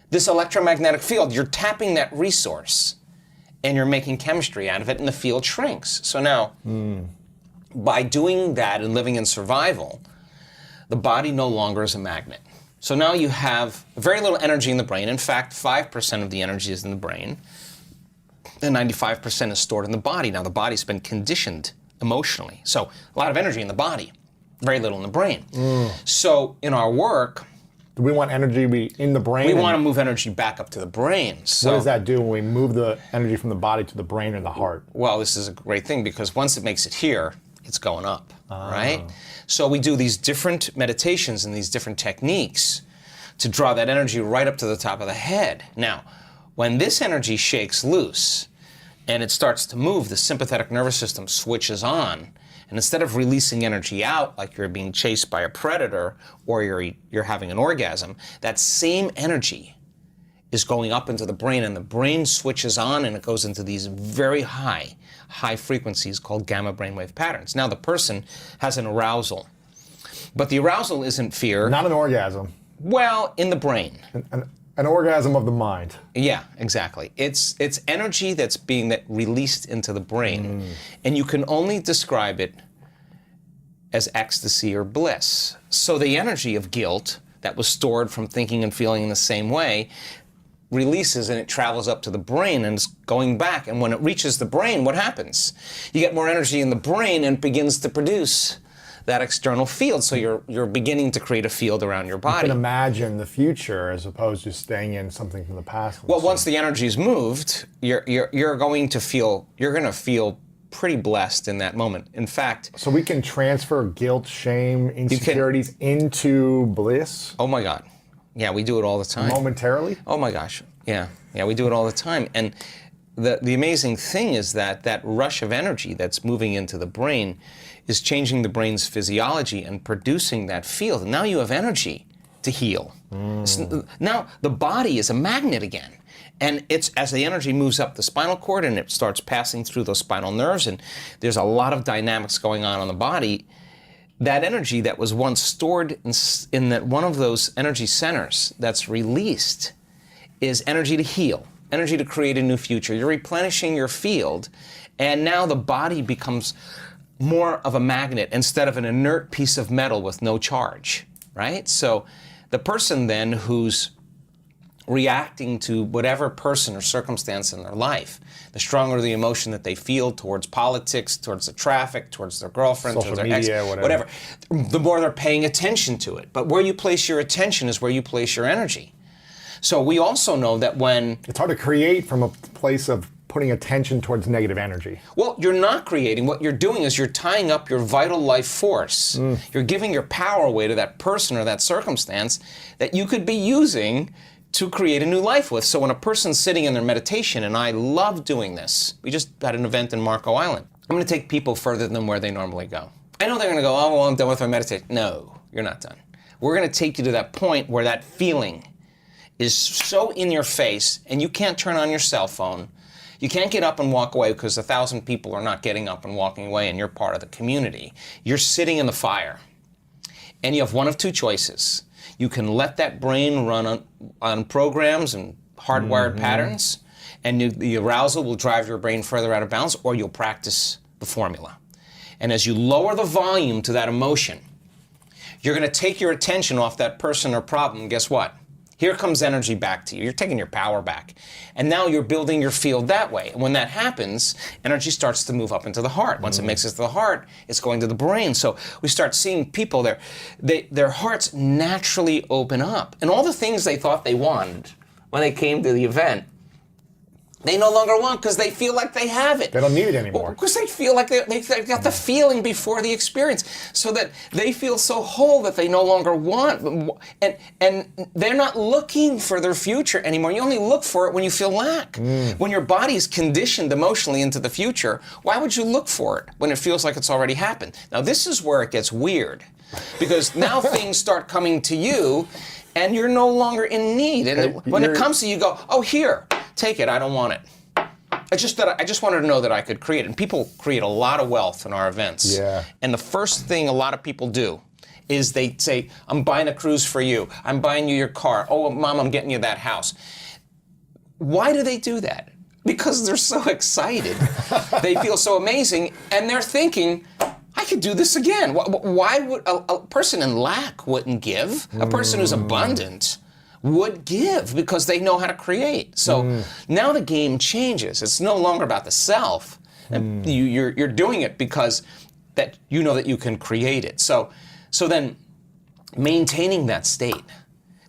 this electromagnetic field, you're tapping that resource and you're making chemistry out of it, and the field shrinks. So now, by doing that and living in survival, the body no longer is a magnet. So now you have very little energy in the brain. In fact, 5% of the energy is in the brain, and 95% is stored in the body. Now, the body's been conditioned emotionally. So a lot of energy in the body, very little in the brain. So in our work, do we want energy to be in the brain? We want to move energy back up to the brain. So what does that do when we move the energy from the body to the brain or the heart? Well, this is a great thing, because once it makes it here, it's going up, right? So we do these different meditations and these different techniques to draw that energy right up to the top of the head. Now, when this energy shakes loose and it starts to move, the sympathetic nervous system switches on. And instead of releasing energy out like you're being chased by a predator or you're having an orgasm, that same energy is going up into the brain, and the brain switches on and it goes into these very high frequencies called gamma brainwave patterns. Now the person has an arousal, but the arousal isn't fear. Not an orgasm. Well, in the brain. An orgasm of the mind. Yeah, exactly. It's energy that's being released into the brain, and you can only describe it as ecstasy or bliss. So the energy of guilt that was stored from thinking and feeling in the same way releases, and it travels up to the brain and is going back. And when it reaches the brain, what happens? You get more energy in the brain and it begins to produce that external field. So you're beginning to create a field around your body. You can imagine the future as opposed to staying in something from the past. Well, once the energy's moved, you're going to feel pretty blessed in that moment. In fact, so we can transfer guilt, shame, insecurities into bliss. Oh my God. Yeah, we do it all the time. Momentarily? Oh my gosh. Yeah, we do it all the time. And the amazing thing is that rush of energy that's moving into the brain is changing the brain's physiology and producing that field. Now you have energy to heal. Now the body is a magnet again. And it's as the energy moves up the spinal cord and it starts passing through those spinal nerves, and there's a lot of dynamics going on the body, that energy that was once stored in that one of those energy centers that's released is energy to heal, energy to create a new future. You're replenishing your field, and now the body becomes more of a magnet instead of an inert piece of metal with no charge, right? So the person then who's reacting to whatever person or circumstance in their life, the stronger the emotion that they feel towards politics, towards the traffic, towards their girlfriend, social towards their media, ex, whatever, the more they're paying attention to it. But where you place your attention is where you place your energy. So we also know that when... It's hard to create from a place of putting attention towards negative energy. Well, you're not creating. What you're doing is you're tying up your vital life force. You're giving your power away to that person or that circumstance that you could be using to create a new life with. So when a person's sitting in their meditation, and I love doing this, we just had an event in Marco Island. I'm going to take people further than where they normally go. I know they're going to go, oh, well, I'm done with my meditation. No, you're not done. We're going to take you to that point where that feeling is so in your face and you can't turn on your cell phone. You can't get up and walk away because 1,000 people are not getting up and walking away and you're part of the community. You're sitting in the fire. And you have one of two choices. You can let that brain run on programs and hardwired patterns, and the arousal will drive your brain further out of balance, or you'll practice the formula. And as you lower the volume to that emotion, you're going to take your attention off that person or problem. Guess what? Here comes energy back to you. You're taking your power back. And now you're building your field that way. And when that happens, energy starts to move up into the heart. Once it makes it to the heart, it's going to the brain. So we start seeing people, their hearts naturally open up. And all the things they thought they wanted when they came to the event, they no longer want because they feel like they have it. They don't need it anymore. Because they feel like they got the feeling before the experience, so that they feel so whole that they no longer want. And they're not looking for their future anymore. You only look for it when you feel lack. When your body's conditioned emotionally into the future, why would you look for it when it feels like it's already happened? Now this is where it gets weird, because now things start coming to you and you're no longer in need. And when it comes to you, go, oh, here. Take it, I don't want it. I just wanted to know that I could create it. And people create a lot of wealth in our events. Yeah. And the first thing a lot of people do is they say, I'm buying a cruise for you. I'm buying you your car. Oh, Mom, I'm getting you that house. Why do they do that? Because they're so excited. They feel so amazing. And they're thinking, I could do this again. Why would a person in lack wouldn't give? A person who's abundant would give, because they know how to create. So now the game changes. It's no longer about the self. And you're doing it because that you know that you can create it. So then maintaining that state,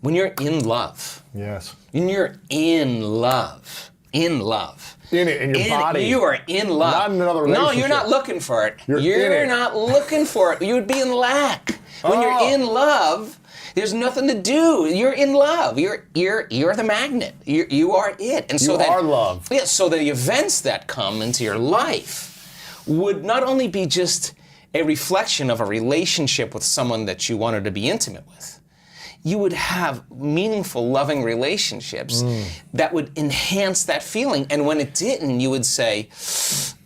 when you're in love. Yes. When you're in love. In it, in your body. You are in love. Not in another relationship. No, you're not looking for it. You're in it. not looking for it. You would be in lack. When you're in love, there's nothing to do. You're in love. You're the magnet. You are it. And so you are love. Yeah. So the events that come into your life would not only be just a reflection of a relationship with someone that you wanted to be intimate with. You would have meaningful, loving relationships that would enhance that feeling. And when it didn't, you would say,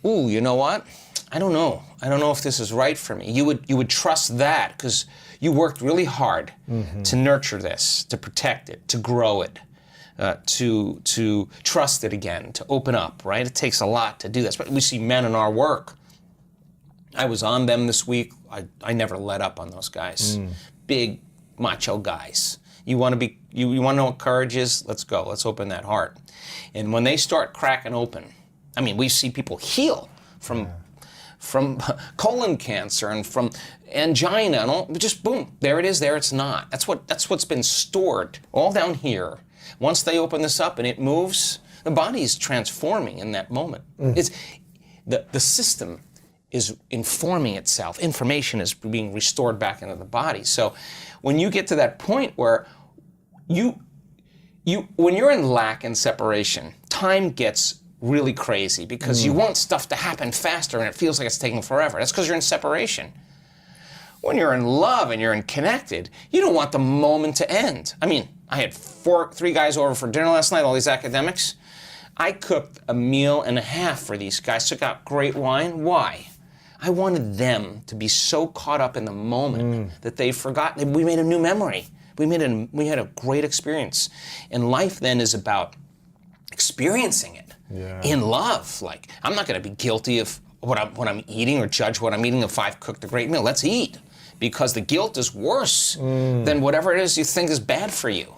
"Ooh, you know what? I don't know. I don't know if this is right for me." You would trust that because you worked really hard to nurture this, to protect it, to grow it, to trust it again, to open up, right? It takes a lot to do this. But we see men in our work. I was on them this week. I never let up on those guys. Big, macho guys. You want to know what courage is? Let's go. Let's open that heart. And when they start cracking open, I mean, we see people heal from colon cancer and from angina and all, just boom, there it is, there it's not. That's what's been stored all down here. Once they open this up and it moves, the body is transforming in that moment. It's the system is informing itself. Information is being restored back into the body. So when you get to that point where when you're in lack and separation, time gets really crazy because you want stuff to happen faster and it feels like it's taking forever. That's because you're in separation. When you're in love and you're in connected, you don't want the moment to end. I mean, I had 3 guys over for dinner last night, all these academics. I cooked a meal and a half for these guys, took out great wine. Why? I wanted them to be so caught up in the moment that they've forgotten. We made a new memory. We had a great experience. And life then is about experiencing it in love. Like, I'm not going to be guilty of what I'm eating or judge what I'm eating if I've cooked a great meal. Let's eat, because the guilt is worse than whatever it is you think is bad for you.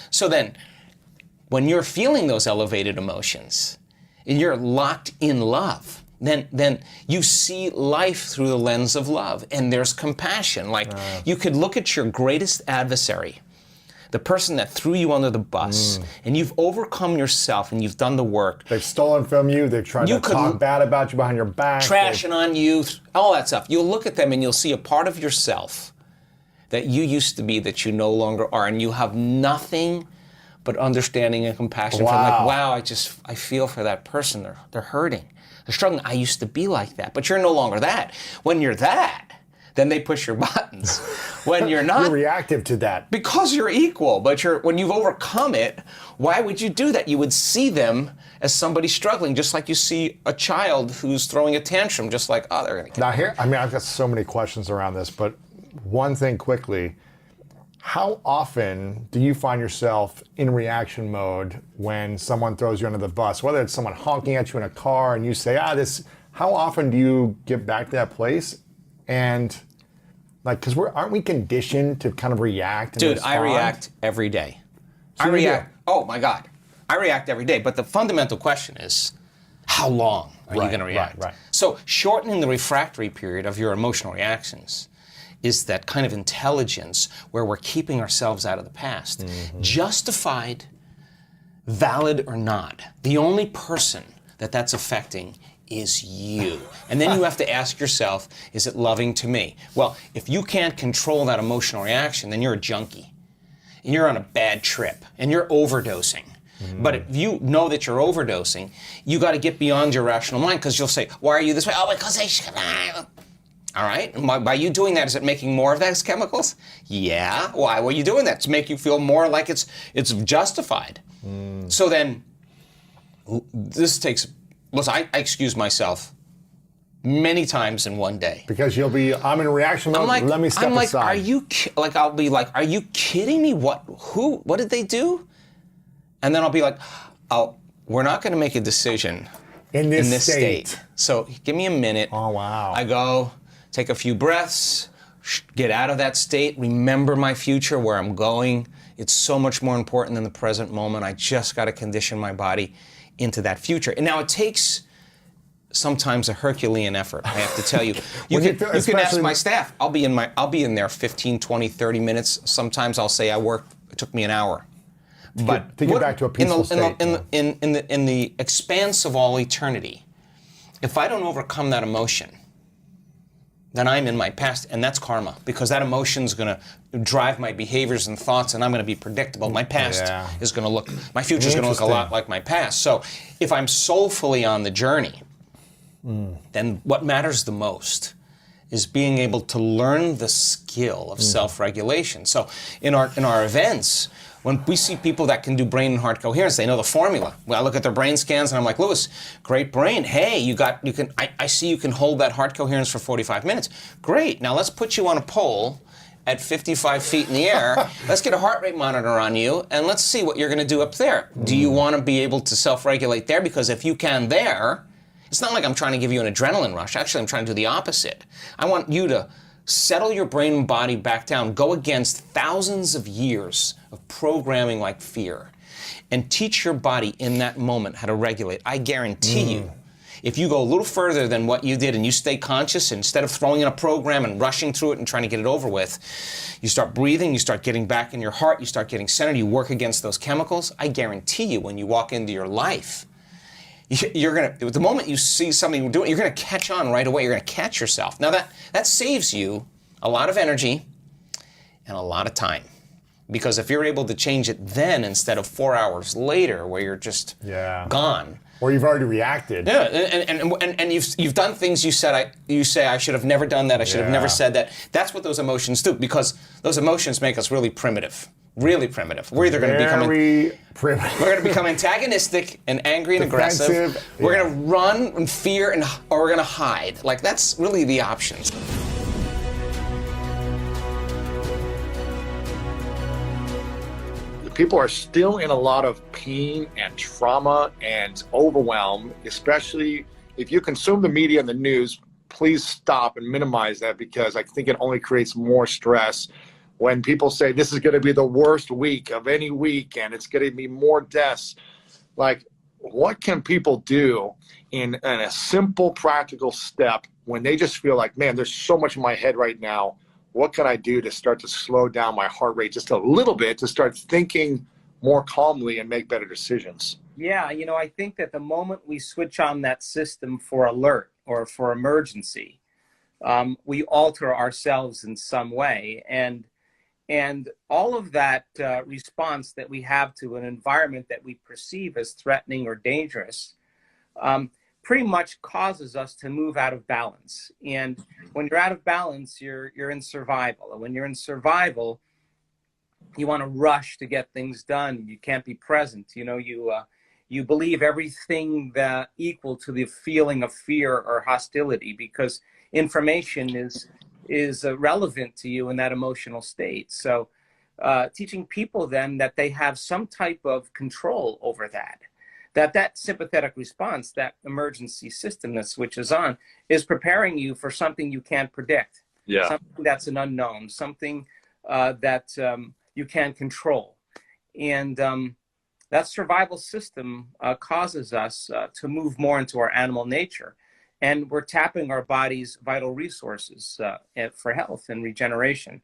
So then, when you're feeling those elevated emotions and you're locked in love, then you see life through the lens of love, and there's compassion. Like, you could look at your greatest adversary, the person that threw you under the bus, and you've overcome yourself and you've done the work. They've stolen from you. They've tried to talk bad about you behind your back. Trashing on you, all that stuff. You'll look at them and you'll see a part of yourself that you used to be that you no longer are, and you have nothing but understanding and compassion for them. Like, wow, I feel for that person. They're hurting. They're struggling. I used to be like that, but you're no longer that. When you're that, then they push your buttons. When you're not, You're reactive to that. because you're equal, but when you've overcome it, why would you do that? You would see them as somebody struggling, just like you see a child who's throwing a tantrum, just like, oh, they're going to Now here, I mean, I've got so many questions around this, but one thing quickly, how often do you find yourself in reaction mode when someone throws you under the bus, whether it's someone honking at you in a car and you say, how often do you get back to that place? And like, because aren't we conditioned to kind of react and Dude, respond? I react every day. So I you react, do? oh my God. I react every day, but the fundamental question is, how long are you Right, going to react? right. So shortening the refractory period of your emotional reactions is that kind of intelligence where we're keeping ourselves out of the past. Justified, valid or not, the only person that's affecting is you. And then you have to ask yourself, is it loving to me? Well, if you can't control that emotional reaction, then you're a junkie. And you're on a bad trip, and you're overdosing. But if you know that you're overdosing, you got to get beyond your rational mind, because you'll say, why are you this way? Oh, because I should. All right? And by you doing that, is it making more of those chemicals? Yeah. Why were you doing that? To make you feel more like it's justified. So then, this takes. Listen, I excuse myself many times in one day. Because I'm in reaction mode, let me step aside. Are you, I'll be like, are you kidding me? What did they do? And then I'll be like, oh, we're not going to make a decision in this state. So give me a minute. Oh, wow. I go, take a few breaths, get out of that state, remember my future, where I'm going. It's so much more important than the present moment. I just got to condition my body into that future. And now it takes sometimes a Herculean effort, I have to tell you. You can ask my staff. I'll be in there 15, 20, 30 minutes. Sometimes I'll say it took me an hour. But to get back to a peaceful state. In the expanse of all eternity, if I don't overcome that emotion, then I'm in my past, and that's karma, because that emotion's going to drive my behaviors and thoughts, and I'm going to be predictable. My past is going to look, my future's going to look a lot like my past. So if I'm soulfully on the journey, then what matters the most is being able to learn the skill of self-regulation. So in our events, when we see people that can do brain and heart coherence, they know the formula. Well, I look at their brain scans and I'm like, Lewis, great brain. Hey, I see you can hold that heart coherence for 45 minutes. Great. Now let's put you on a pole at 55 feet in the air. Let's get a heart rate monitor on you and let's see what you're going to do up there. Do you want to be able to self-regulate there? Because if you can there, it's not like I'm trying to give you an adrenaline rush. Actually, I'm trying to do the opposite. I want you to settle your brain and body back down, go against thousands of years of programming like fear, and teach your body in that moment how to regulate. I guarantee you, if you go a little further than what you did and you stay conscious, instead of throwing in a program and rushing through it and trying to get it over with, you start breathing, you start getting back in your heart, you start getting centered, you work against those chemicals, I guarantee you when you walk into your life, the moment you see something doing, you're going to catch on right away. You're going to catch yourself. Now that saves you a lot of energy and a lot of time, because if you're able to change it then instead of 4 hours later, where you're just gone, or you've already reacted. Yeah, and you've done things you say I should have never done that. I should have never said that. That's what those emotions do, because those emotions make us really primitive. Really primitive. We're either going to become antagonistic and angry and aggressive. We're going to run and fear, or we're going to hide. Like, that's really the options. People are still in a lot of pain and trauma and overwhelm, especially if you consume the media and the news. Please stop and minimize that, because I think it only creates more stress. When people say this is going to be the worst week of any week and it's going to be more deaths, like, what can people do in a simple, practical step when they just feel like, man, there's so much in my head right now. What can I do to start to slow down my heart rate just a little bit, to start thinking more calmly and make better decisions? Yeah, I think that the moment we switch on that system for alert or for emergency, we alter ourselves in some way. And all of that response that we have to an environment that we perceive as threatening or dangerous pretty much causes us to move out of balance. And when you're out of balance, you're in survival. And when you're in survival, you want to rush to get things done. You can't be present. You know, you believe everything that equal to the feeling of fear or hostility, because information is relevant to you in that emotional state. So teaching people then that they have some type of control over that sympathetic response, that emergency system that switches on, is preparing you for something you can't predict. Yeah. Something that's an unknown, something that you can't control. And that survival system causes us to move more into our animal nature. And we're tapping our body's vital resources for health and regeneration.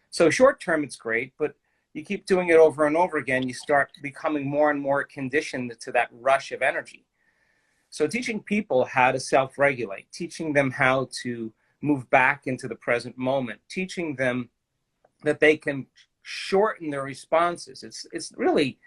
So short term, it's great, but you keep doing it over and over again, you start becoming more and more conditioned to that rush of energy. So teaching people how to self-regulate, teaching them how to move back into the present moment, teaching them that they can shorten their responses. It's really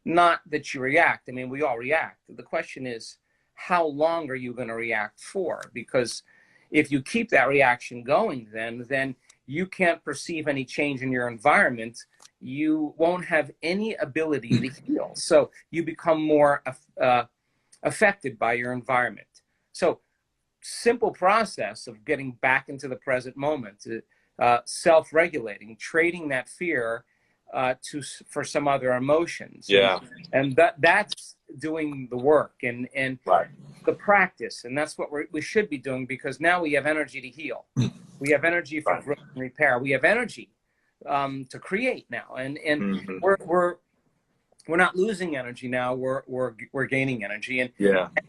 not that you react. I mean, we all react. The question is, how long are you going to react for? Because if you keep that reaction going, then you can't perceive any change in your environment. You won't have any ability to heal. So you become more affected by your environment. So simple process of getting back into the present moment, self-regulating, trading that fear for some other emotions. Yeah. And that's doing the work and Right. the practice. And that's what we should be doing, because now we have energy to heal. We have energy for growth and repair. We have energy to create now. And we're not losing energy now. We're gaining energy. And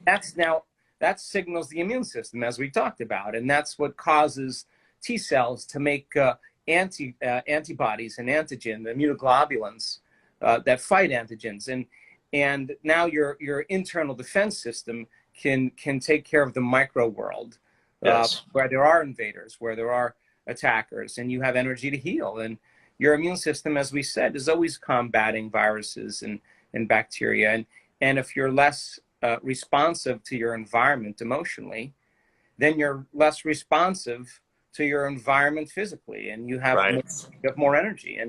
that signals the immune system, as we talked about. And that's what causes T cells to make antibodies and antigen, the immunoglobulins that fight antigens. And now your internal defense system can take care of the micro world, where there are invaders, where there are attackers, and you have energy to heal. And your immune system, as we said, is always combating viruses and bacteria. And if you're less responsive to your environment emotionally, then you're less responsive to your environment physically, and you have more energy.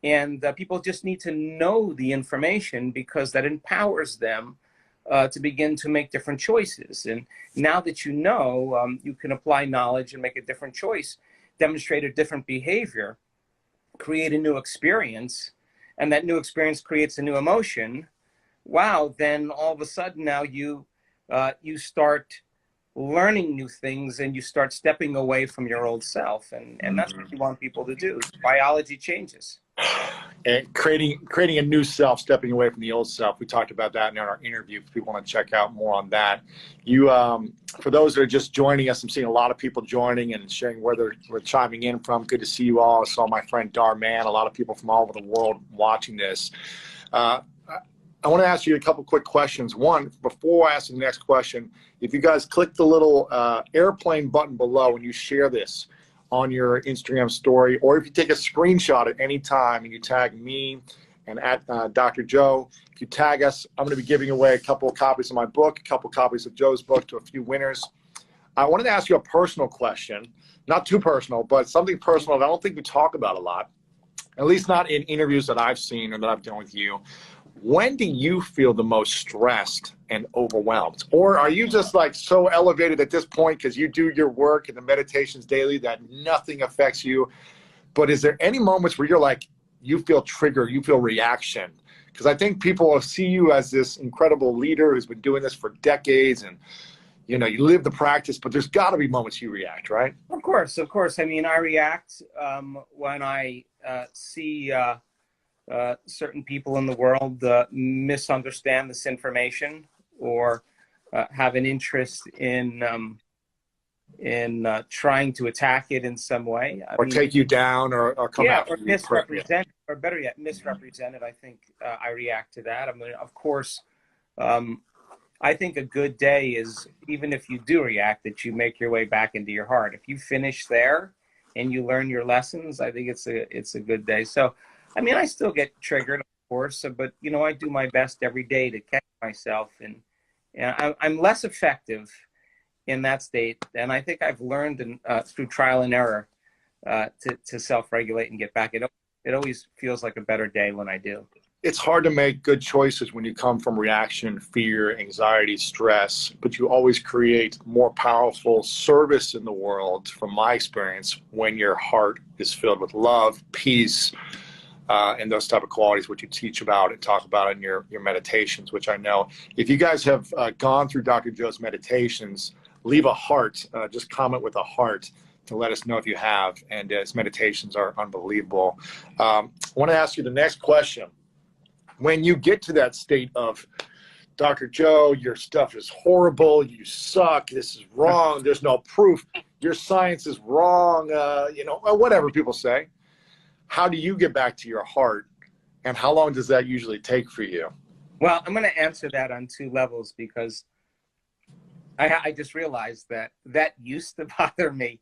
And people just need to know the information, because that empowers them to begin to make different choices. And now that you know, you can apply knowledge and make a different choice, demonstrate a different behavior, create a new experience, and that new experience creates a new emotion. Wow, then all of a sudden now you start learning new things, and you start stepping away from your old self. And that's what you want people to do. Biology changes. And creating a new self, stepping away from the old self. We talked about that in our interview. If people want to check out more on that, you for those that are just joining us, I'm seeing a lot of people joining and sharing where they're chiming in from. Good to see you all. I saw my friend Darman, a lot of people from all over the world watching this. I want to ask you a couple quick questions. One, before I ask the next question, if you guys click the little airplane button below and you share this on your Instagram story, or if you take a screenshot at any time and you tag me and at Dr. Joe, if you tag us, I'm going to be giving away a couple of copies of my book, a couple of copies of Joe's book to a few winners. I wanted to ask you a personal question, not too personal, but something personal that I don't think we talk about a lot, at least not in interviews that I've seen or that I've done with you. When do you feel the most stressed and overwhelmed? Or are you just like so elevated at this point because you do your work and the meditations daily that nothing affects you? But is there any moments where you're like, you feel trigger, you feel reaction? Because I think people will see you as this incredible leader who's been doing this for decades, and you know, you live the practice, but there's got to be moments you react, right? Of course. I mean, I react when I see certain people in the world misunderstand this information, or have an interest in trying to attack it in some way, or take you down, or come out, or misrepresent, or better yet, misrepresent it. I think I react to that. I mean, of course, I think a good day is, even if you do react, that you make your way back into your heart. If you finish there and you learn your lessons, I think it's a good day. So, I mean, I still get triggered, of course, but you know, I do my best every day to catch myself And I'm less effective in that state, and I think I've learned through trial and error to self-regulate and get back. It always feels like a better day when I do. It's hard to make good choices when you come from reaction, fear, anxiety, stress, but you always create more powerful service in the world, from my experience, when your heart is filled with love, peace, and those type of qualities, which you teach about and talk about in your meditations, which I know. If you guys have gone through Dr. Joe's meditations, leave a heart, just comment with a heart to let us know if you have. And his meditations are unbelievable. I want to ask you the next question. When you get to that state of, Dr. Joe, your stuff is horrible, you suck, this is wrong, there's no proof, your science is wrong, whatever people say, how do you get back to your heart, and how long does that usually take for you? Well, I'm going to answer that on two levels, because I just realized that used to bother me,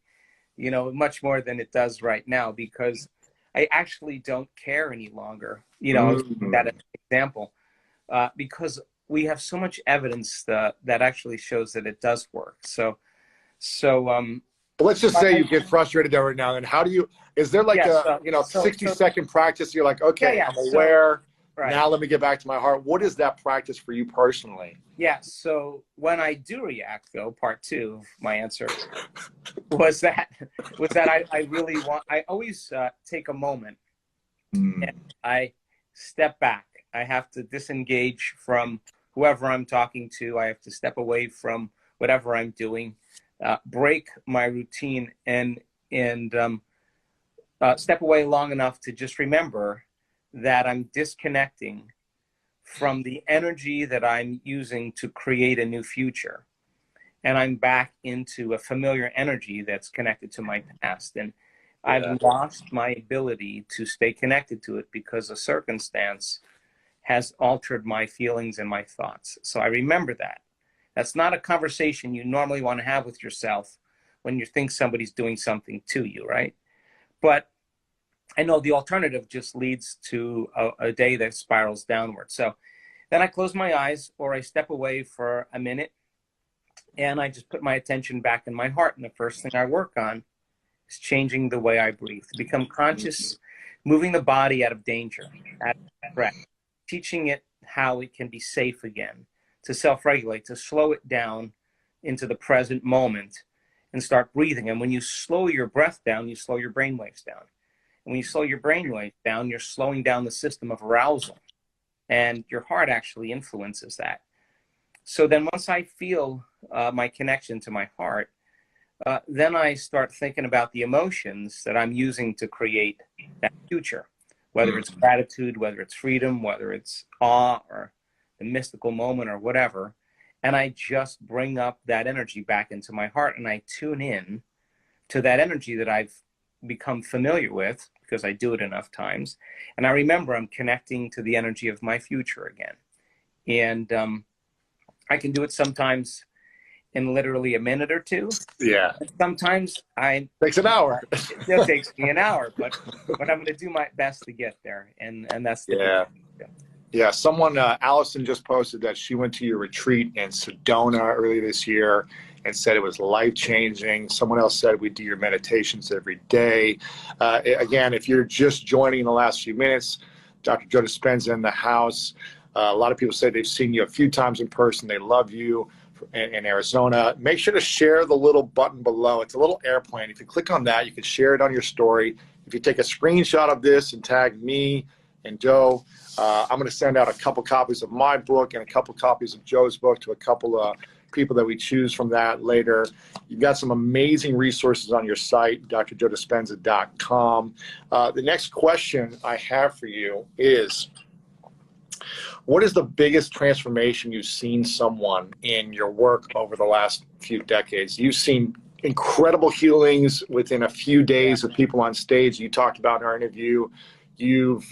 much more than it does right now, because I actually don't care any longer. That as an example, because we have so much evidence that actually shows that it does work. So But let's just say you get frustrated every now and then. How do you? Is there like 60-second practice? You're like, okay, I'm aware. Right. Now let me get back to my heart. What is that practice for you personally? Yeah. So when I do react, though, part two of my answer was that I really want. I always take a moment and I step back. I have to disengage from whoever I'm talking to. I have to step away from whatever I'm doing, break my routine, and step away long enough to just remember that I'm disconnecting from the energy that I'm using to create a new future. And I'm back into a familiar energy that's connected to my past. And I've lost my ability to stay connected to it because a circumstance has altered my feelings and my thoughts. So I remember that. That's not a conversation you normally want to have with yourself when you think somebody's doing something to you, right? But I know the alternative just leads to a day that spirals downward. So then I close my eyes, or I step away for a minute, and I just put my attention back in my heart. And the first thing I work on is changing the way I breathe, to become conscious, moving the body out of danger, out of threat, teaching it how it can be safe again, to self-regulate, to slow it down into the present moment and start breathing. And when you slow your breath down, you slow your brain waves down. And when you slow your brain waves down, you're slowing down the system of arousal. And your heart actually influences that. So then once I feel my connection to my heart, then I start thinking about the emotions that I'm using to create that future, whether it's gratitude, whether it's freedom, whether it's awe or the mystical moment or whatever. And I just bring up that energy back into my heart, and I tune in to that energy that I've become familiar with because I do it enough times. And I remember I'm connecting to the energy of my future again. And I can do it sometimes in literally a minute or two. Yeah. Sometimes takes an hour. It takes me an hour, but I'm going to do my best to get there. And that's the Yeah, someone, Allison just posted that she went to your retreat in Sedona earlier this year and said it was life-changing. Someone else said we do your meditations every day. Again, if you're just joining in the last few minutes, Dr. Joe Dispenza in the house. A lot of people say they've seen you a few times in person. They love you in Arizona. Make sure to share the little button below. It's a little airplane. If you click on that, you can share it on your story. If you take a screenshot of this and tag me and Joe, I'm going to send out a couple copies of my book and a couple copies of Joe's book to a couple of people that we choose from that later. You've got some amazing resources on your site, drjoedispenza.com. The next question I have for you is, what is the biggest transformation you've seen someone in your work over the last few decades? You've seen incredible healings within a few days of people on stage you talked about in our interview. You've,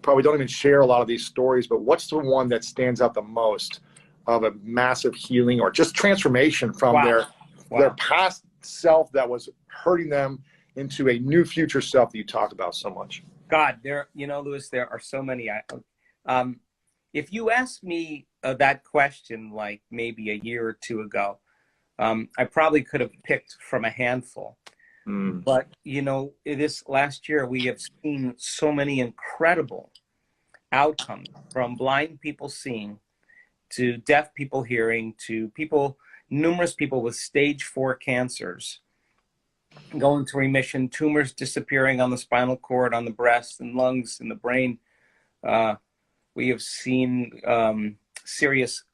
probably don't even share a lot of these stories, but what's the one that stands out the most of a massive healing or just transformation from their past self that was hurting them into a new future self that you talk about so much? God, Lewis, there are so many. if you asked me that question like maybe a year or two ago, I probably could have picked from a handful. But, you know, this last year, we have seen so many incredible outcomes, from blind people seeing to deaf people hearing to numerous people with stage 4 cancers going to remission, tumors disappearing on the spinal cord, on the breast and lungs and the brain. We have seen serious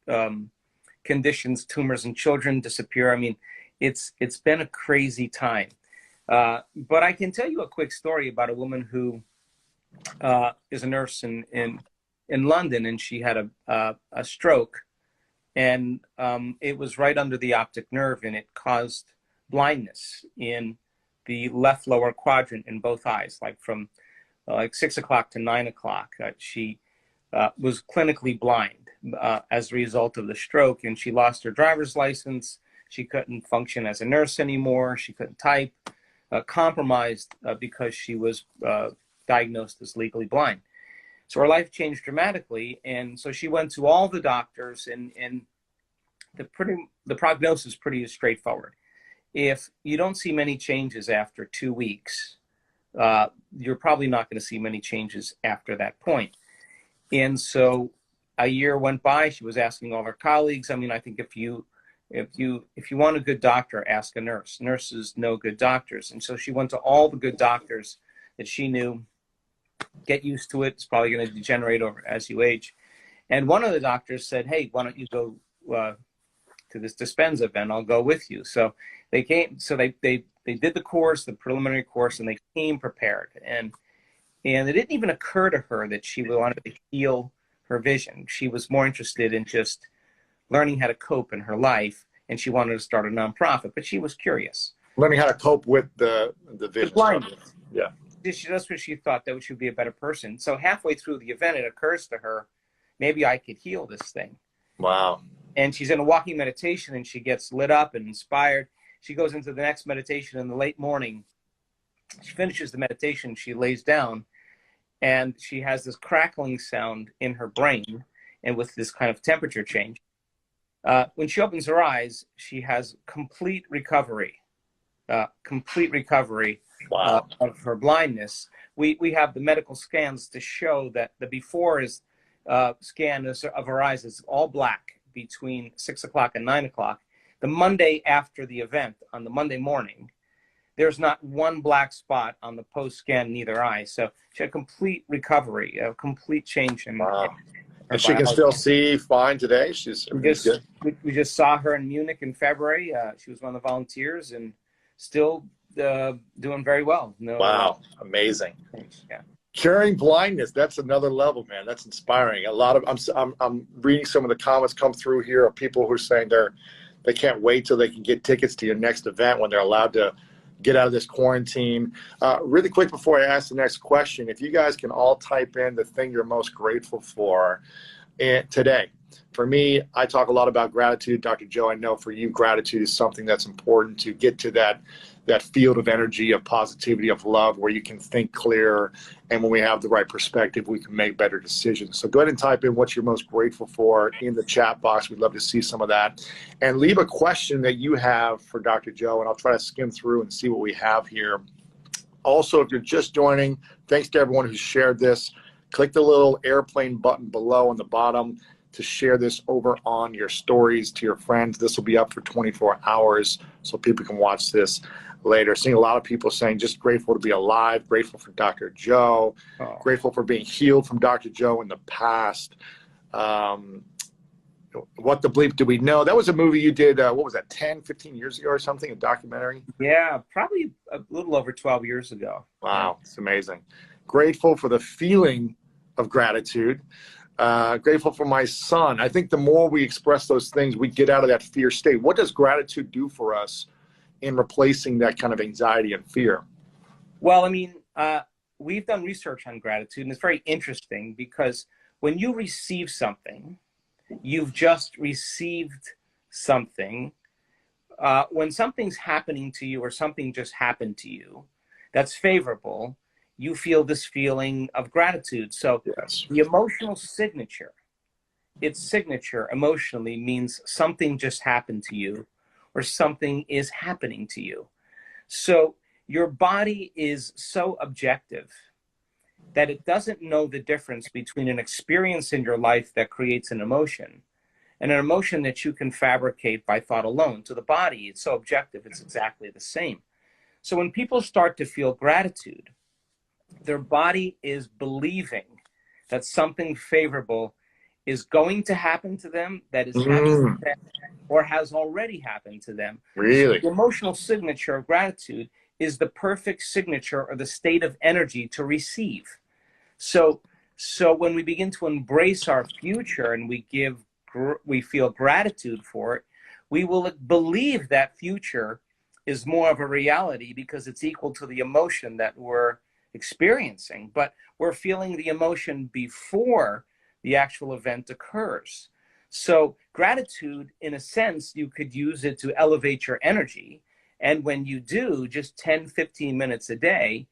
conditions, tumors in children disappear. I mean, it's been a crazy time. But I can tell you a quick story about a woman who is a nurse in London, and she had a stroke, and it was right under the optic nerve, and it caused blindness in the left lower quadrant in both eyes, like from like 6 o'clock to 9 o'clock. She was clinically blind as a result of the stroke, and she lost her driver's license. She couldn't function as a nurse anymore. She couldn't type. Compromised because she was diagnosed as legally blind. So her life changed dramatically, and so she went to all the doctors, and the prognosis is pretty straightforward. If you don't see many changes after 2 weeks, you're probably not going to see many changes after that point. And so a year went by. She was asking all her colleagues. I mean, I think if you want a good doctor, ask a nurse. Nurses know good doctors. And so she went to all the good doctors that she knew. Get used to it. It's probably going to degenerate over as you age. And one of the doctors said, hey, why don't you go to this Dispenza event? I'll go with you. So they came. So they did the course, the preliminary course, and they came prepared. And it didn't even occur to her that she wanted to heal her vision. She was more interested in just learning how to cope in her life, and she wanted to start a nonprofit, but she was curious. Learning how to cope with the vision. Blindness. Yeah. That's what she thought, that she would be a better person. So halfway through the event, it occurs to her, maybe I could heal this thing. Wow. And she's in a walking meditation, and she gets lit up and inspired. She goes into the next meditation in the late morning. She finishes the meditation, she lays down, and she has this crackling sound in her brain, and with this kind of temperature change. When she opens her eyes, she has complete recovery Wow. Of her blindness. We have the medical scans to show that the before scan of her eyes is all black between 6 o'clock and 9 o'clock. The Monday after the event, on the Monday morning, there's not one black spot on the post-scan in either eye. So she had complete recovery, a complete change in and she can still see fine today. We just saw her in Munich in February. She was one of the volunteers and still doing very well. Wow, amazing. Yeah. Curing blindness, that's another level, man. That's inspiring. I'm reading some of the comments come through here of people who are saying they can't wait till they can get tickets to your next event when they're allowed to get out of this quarantine. Really quick before I ask the next question, if you guys can all type in the thing you're most grateful for today. For me, I talk a lot about gratitude. Dr. Joe, I know for you, gratitude is something that's important to get to that field of energy, of positivity, of love, where you can think clearer. And when we have the right perspective, we can make better decisions. So go ahead and type in what you're most grateful for in the chat box. We'd love to see some of that. And leave a question that you have for Dr. Joe, and I'll try to skim through and see what we have here. Also, if you're just joining, thanks to everyone who shared this. Click the little airplane button below on the bottom to share this over on your stories to your friends. This will be up for 24 hours so people can watch this later. Seeing a lot of people saying just grateful to be alive, grateful for Dr. Joe, grateful for being healed from Dr. Joe in the past. What the bleep do we know? That was a movie you did, what was that, 10, 15 years ago or something, a documentary? Yeah, probably a little over 12 years ago. Wow, it's amazing. Grateful for the feeling of gratitude. Grateful for my son. I think the more we express those things, we get out of that fear state. What does gratitude do for us in replacing that kind of anxiety and fear? Well, I mean, we've done research on gratitude, and it's very interesting because when you receive something, you've just received something. When something's happening to you or something just happened to you that's favorable, you feel this feeling of gratitude. So yes, the emotional signature its signature emotionally means something just happened to you or something is happening to you. So your body is so objective that it doesn't know the difference between an experience in your life that creates an emotion and an emotion that you can fabricate by thought alone. To the body, it's so objective, it's exactly the same. So when people start to feel gratitude, their body is believing that something favorable is going to happen to them, that is happening to them, or has already happened to them. Really? So the emotional signature of gratitude is the perfect signature or the state of energy to receive. So when we begin to embrace our future and we feel gratitude for it, we will believe that future is more of a reality because it's equal to the emotion that we're experiencing. But we're feeling the emotion before the actual event occurs. So gratitude, in a sense, you could use it to elevate your energy. And when you do, just 10, 15 minutes a day,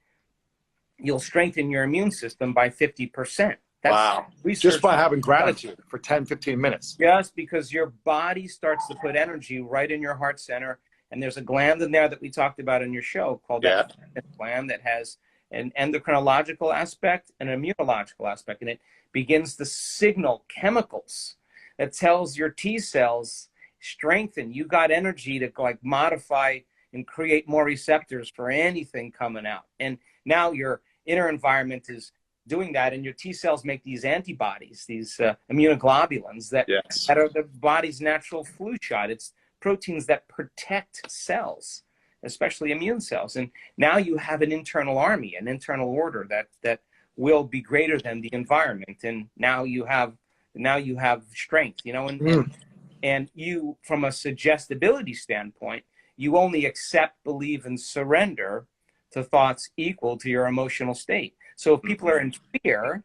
you'll strengthen your immune system by 50%. That's wow. research. Just by having gratitude for 10, 15 minutes. Yes, because your body starts to put energy right in your heart center. And there's a gland in there that we talked about in your show called that gland that has an endocrinological aspect and an immunological aspect. And it begins to signal chemicals that tells your T cells, strengthen. You got energy to like modify and create more receptors for anything coming out. And now your inner environment is doing that, and your T cells make these antibodies, these immunoglobulins that are the body's natural flu shot. It's proteins that protect cells, especially immune cells. And now you have an internal army, an internal order that will be greater than the environment. And now you have strength, you know, and you, from a suggestibility standpoint, you only accept, believe, and surrender to thoughts equal to your emotional state. So if people are in fear,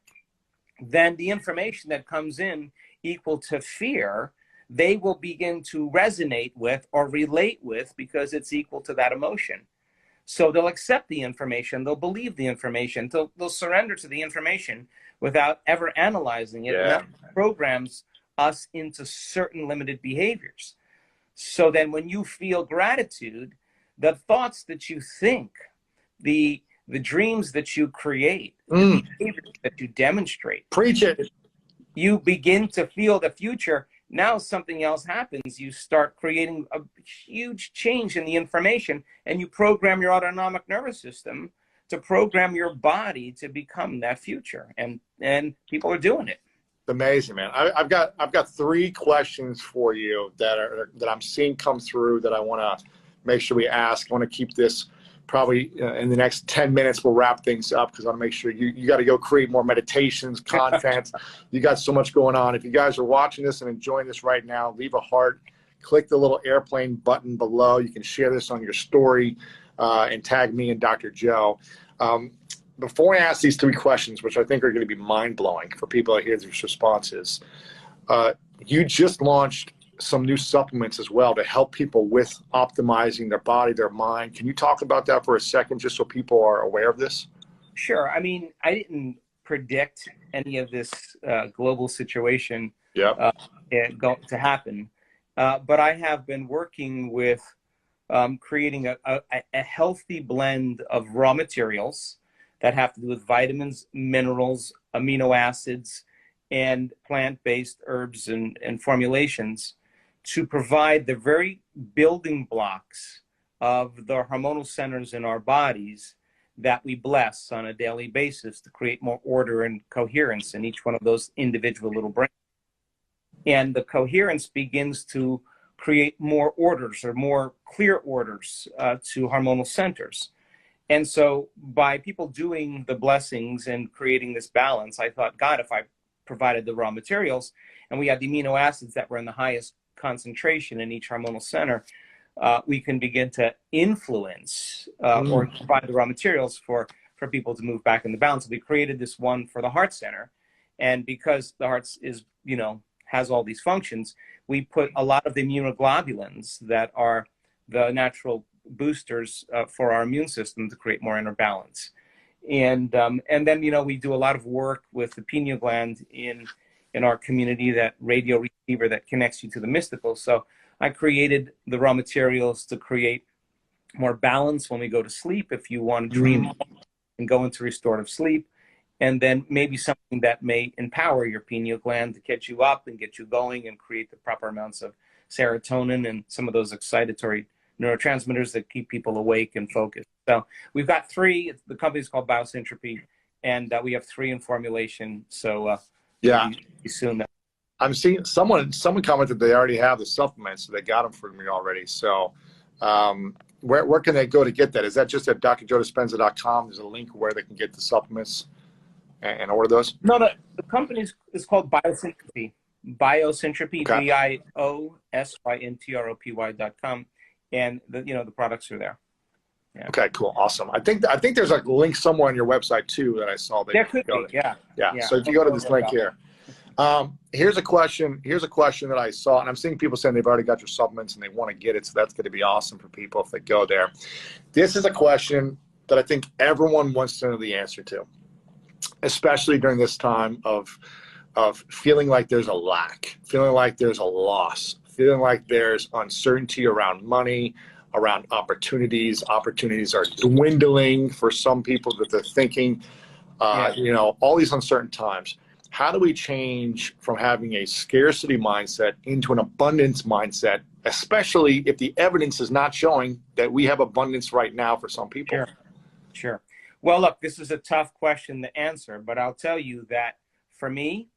then the information that comes in equal to fear, they will begin to resonate with or relate with because it's equal to that emotion. So they'll accept the information, they'll believe the information, they'll surrender to the information without ever analyzing it. And that programs us into certain limited behaviors. So then when you feel gratitude, the thoughts that you think, the dreams that you create, the behaviors that you demonstrate. Preach it. You begin to feel the future. Now something else happens. You start creating a huge change in the information, and you program your autonomic nervous system to program your body to become that future. And people are doing it. Amazing, man. I've got 3 questions for you that I'm seeing come through that I want to make sure we ask. I want to keep this probably in the next 10 minutes. We'll wrap things up because I want to make sure you got to go create more meditations, content. You got so much going on. If you guys are watching this and enjoying this right now, leave a heart, click the little airplane button below. You can share this on your story and tag me and Dr. Joe. Before I ask these 3 questions, which I think are going to be mind-blowing for people to hear these responses, you just launched some new supplements as well to help people with optimizing their body, their mind. Can you talk about that for a second, just so people are aware of this? Sure. I mean, I didn't predict any of this global situation to happen, but I have been working with creating a healthy blend of raw materials that have to do with vitamins, minerals, amino acids, and plant-based herbs and formulations to provide the very building blocks of the hormonal centers in our bodies that we bless on a daily basis to create more order and coherence in each one of those individual little brains. And the coherence begins to create more orders or more clear orders to hormonal centers. And so by people doing the blessings and creating this balance, I thought, God, if I provided the raw materials and we had the amino acids that were in the highest concentration in each hormonal center, we can begin to influence or provide the raw materials for people to move back in the balance. So we created this one for the heart center. And because the heart is, has all these functions, we put a lot of the immunoglobulins that are the natural boosters for our immune system to create more inner balance. And then, we do a lot of work with the pineal gland in in our community, that radio receiver that connects you to the mystical. So I created the raw materials to create more balance when we go to sleep, if you want to dream and go into restorative sleep, and then maybe something that may empower your pineal gland to get you up and get you going and create the proper amounts of serotonin and some of those excitatory neurotransmitters that keep people awake and focused. So we've got three. The company's called Biosyntropy, and we have three in formulation. So yeah, soon. I'm seeing someone commented they already have the supplements, so they got them for me already. So where can they go to get that? Is that just at drjoedispenza.com? There's a link where they can get the supplements and order those? No, the company is called Biosyntropy. Biosyntropy, Okay. BIOSYNTROPY.com, and the products are there. Yeah. Okay, cool, awesome. I think there's a link somewhere on your website too that I saw. There could be, yeah. So if you go to this link here, here's a question that I saw, and I'm seeing people saying they've already got your supplements and they want to get it, so that's going to be awesome for people if they go there. This is a question that I think everyone wants to know the answer to, especially during this time of feeling like there's a lack, feeling like there's a loss, feeling like there's uncertainty around money, around opportunities. Opportunities are dwindling for some people that they're thinking, all these uncertain times. How do we change from having a scarcity mindset into an abundance mindset, especially if the evidence is not showing that we have abundance right now for some people? Sure. Well, look, this is a tough question to answer, but I'll tell you that for me,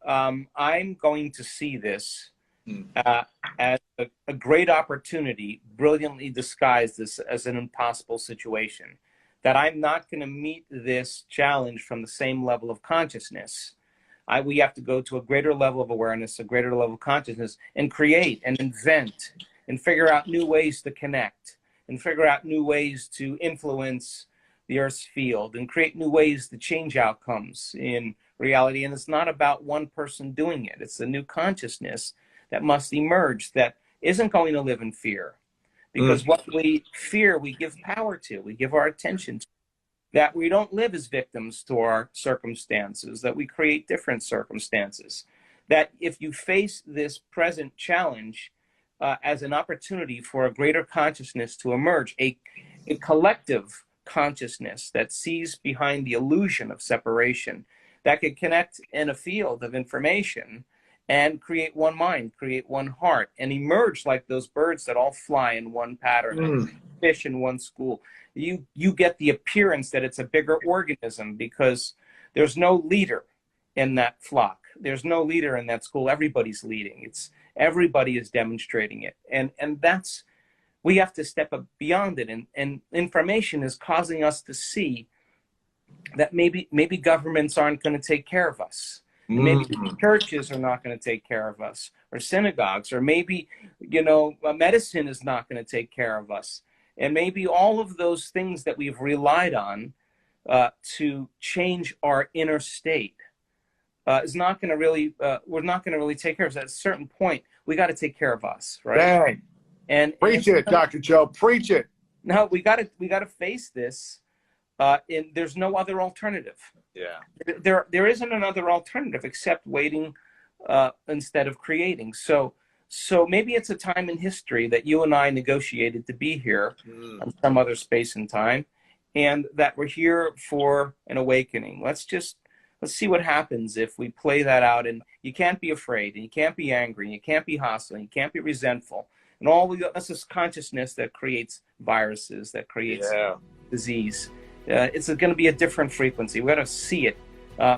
I'm going to see this as a great opportunity, brilliantly disguised as an impossible situation, that I'm not going to meet this challenge from the same level of consciousness. We have to go to a greater level of awareness, a greater level of consciousness, and create and invent and figure out new ways to connect and figure out new ways to influence the Earth's field and create new ways to change outcomes in reality. And it's not about one person doing it. It's a new consciousness that must emerge that isn't going to live in fear. Because what we fear, we give power to, we give our attention to. That we don't live as victims to our circumstances, that we create different circumstances. That if you face this present challenge as an opportunity for a greater consciousness to emerge, a collective consciousness that sees behind the illusion of separation, that could connect in a field of information and create one mind, create one heart, and emerge like those birds that all fly in one pattern, and fish in one school. You get the appearance that it's a bigger organism because there's no leader in that flock. There's no leader in that school. Everybody's leading. Everybody is demonstrating it. And that's, we have to step up beyond it. And information is causing us to see that maybe governments aren't going to take care of us. Maybe churches are not going to take care of us, or synagogues, or maybe, medicine is not going to take care of us. And maybe all of those things that we've relied on to change our inner state is not going to really, we're not going to really take care of us. At a certain point, we got to take care of us, right? Dang. And preach it, Dr. Joe, preach it. No, we got to face this. And there's no other alternative. Yeah. There isn't another alternative except waiting instead of creating. So maybe it's a time in history that you and I negotiated to be here on some other space and time, and that we're here for an awakening. Let's see what happens if we play that out. And you can't be afraid, and you can't be angry, and you can't be hostile, and you can't be resentful. And that's this consciousness that creates viruses, that creates disease. It's going to be a different frequency. We're going to see it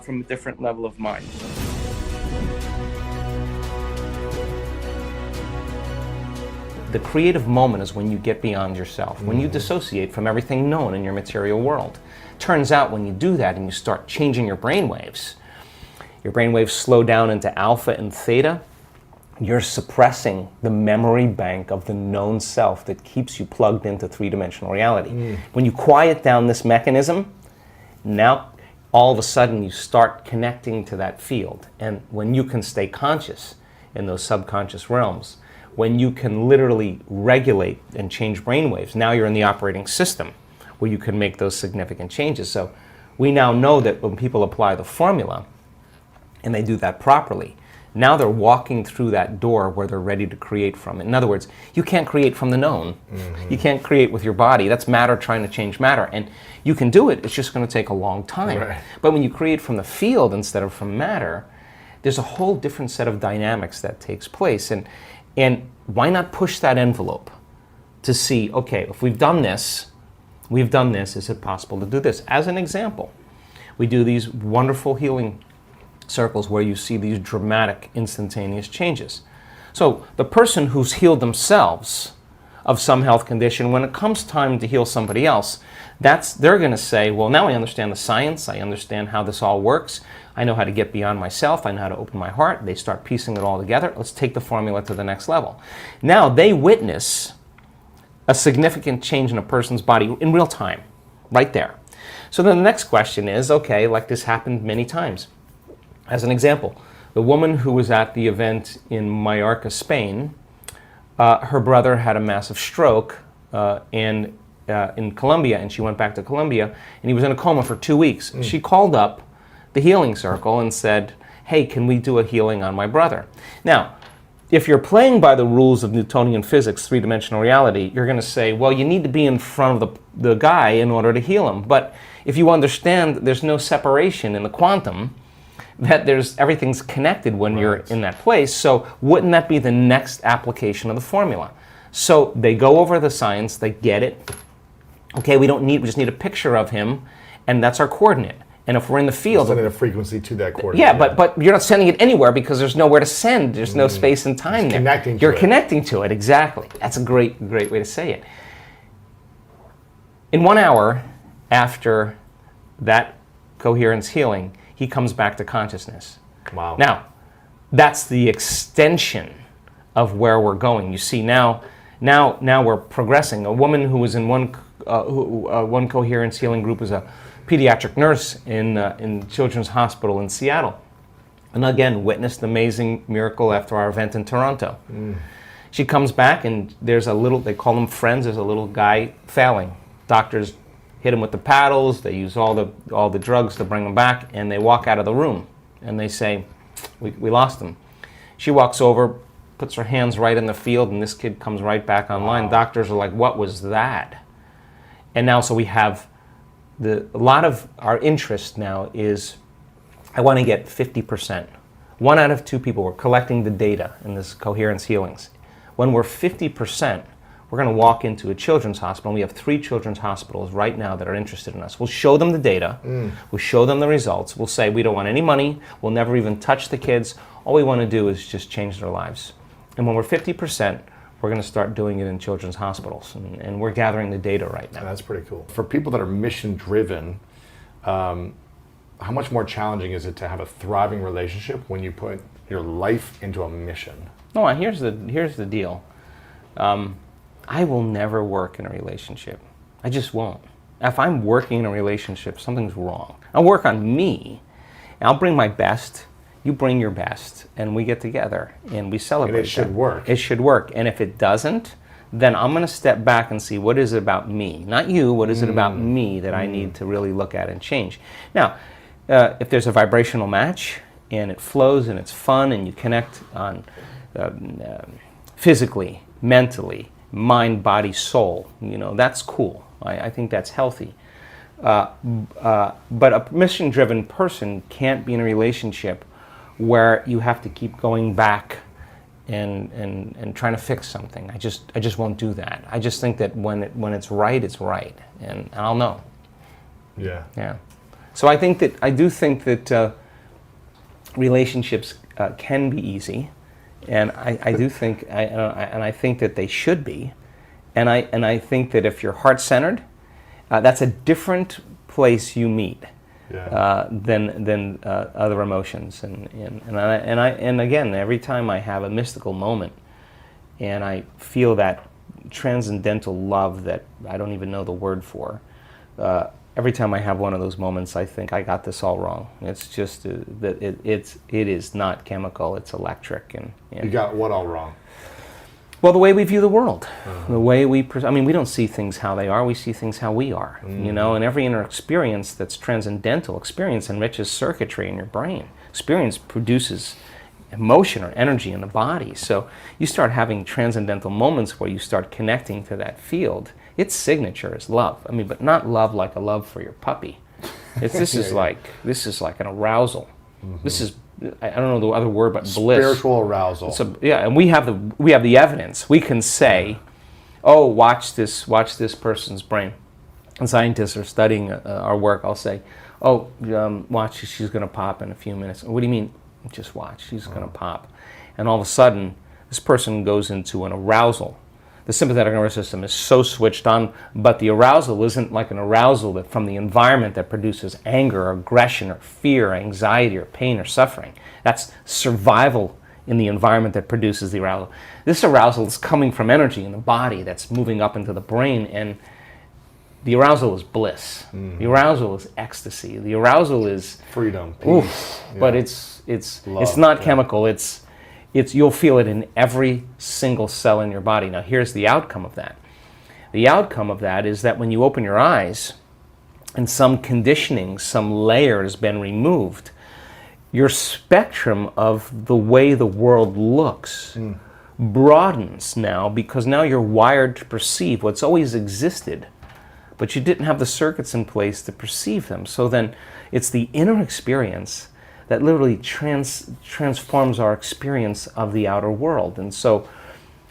from a different level of mind. The creative moment is when you get beyond yourself, when you dissociate from everything known in your material world. Turns out when you do that and you start changing your brainwaves slow down into alpha and theta, you're suppressing the memory bank of the known self that keeps you plugged into three-dimensional reality. When you quiet down this mechanism, now all of a sudden you start connecting to that field. And when you can stay conscious in those subconscious realms, when you can literally regulate and change brainwaves, now you're in the operating system where you can make those significant changes. So we now know that when people apply the formula, and they do that properly, now they're walking through that door where they're ready to create from it. In other words, you can't create from the known. You can't create with your body. That's matter trying to change matter. And you can do it, it's just going to take a long time. Right. But when you create from the field instead of from matter, there's a whole different set of dynamics that takes place. And why not push that envelope to see, okay, if we've done this, is it possible to do this? As an example, we do these wonderful healing circles where you see these dramatic, instantaneous changes. So the person who's healed themselves of some health condition, when it comes time to heal somebody else, they're going to say, well, now I understand the science, I understand how this all works, I know how to get beyond myself, I know how to open my heart. They start piecing it all together. Let's take the formula to the next level. Now they witness a significant change in a person's body in real time, right there. So then the next question is, okay, like this happened many times. As an example, the woman who was at the event in Mallorca, Spain, her brother had a massive stroke in Colombia, and she went back to Colombia, and he was in a coma for 2 weeks. She called up the healing circle and said, hey, can we do a healing on my brother? Now, if you're playing by the rules of Newtonian physics, three-dimensional reality, you're going to say, well, you need to be in front of the guy in order to heal him. But if you understand there's no separation in the quantum, that everything's connected when you're in that place, so wouldn't that be the next application of the formula? So they go over the science, they get it. Okay, we just need a picture of him, and that's our coordinate. And if we're in the field, sending a frequency to that coordinate. Yeah, but you're not sending it anywhere because there's nowhere to send. There's no space and time there. You're connecting to it, exactly. That's a great way to say it. In 1 hour after that coherence healing, he comes back to consciousness. Wow. Now, that's the extension of where we're going. You see, now we're progressing. A woman who was in one coherence healing group was a pediatric nurse in Children's Hospital in Seattle, and again witnessed an amazing miracle after our event in Toronto. She comes back, and there's they call them friends. There's a little guy failing. Doctors hit him with the paddles. They use all the drugs to bring him back, and they walk out of the room, and they say, we lost him. She walks over, puts her hands right in the field, and this kid comes right back online. Wow. Doctors are like, what was that? And now, so we have a lot of our interest now is, I want to get 50%. 1 out of 2 people, we're collecting the data in this coherence healings. When we're 50%, we're going to walk into a children's hospital, and we have 3 children's hospitals right now that are interested in us. We'll show them the data, we'll show them the results, we'll say we don't want any money, we'll never even touch the kids, all we want to do is just change their lives. And when we're 50%, we're going to start doing it in children's hospitals, and we're gathering the data right now. That's pretty cool. For people that are mission driven, how much more challenging is it to have a thriving relationship when you put your life into a mission? No, here's the deal. I will never work in a relationship. I just won't. If I'm working in a relationship, something's wrong. I'll work on me, and I'll bring my best, you bring your best, and we get together, and we celebrate. And it should work. It should work. And if it doesn't, then I'm going to step back and see, what is it about me? Not you, what is it about me that I need to really look at and change? Now, if there's a vibrational match, and it flows, and it's fun, and you connect on physically, mentally, mind, body, soul, that's cool. I think that's healthy. But a mission-driven person can't be in a relationship where you have to keep going back and trying to fix something. I just won't do that. I just think that when it's right, and I'll know. Yeah. So I do think that relationships can be easy. And I do think, and I think that they should be, and I think that if you're heart-centered, that's a different place you meet than other emotions. And again, every time I have a mystical moment, and I feel that transcendental love that I don't even know the word for, every time I have one of those moments, I think I got this all wrong. It's just that it is not chemical; it's electric. And you got what all wrong? Well, the way we view the world, the way we, I mean, we don't see things how they are, we see things how we are, you know, and every inner experience that's transcendental, experience enriches circuitry in your brain. Experience produces emotion or energy in the body. So you start having transcendental moments where you start connecting to that field. Its signature is love. I mean, but not love like a love for your puppy. This is like an arousal. This is, I don't know the other word, but bliss. Spiritual arousal. So yeah, and we have the evidence. We can say, oh, watch this person's brain. And scientists are studying our work. I'll say, oh, watch, she's going to pop in a few minutes. What do you mean? Just watch, she's going to pop. And all of a sudden, this person goes into an arousal. The sympathetic nervous system is so switched on, but the arousal isn't like an arousal that from the environment that produces anger or aggression or fear, or anxiety or pain or suffering. That's survival in the environment that produces the arousal. This arousal is coming from energy in the body that's moving up into the brain, and the arousal is bliss. The arousal is ecstasy. The arousal is freedom, peace. Oof, but it's not chemical. It's you'll feel it in every single cell in your body. Now here's the outcome of that. The outcome of that is that when you open your eyes and some conditioning, some layer has been removed, your spectrum of the way the world looks broadens now, because now you're wired to perceive what's always existed, but you didn't have the circuits in place to perceive them. So then it's the inner experience that literally transforms our experience of the outer world. And so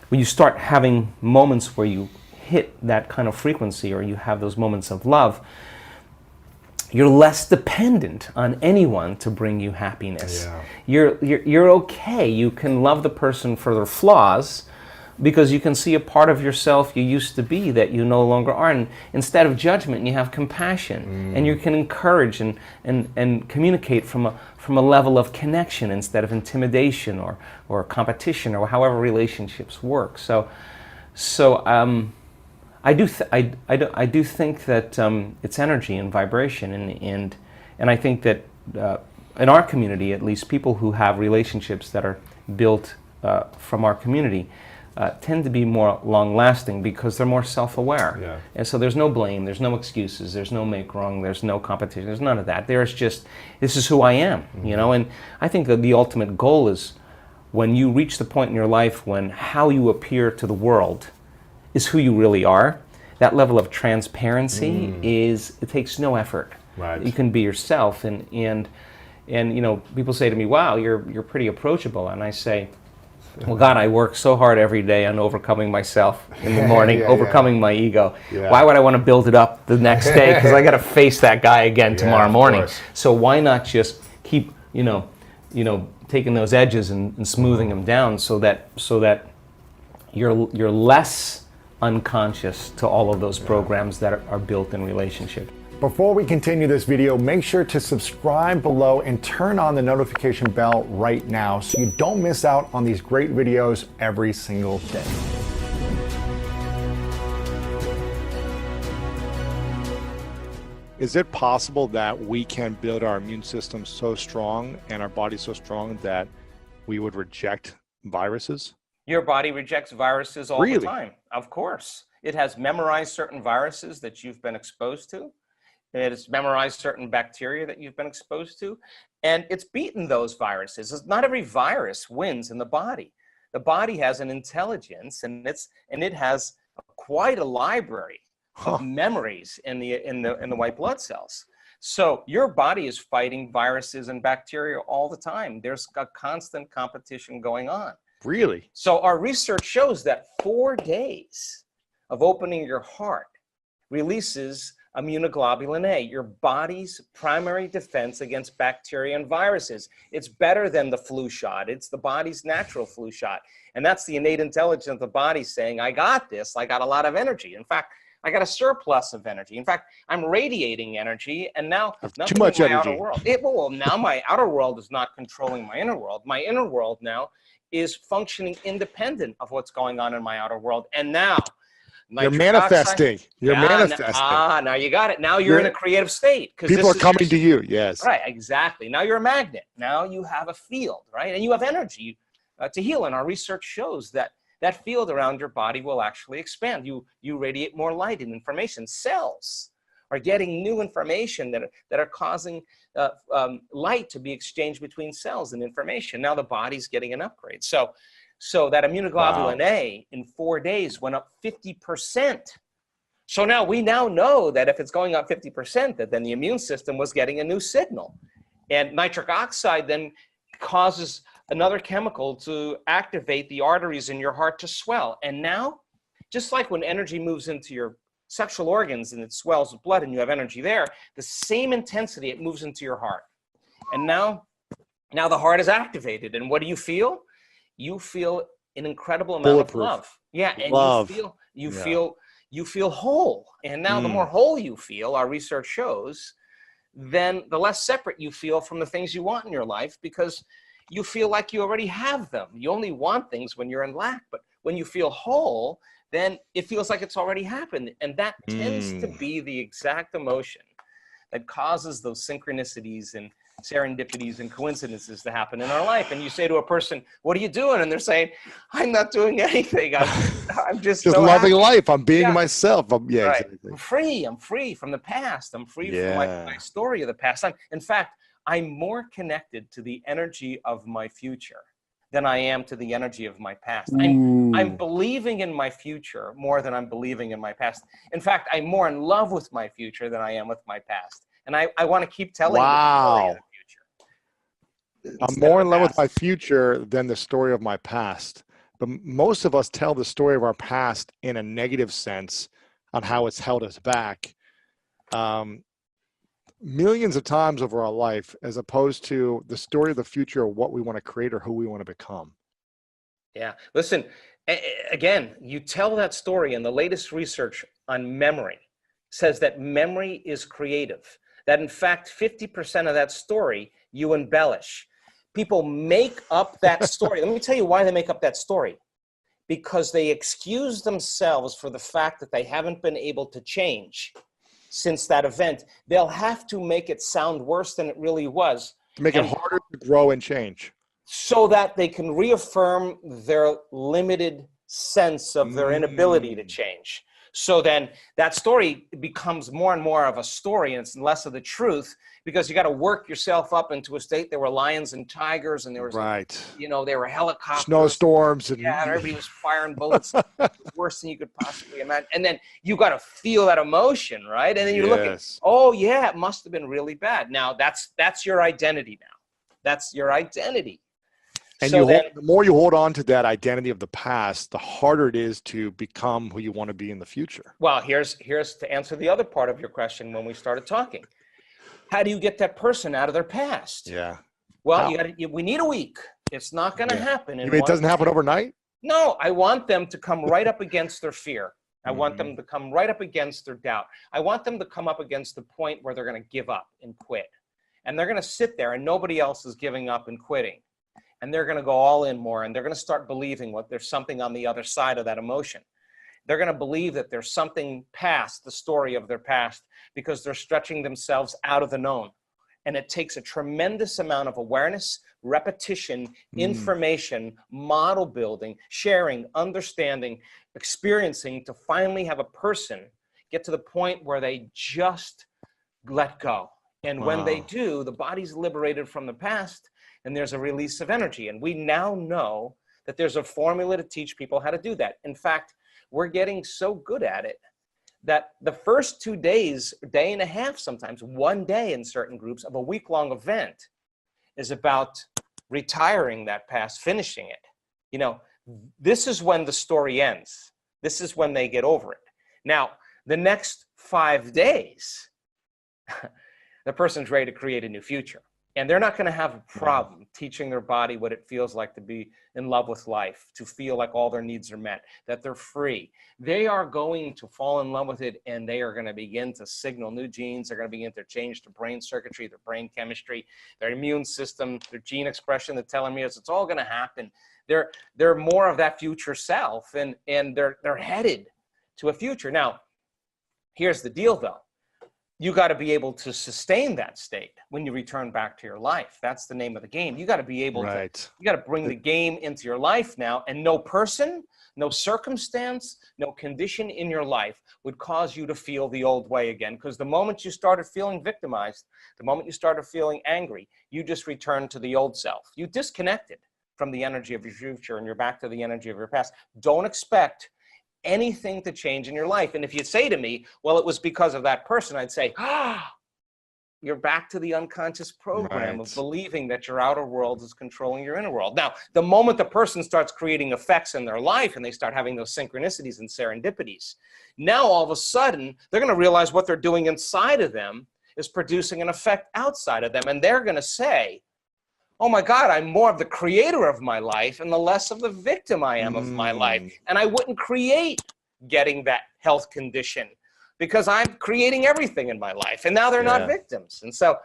when you start having moments where you hit that kind of frequency, or you have those moments of love, you're less dependent on anyone to bring you happiness. Yeah. You're okay. You can love the person for their flaws, because you can see a part of yourself you used to be that you no longer are. And instead of judgment, you have compassion. And you can encourage and communicate from a level of connection instead of intimidation or competition, or however relationships work. So I do think that it's energy and vibration, and I think that in our community, at least, people who have relationships that are built from our community tend to be more long-lasting, because they're more self-aware. Yeah. And so there's no blame, there's no excuses, there's no make wrong, there's no competition, there's none of that. There's just, this is who I am, you know? And I think that the ultimate goal is when you reach the point in your life when how you appear to the world is who you really are. That level of transparency it takes no effort. Right. You can be yourself, and you know, people say to me, wow, you're pretty approachable. And I say, well, God, I work so hard every day on overcoming myself in the morning, overcoming my ego. Yeah. Why would I want to build it up the next day? Because I got to face that guy again tomorrow morning. Course. So why not just keep, you know, taking those edges and smoothing them down, so that you're less unconscious to all of those programs that are built in relationship. Before we continue this video, make sure to subscribe below and turn on the notification bell right now so you don't miss out on these great videos every single day. Is it possible that we can build our immune system so strong and our body so strong that we would reject viruses? Your body rejects viruses all the time. Of course. It has memorized certain viruses that you've been exposed to. It has memorized certain bacteria that you've been exposed to, and it's beaten those viruses. Not every virus wins in the body. The body has an intelligence, and it has quite a library of memories in the white blood cells. So your body is fighting viruses and bacteria all the time. There's a constant competition going on. Really? So our research shows that 4 days of opening your heart releases immunoglobulin A, your body's primary defense against bacteria and viruses. It's better than the flu shot. It's the body's natural flu shot. And that's the innate intelligence of the body saying, I got this. I got a lot of energy. In fact, I got a surplus of energy. In fact, I'm radiating energy, and now too much my energy. Outer world. Well, now my outer world is not controlling my inner world. My inner world now is functioning independent of what's going on in my outer world. And now, you're manifesting. You're manifesting. Now you got it. Now you're in a creative state. People are coming to you. Yes. Right, exactly. Now you're a magnet. Now you have a field, right? And you have energy to heal. And our research shows that that field around your body will actually expand. You radiate more light and information. Cells are getting new information that are causing light to be exchanged between cells and information. Now the body's getting an upgrade. So that immunoglobulin A in 4 days went up 50%. So now we know that if it's going up 50%, that then the immune system was getting a new signal. And nitric oxide then causes another chemical to activate the arteries in your heart to swell. And now, just like when energy moves into your sexual organs and it swells with blood and you have energy there, the same intensity it moves into your heart. And now the heart is activated. And what do you feel? You feel an incredible amount of love. Yeah, and love. you feel whole. And now the more whole you feel, our research shows, then the less separate you feel from the things you want in your life, because you feel like you already have them. You only want things when you're in lack, but when you feel whole, then it feels like it's already happened. And that tends to be the exact emotion that causes those synchronicities and serendipities and coincidences to happen in our life. And you say to a person, what are you doing? And they're saying, I'm not doing anything. I'm just so loving happy. life. I'm being myself. Exactly. I'm free from the past. I'm free from my story of the past. In fact, I'm more connected to the energy of my future than I am to the energy of my past. I'm believing in my future more than I'm believing in my past. In fact, I'm more in love with my future than I am with my past. And I want to keep telling the story of the future. I'm more in love with my future than the story of my past. But most of us tell the story of our past in a negative sense on how it's held us back. Millions of times over our life, as opposed to the story of the future, or what we want to create or who we want to become. Yeah. Listen, again, you tell that story, and the latest research on memory says that memory is creative, that in fact, 50% of that story you embellish. People make up that story. Let me tell you why they make up that story. Because they excuse themselves for the fact that they haven't been able to change since that event. They'll have to make it sound worse than it really was. To make it harder to grow and change. So that they can reaffirm their limited sense of their inability to change. So then that story becomes more and more of a story, and it's less of the truth, because you got to work yourself up into a state. There were lions and tigers, and there was, there were helicopters, snowstorms, and everybody was firing bullets. It was worse than you could possibly imagine. And then you got to feel that emotion, right? And then you're looking, oh yeah, it must have been really bad. Now that's your identity now. That's your identity. And so the more you hold on to that identity of the past, the harder it is to become who you want to be in the future. Well, here's to answer the other part of your question when we started talking. How do you get that person out of their past? Yeah. Well, we need a week. It's not going to happen. You mean it doesn't happen overnight? No, I want them to come right up against their fear. I want them to come right up against their doubt. I want them to come up against the point where they're going to give up and quit. And they're going to sit there and nobody else is giving up and quitting. And they're going to go all in more, and they're going to start believing there's something on the other side of that emotion. They're going to believe that there's something past the story of their past, because they're stretching themselves out of the known. And it takes a tremendous amount of awareness, repetition, information, model building, sharing, understanding, experiencing, to finally have a person get to the point where they just let go. And when they do, the body's liberated from the past, and there's a release of energy. And we now know that there's a formula to teach people how to do that. In fact, we're getting so good at it that the first 2 days, a day and a half, sometimes 1 day in certain groups of a week-long event is about retiring that past, finishing it. This is when the story ends. This is when they get over it. Now, the next 5 days, the person's ready to create a new future. And they're not going to have a problem teaching their body what it feels like to be in love with life, to feel like all their needs are met, that they're free. They are going to fall in love with it, and they are going to begin to signal new genes. They're going to begin to change their brain circuitry, their brain chemistry, their immune system, their gene expression, the telomeres. It's all going to happen. They're more of that future self, and they're headed to a future. Now, here's the deal, though. you got to be able to sustain that state when you return back to your life. That's the name of the game. You got to be able to, you got to bring the game into your life now, and no person, no circumstance, no condition in your life would cause you to feel the old way again. Because the moment you started feeling victimized, the moment you started feeling angry, you just returned to the old self. You disconnected from the energy of your future and you're back to the energy of your past. Don't expect anything to change in your life. And if you'd say to me, well, it was because of that person, I'd say, you're back to the unconscious program of believing that your outer world is controlling your inner world. Now, the moment the person starts creating effects in their life and they start having those synchronicities and serendipities, now all of a sudden, they're going to realize what they're doing inside of them is producing an effect outside of them. And they're going to say, oh my God, I'm more of the creator of my life and the less of the victim I am of my life. And I wouldn't create getting that health condition because I'm creating everything in my life. And now they're not victims. And so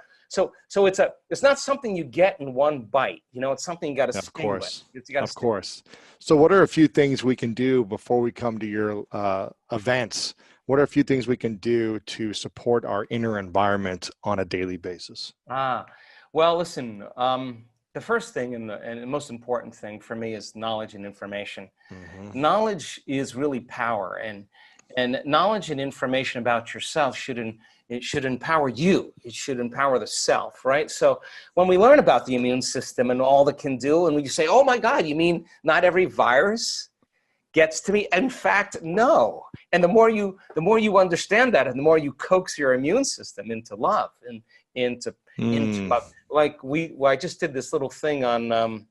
it's not something you get in one bite. You know, it's something you got to stay with. Of course. So what are a few things we can do before we come to your events? What are a few things we can do to support our inner environment on a daily basis? Well, listen, the first thing and the most important thing for me is knowledge and information. Knowledge is really power, and knowledge and information about yourself should empower you. It should empower the self, right? So when we learn about the immune system and all it can do, and we say, oh my God, you mean not every virus gets to me? In fact, no. And the more you understand that, and the more you coax your immune system into love and into love. Like I just did this little thing on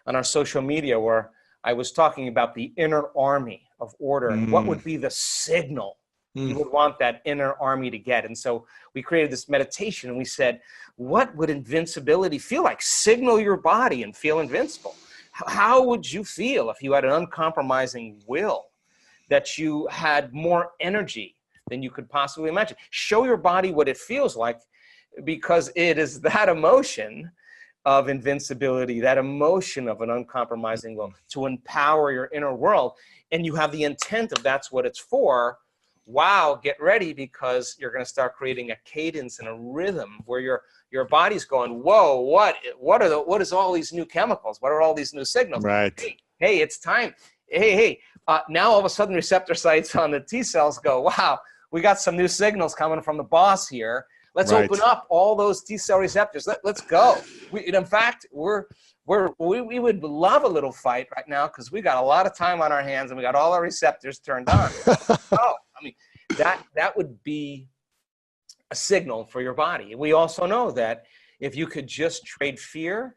our social media where I was talking about the inner army of order and what would be the signal you would want that inner army to get. And so we created this meditation and we said, what would invincibility feel like? Signal your body and feel invincible. How would you feel if you had an uncompromising will, that you had more energy than you could possibly imagine? Show your body what it feels like, because it is that emotion of invincibility, that emotion of an uncompromising will to empower your inner world. And you have the intent of that's what it's for. Wow, get ready, because you're going to start creating a cadence and a rhythm where your body's going, whoa, what is all these new chemicals? What are all these new signals? Right. Hey, it's time. Hey, now all of a sudden receptor sites on the T cells go, wow, we got some new signals coming from the boss here. Let's open up all those T cell receptors. Let's go. In fact, we would love a little fight right now because we got a lot of time on our hands and we got all our receptors turned on. That would be a signal for your body. We also know that if you could just trade fear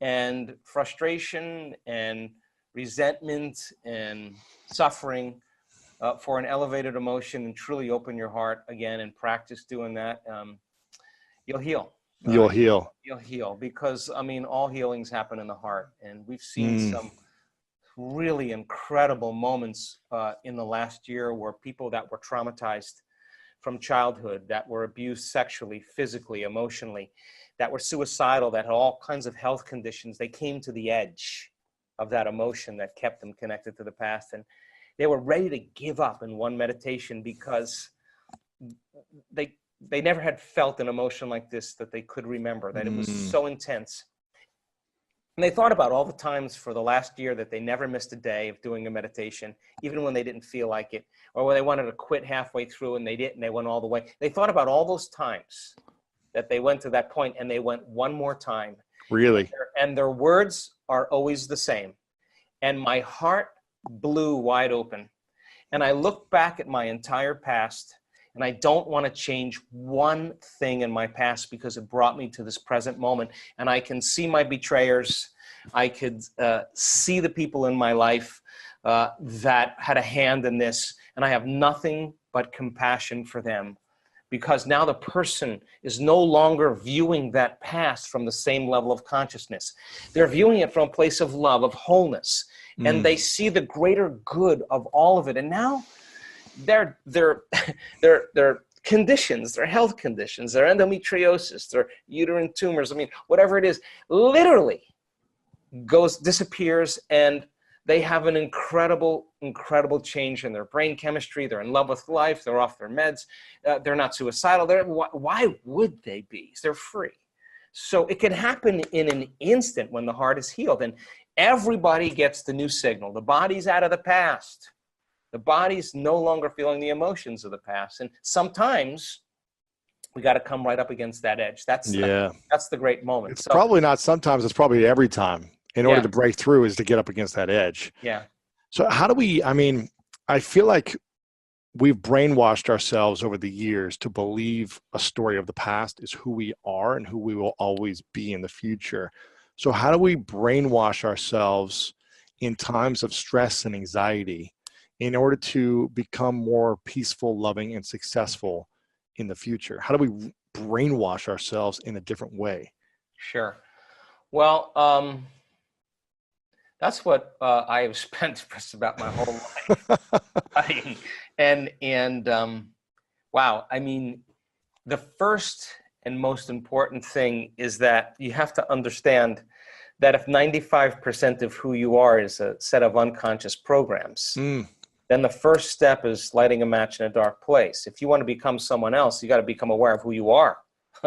and frustration and resentment and suffering for an elevated emotion and truly open your heart again and practice doing that, you'll heal. You'll heal. You'll heal, because I mean, all healings happen in the heart, and we've seen some really incredible moments in the last year where people that were traumatized from childhood, that were abused sexually, physically, emotionally, that were suicidal, that had all kinds of health conditions, they came to the edge of that emotion that kept them connected to the past, and they were ready to give up in one meditation because they never had felt an emotion like this that they could remember, that it was so intense. And they thought about all the times for the last year that they never missed a day of doing a meditation, even when they didn't feel like it, or when they wanted to quit halfway through and they didn't, they went all the way. They thought about all those times that they went to that point and they went one more time. Really? And their words are always the same. And my heart blew wide open. And I look back at my entire past, and I don't want to change one thing in my past because it brought me to this present moment. And I can see my betrayers. I could see the people in my life that had a hand in this. And I have nothing but compassion for them, because now the person is no longer viewing that past from the same level of consciousness. They're viewing it from a place of love, of wholeness. And they see the greater good of all of it. And now their conditions, their health conditions, their endometriosis, their uterine tumors, I mean, whatever it is, literally disappears, and they have an incredible, incredible change in their brain chemistry. They're in love with life. They're off their meds. They're not suicidal. Why would they be? They're free. So it can happen in an instant when the heart is healed. And everybody gets the new signal. The body's out of the past. The body's no longer feeling the emotions of the past. And sometimes we got to come right up against that edge. That's the great moment. It's probably not sometimes, it's probably every time. In order to break through is to get up against that edge. Yeah. So how do we, I mean, I feel like we've brainwashed ourselves over the years to believe a story of the past is who we are and who we will always be in the future. So how do we brainwash ourselves in times of stress and anxiety in order to become more peaceful, loving, and successful in the future? How do we brainwash ourselves in a different way? Sure. Well, that's what I have spent just about my whole life. Wow, I mean, the first and most important thing is that you have to understand that if 95% of who you are is a set of unconscious programs, then the first step is lighting a match in a dark place. If you want to become someone else, you got to become aware of who you are.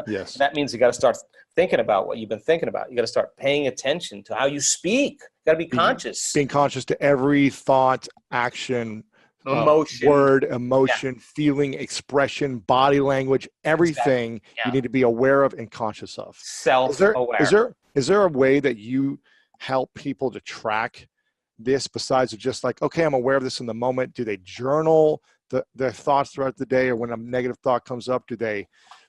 Yes. That means you got to start thinking about what you've been thinking about. You got to start paying attention to how you speak. You got to be conscious. Being conscious to every thought, action, emotion, word, emotion, feeling, expression, body language, everything you need to be aware of and conscious of. Self-aware. Is there a way that you help people to track this besides just like, okay, I'm aware of this in the moment? Do they journal their thoughts throughout the day, or when a negative thought comes up, do they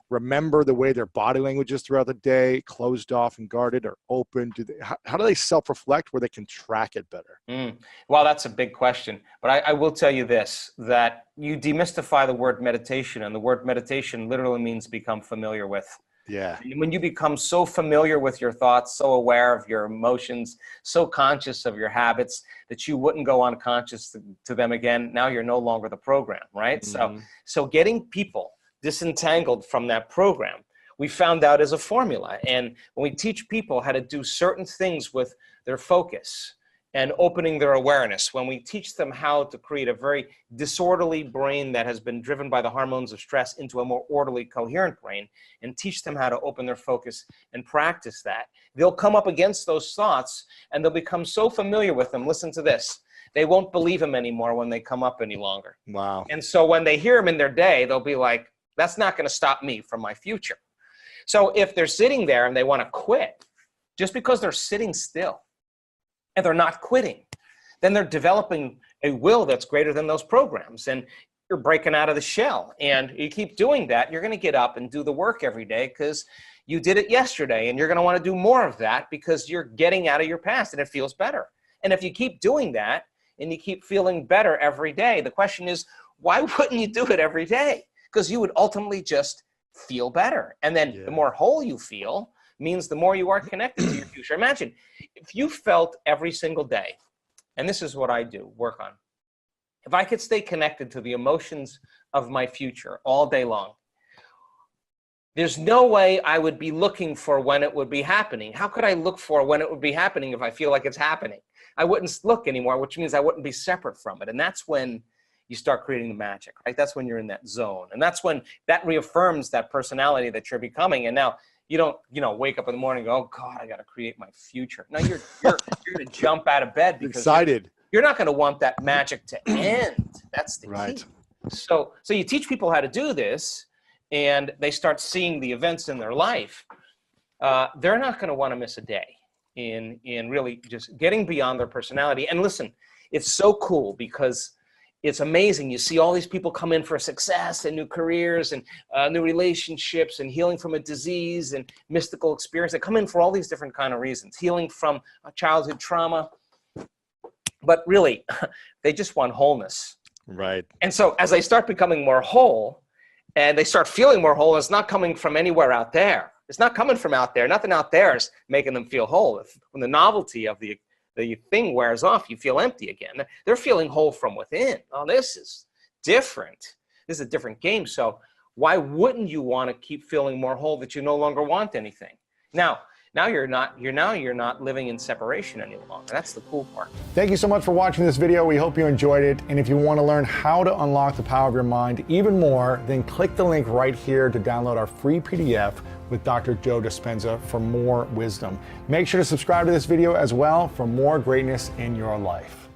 remember the way their body language is throughout the day, closed off and guarded or open? How do they self-reflect where they can track it better? Well, that's a big question. But I will tell you this, that you demystify the word meditation, and the word meditation literally means become familiar with. Yeah. And when you become so familiar with your thoughts, so aware of your emotions, so conscious of your habits that you wouldn't go unconscious to them again, now you're no longer the program, right? Mm-hmm. So getting people disentangled from that program, we found out is a formula. And when we teach people how to do certain things with their focus and opening their awareness, when we teach them how to create a very disorderly brain that has been driven by the hormones of stress into a more orderly, coherent brain, and teach them how to open their focus and practice that, they'll come up against those thoughts and they'll become so familiar with them. Listen to this. They won't believe them anymore when they come up any longer. Wow. And so when they hear them in their day, they'll be like, that's not going to stop me from my future. So if they're sitting there and they want to quit, just because they're sitting still and they're not quitting, then they're developing a will that's greater than those programs. And you're breaking out of the shell. And you keep doing that, you're going to get up and do the work every day because you did it yesterday. And you're going to want to do more of that because you're getting out of your past and it feels better. And if you keep doing that and you keep feeling better every day, the question is, why wouldn't you do it every day? Because you would ultimately just feel better. And then the more whole you feel means the more you are connected to your future. Imagine if you felt every single day, and this is what I do, work on. If I could stay connected to the emotions of my future all day long, there's no way I would be looking for when it would be happening. How could I look for when it would be happening if I feel like it's happening? I wouldn't look anymore, which means I wouldn't be separate from it. And that's when you start creating the magic, right? That's when you're in that zone. And that's when that reaffirms that personality that you're becoming. And now you don't, wake up in the morning and go, oh God, I got to create my future. No, you're going to jump out of bed because excited. You're not going to want that magic to end. That's the key. So you teach people how to do this and they start seeing the events in their life. They're not going to want to miss a day in really just getting beyond their personality. And listen, it's so cool because it's amazing. You see all these people come in for success and new careers and new relationships and healing from a disease and mystical experience. They come in for all these different kind of reasons, healing from a childhood trauma. But really, they just want wholeness. Right. And so as they start becoming more whole and they start feeling more whole, it's not coming from anywhere out there. It's not coming from out there. Nothing out there is making them feel whole. When the novelty of the thing wears off, you feel empty again. They're feeling whole from within. Oh, this is different. This is a different game. So why wouldn't you want to keep feeling more whole that you no longer want anything? Now, Now you're not living in separation any longer. That's the cool part. Thank you so much for watching this video. We hope you enjoyed it. And if you want to learn how to unlock the power of your mind even more, then click the link right here to download our free PDF with Dr. Joe Dispenza for more wisdom. Make sure to subscribe to this video as well for more greatness in your life.